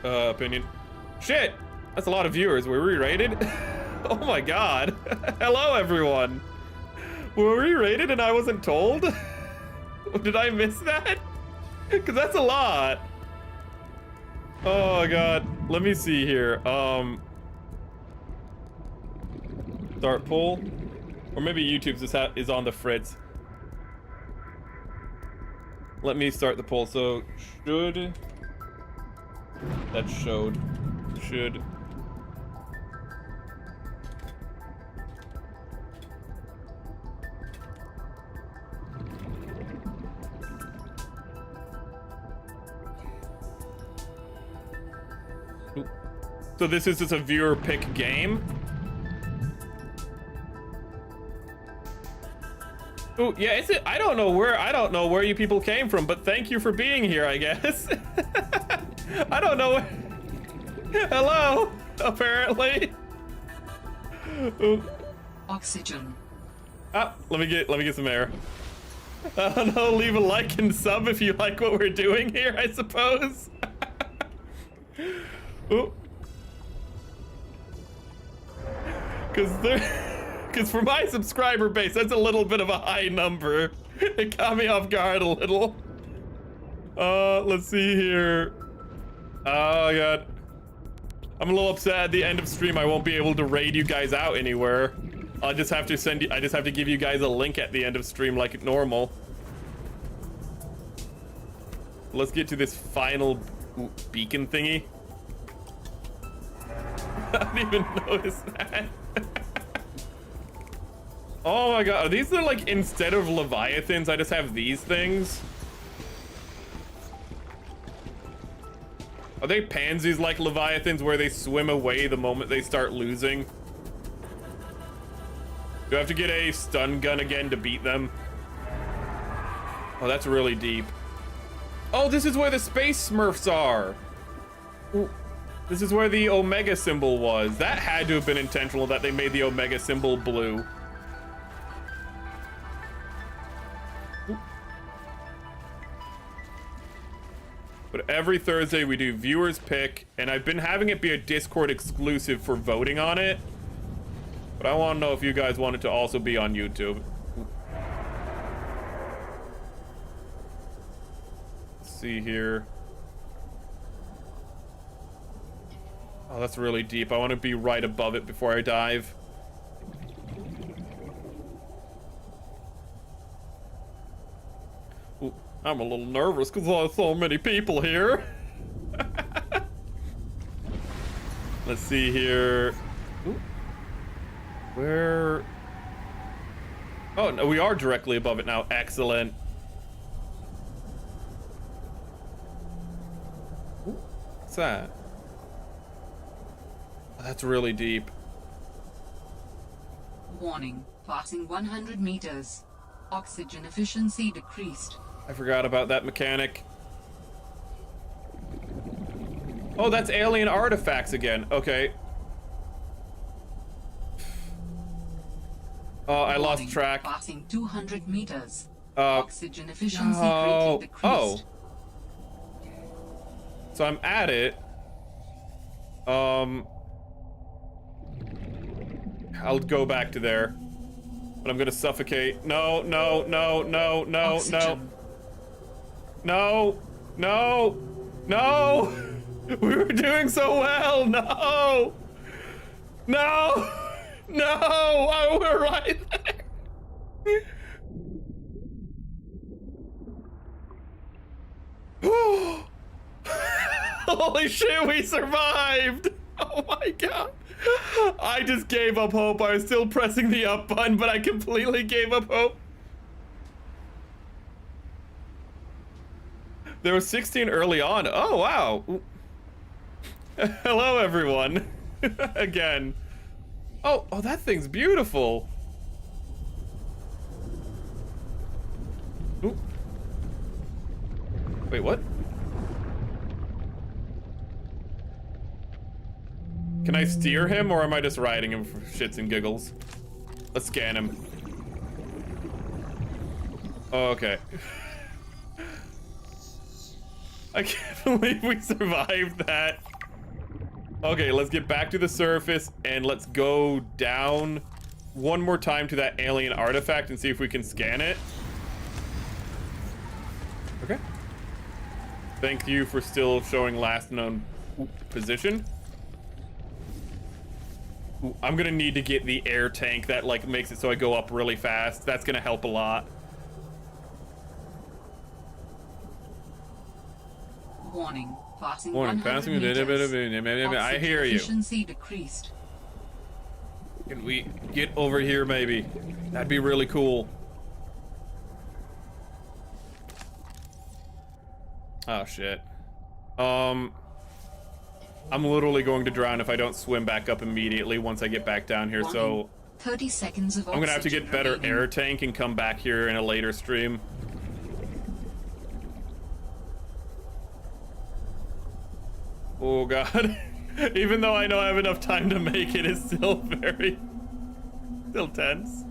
opinion. Shit! That's a lot of viewers. Were we rated? Oh my god. Hello, everyone. Were we rated and I wasn't told? Did I miss that? Because that's a lot. Oh god. Let me see here. Start poll. Or maybe YouTube's is on the fritz. Let me start the poll. So, should... That showed. Should... So this is just a viewer pick game? Oh, yeah, is it? I don't know where you people came from, but thank you for being here, I guess. I don't know. Hello, apparently. Ooh. Oxygen. Ah, let me get some air. I don't know, leave a like and sub if you like what we're doing here, I suppose. Ooh. Because for my subscriber base, that's a little bit of a high number. It caught me off guard a little. Let's see here. Oh god. I'm a little upset at the end of stream I won't be able to raid you guys out anywhere. I just have to give you guys a link at the end of stream like normal. Let's get to this final beacon thingy. I didn't even notice that. Oh my god, are these the, like, instead of leviathans, I just have these things? Are they pansies like leviathans where they swim away the moment they start losing? Do I have to get a stun gun again to beat them? Oh, that's really deep. Oh, this is where the space smurfs are. Ooh. This is where the omega symbol was. That had to have been intentional that they made the omega symbol blue. But every Thursday we do viewers pick, and I've been having it be a Discord exclusive for voting on it. But I want to know if you guys want it to also be on YouTube. Let's see here. Oh, that's really deep. I want to be right above it before I dive. Ooh, I'm a little nervous because there's so many people here. Let's see here. Ooh. Where? Oh, no, we are directly above it now. Excellent. Ooh, what's that? That's really deep. Warning, passing 100 meters. Oxygen efficiency decreased. I forgot about that mechanic. Oh, that's alien artifacts again. Okay. Oh, I lost track. Passing 200 meters. Oxygen efficiency no. greatly decreased. Oh. So I'm at it. I'll go back to there. But I'm gonna suffocate. No, no, no, no, no, Oxygen. no. No, no, no. We were doing so well. No. No. No. Oh, we're right there. Holy shit, we survived. Oh my god. I just gave up hope. I was still pressing the up button, but I completely gave up hope. There was 16 early on. Oh, wow. Hello, everyone. Again. Oh, that thing's beautiful. Ooh. Wait, what? Can I steer him, or am I just riding him for shits and giggles? Let's scan him. Oh, okay. I can't believe we survived that. Okay, let's get back to the surface, and let's go down one more time to that alien artifact and see if we can scan it. Okay. Thank you for still showing last known position. Ooh, I'm gonna need to get the air tank that like makes it so I go up really fast. That's gonna help a lot. Warning. Passing Warning, 100 passing meters. I hear you. Efficiency decreased. Can we get over here maybe? That'd be really cool. Oh shit. I'm literally going to drown if I don't swim back up immediately once I get back down here, so 30 seconds of I'm gonna have to get better remaining. air tank and come back here in a later stream. Oh god. Even though I know I have enough time to make it, it's still still tense.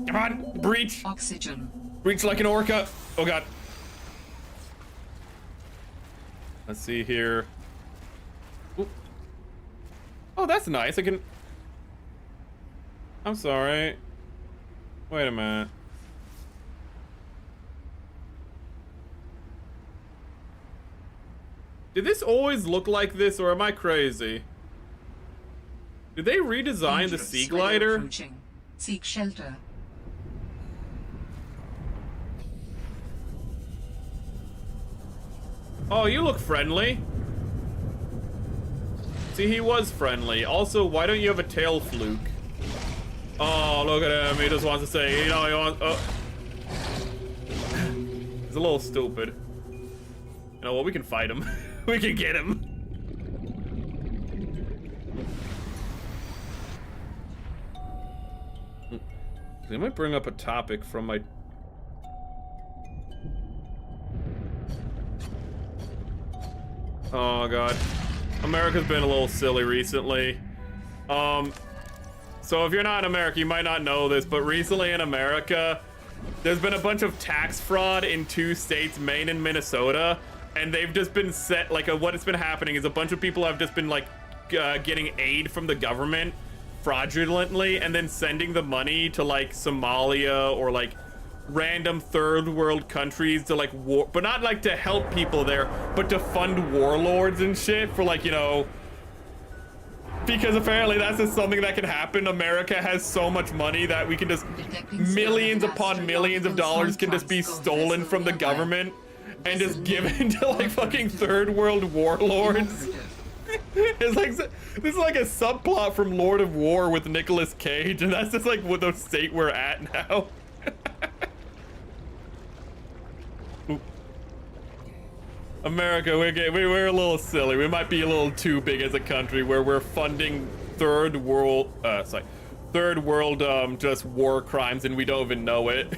Come on, breach! Oxygen. Breach like an orca! Oh god. Let's see here. Oop. Oh, that's nice. I can... I'm sorry. Wait a minute. Did this always look like this, or am I crazy? Did they redesign the Dangerous. sea glider? Approaching. Seek shelter. Oh, you look friendly. See, he was friendly. Also, why don't you have a tail fluke? Oh, look at him. He just wants to say, you know, he wants... Oh. He's a little stupid. You know what? We can fight him. We can get him. They might bring up a topic from my... Oh god. America's been a little silly recently. So if you're not in America, you might not know this, but recently in America, there's been a bunch of tax fraud in 2 states, Maine and Minnesota, and they've just been set, like, what has been happening is a bunch of people have just been, like, getting aid from the government fraudulently and then sending the money to, like, Somalia or, like, random third world countries to, like, war, but not, like, to help people there, but to fund warlords and shit for, like, you know, because apparently that's just something that can happen. America has so much money that we can just, millions upon millions of dollars can just be stolen from the government and just given to, like, fucking third world warlords. It's like, this is like a subplot from Lord of War with Nicolas Cage, and that's just like what the state we're at now. America, we're a little silly. We might be a little too big as a country where we're funding third world just war crimes and we don't even know it.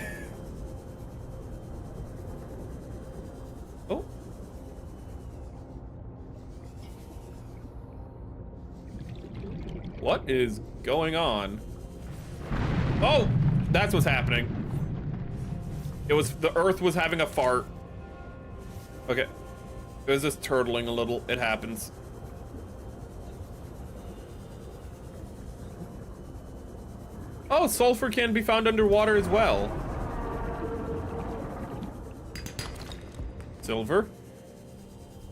Oh. What is going on? Oh, that's what's happening. It was, the Earth was having a fart. Okay. It was just turtling a little. It happens. Oh, sulfur can be found underwater as well. Silver.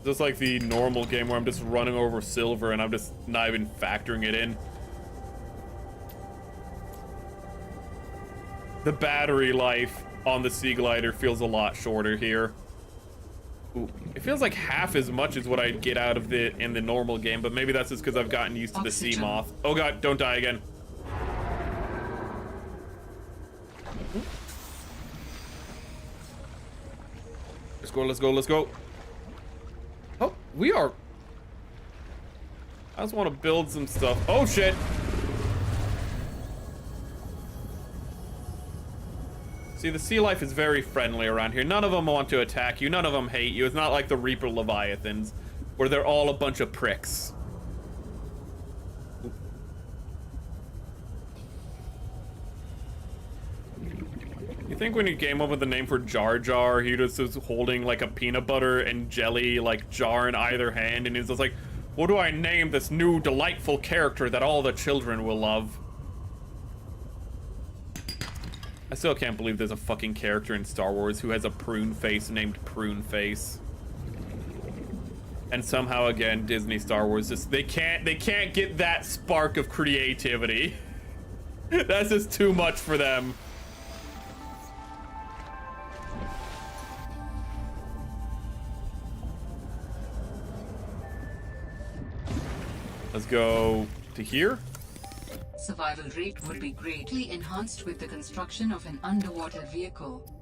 Just like the normal game where I'm just running over silver and I'm just not even factoring it in. The battery life on the sea glider feels a lot shorter here. Ooh, it feels like half as much as what I'd get out of it in the normal game, but maybe that's just because I've gotten used to the sea moth. Oh god, don't die again. Let's go, let's go, let's go. Oh, we are... I just want to build some stuff. Oh shit! See, the sea life is very friendly around here. None of them want to attack you. None of them hate you. It's not like the Reaper Leviathans, where they're all a bunch of pricks. You think when you came up with the name for Jar Jar, he just was holding like a peanut butter and jelly like jar in either hand, and he's just like, what do I name this new delightful character that all the children will love? I still can't believe there's a fucking character in Star Wars who has a prune face named Prune Face. And somehow again, Disney Star Wars just they can't get that spark of creativity. That's just too much for them. Let's go to here. Survival rate would be greatly enhanced with the construction of an underwater vehicle.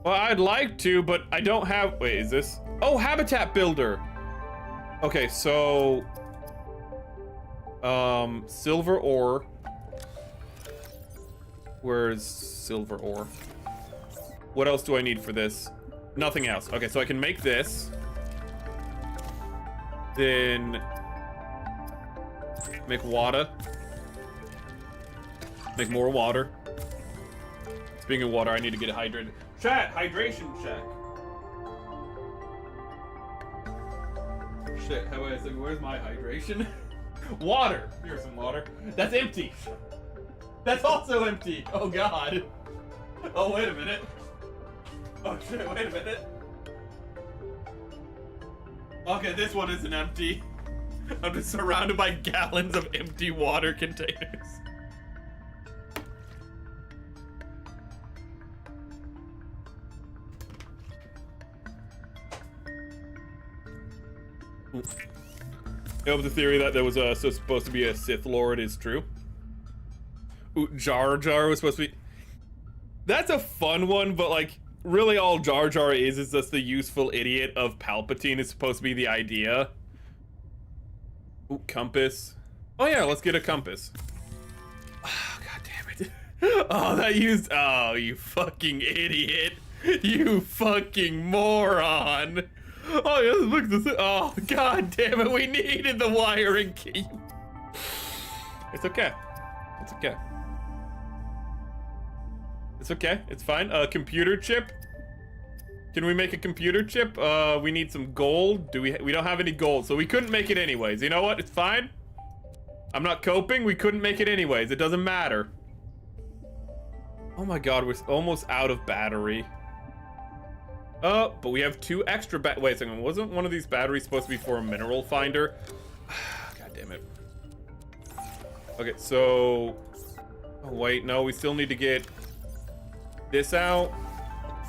Well, I'd like to, but I don't have... Wait, is this? Oh, habitat builder. Okay, so... silver ore. Where's silver ore? What else do I need for this? Nothing else. Okay, so I can make this. Then... make water. Make more water. Speaking of water, I need to get hydrated. Chat, hydration check. Shit, how about I say, where's my hydration? Water. Here's some water. That's empty. That's also empty. Oh god. Oh, wait a minute. Oh shit, wait a minute. Okay, this one isn't empty. I'm just surrounded by gallons of empty water containers. I hope the theory that there was supposed to be a Sith Lord is true. Ooh, Jar Jar was supposed to be... That's a fun one, but like, really all Jar Jar is just the useful idiot of Palpatine is supposed to be the idea. Ooh, compass. Oh yeah, let's get a compass. Oh, god damn it. Oh, that used... Oh, you fucking idiot. You fucking moron. Oh, yeah, look at this. Oh, god damn it. We needed the wiring key. It's okay. It's okay. It's okay. It's fine. Computer chip. Can we make a computer chip? We need some gold. We don't have any gold, so we couldn't make it anyways. You know what? It's fine. I'm not coping. We couldn't make it anyways. It doesn't matter. Oh my god, we're almost out of battery. Oh, but we have 2 extra wait a second, wasn't one of these batteries supposed to be for a mineral finder? God damn it. Okay, so... Oh wait, no, we still need to get this out.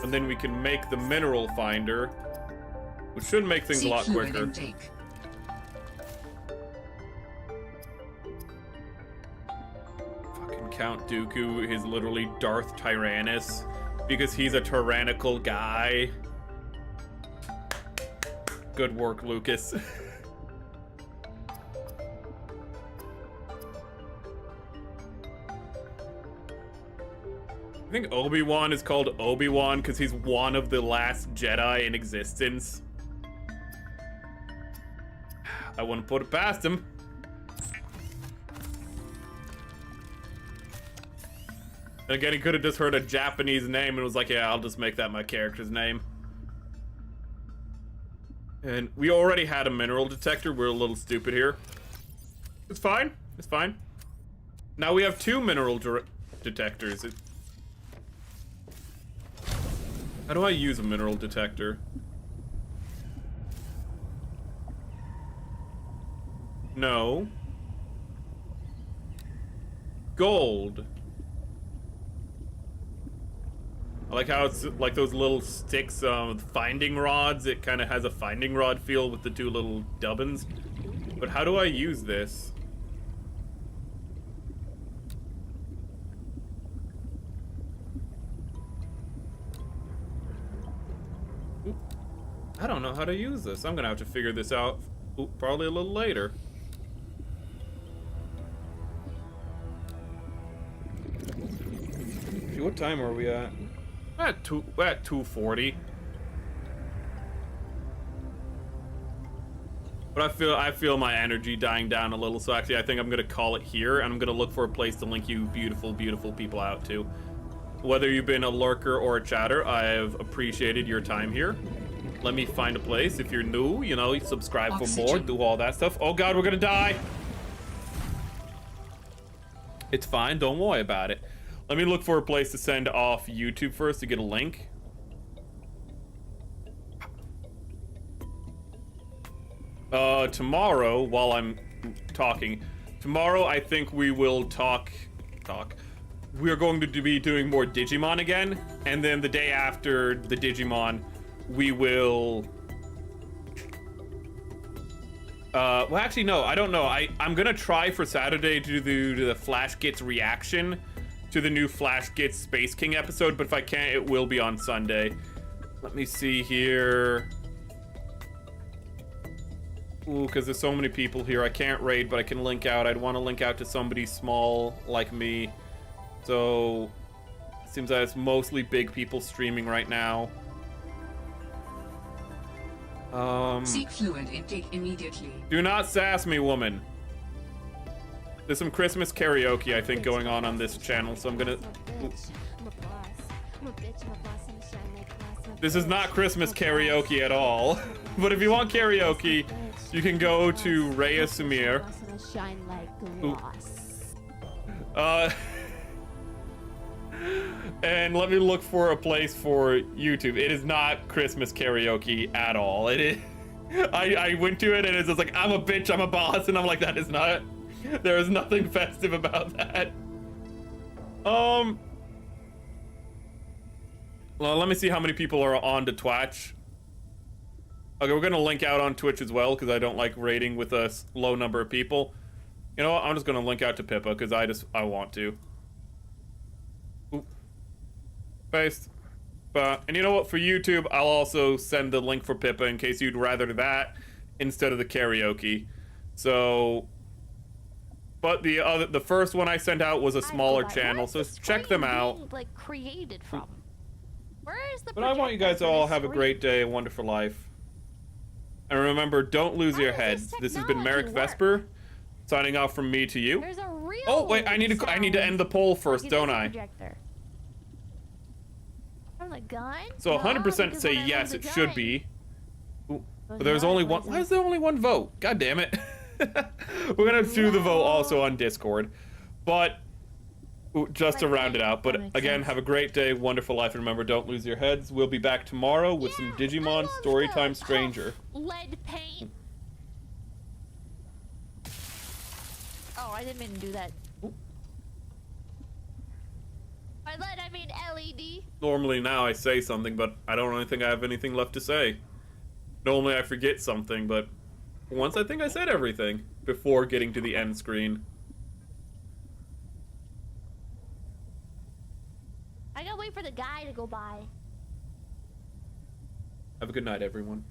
And then we can make the mineral finder, which should make things a lot quicker. Fucking Count Dooku is literally Darth Tyrannus because he's a tyrannical guy. Good work, Lucas. I think Obi-Wan is called Obi-Wan because he's one of the last Jedi in existence. I wouldn't put it past him. And again, he could have just heard a Japanese name and was like, yeah, I'll just make that my character's name. And we already had a mineral detector. We're a little stupid here. It's fine. It's fine. Now we have 2 mineral detectors. How do I use a mineral detector? No. Gold. I like how it's like those little sticks with finding rods. It kind of has a finding rod feel with the 2 little dubbins. But how do I use this? I don't know how to use this. I'm gonna have to figure this out probably a little later. What time are we at? At 2:40. But I feel my energy dying down a little, so actually I think I'm gonna call it here, and I'm gonna look for a place to link you beautiful, beautiful people out to. Whether you've been a lurker or a chatter, I've appreciated your time here. Let me find a place. If you're new, you know, subscribe for more, do all that stuff. Oh god, we're gonna die. It's fine, don't worry about it. Let me look for a place to send off YouTube first to get a link. Tomorrow, while I'm talking, tomorrow I think we will talk. We're going to be doing more Digimon again, and then the day after the Digimon, we will... well, actually, no, I don't know. I'm gonna try for Saturday to do the Flash Gits reaction to the new Flash Gits Space King episode, but if I can't, it will be on Sunday. Let me see here. Ooh, because there's so many people here. I can't raid, but I can link out. I'd want to link out to somebody small like me. So, seems that it's mostly big people streaming right now. Seek fluid intake immediately. Do not sass me, woman. There's some Christmas karaoke, I think, going on this channel, so I'm gonna... This is not Christmas karaoke at all. But if you want karaoke, you can go to Rhea Samir. And let me look for a place for YouTube. It is not Christmas karaoke at all. It is. I went to it and it's just like, I'm a bitch, I'm a boss, and I'm like, that is not. There is nothing festive about that. Well, let me see how many people are on to Twitch. Okay, we're gonna link out on Twitch as well because I don't like raiding with a low number of people. You know what? I'm just gonna link out to Pippa because I want to. Oop. Paste. And you know what? For YouTube, I'll also send the link for Pippa in case you'd rather that instead of the karaoke. So, but the first one I sent out was a smaller channel, so check them out. Like created from. Where is the? But I want you guys to all have a great day, a wonderful life. And remember, don't lose your heads. This has been Merrick Vesper, signing off from me to you. There's a real Oh wait, I need to end the poll first, don't I? From the gun? So 100% say yes, it should be. Ooh, but there's only one. Why is there only one vote? God damn it. We're gonna do the vote also on Discord, but just to round it out. But again, have a great day, wonderful life, and remember, don't lose your heads. We'll be back tomorrow with some Digimon Storytime Stranger. Lead paint. Oh, I didn't mean to do that. By lead, I mean LED. Normally now I say something, but I don't really think I have anything left to say. Normally I forget something, but once I think I said everything before getting to the end screen. I gotta wait for the guy to go by. Have a good night, everyone.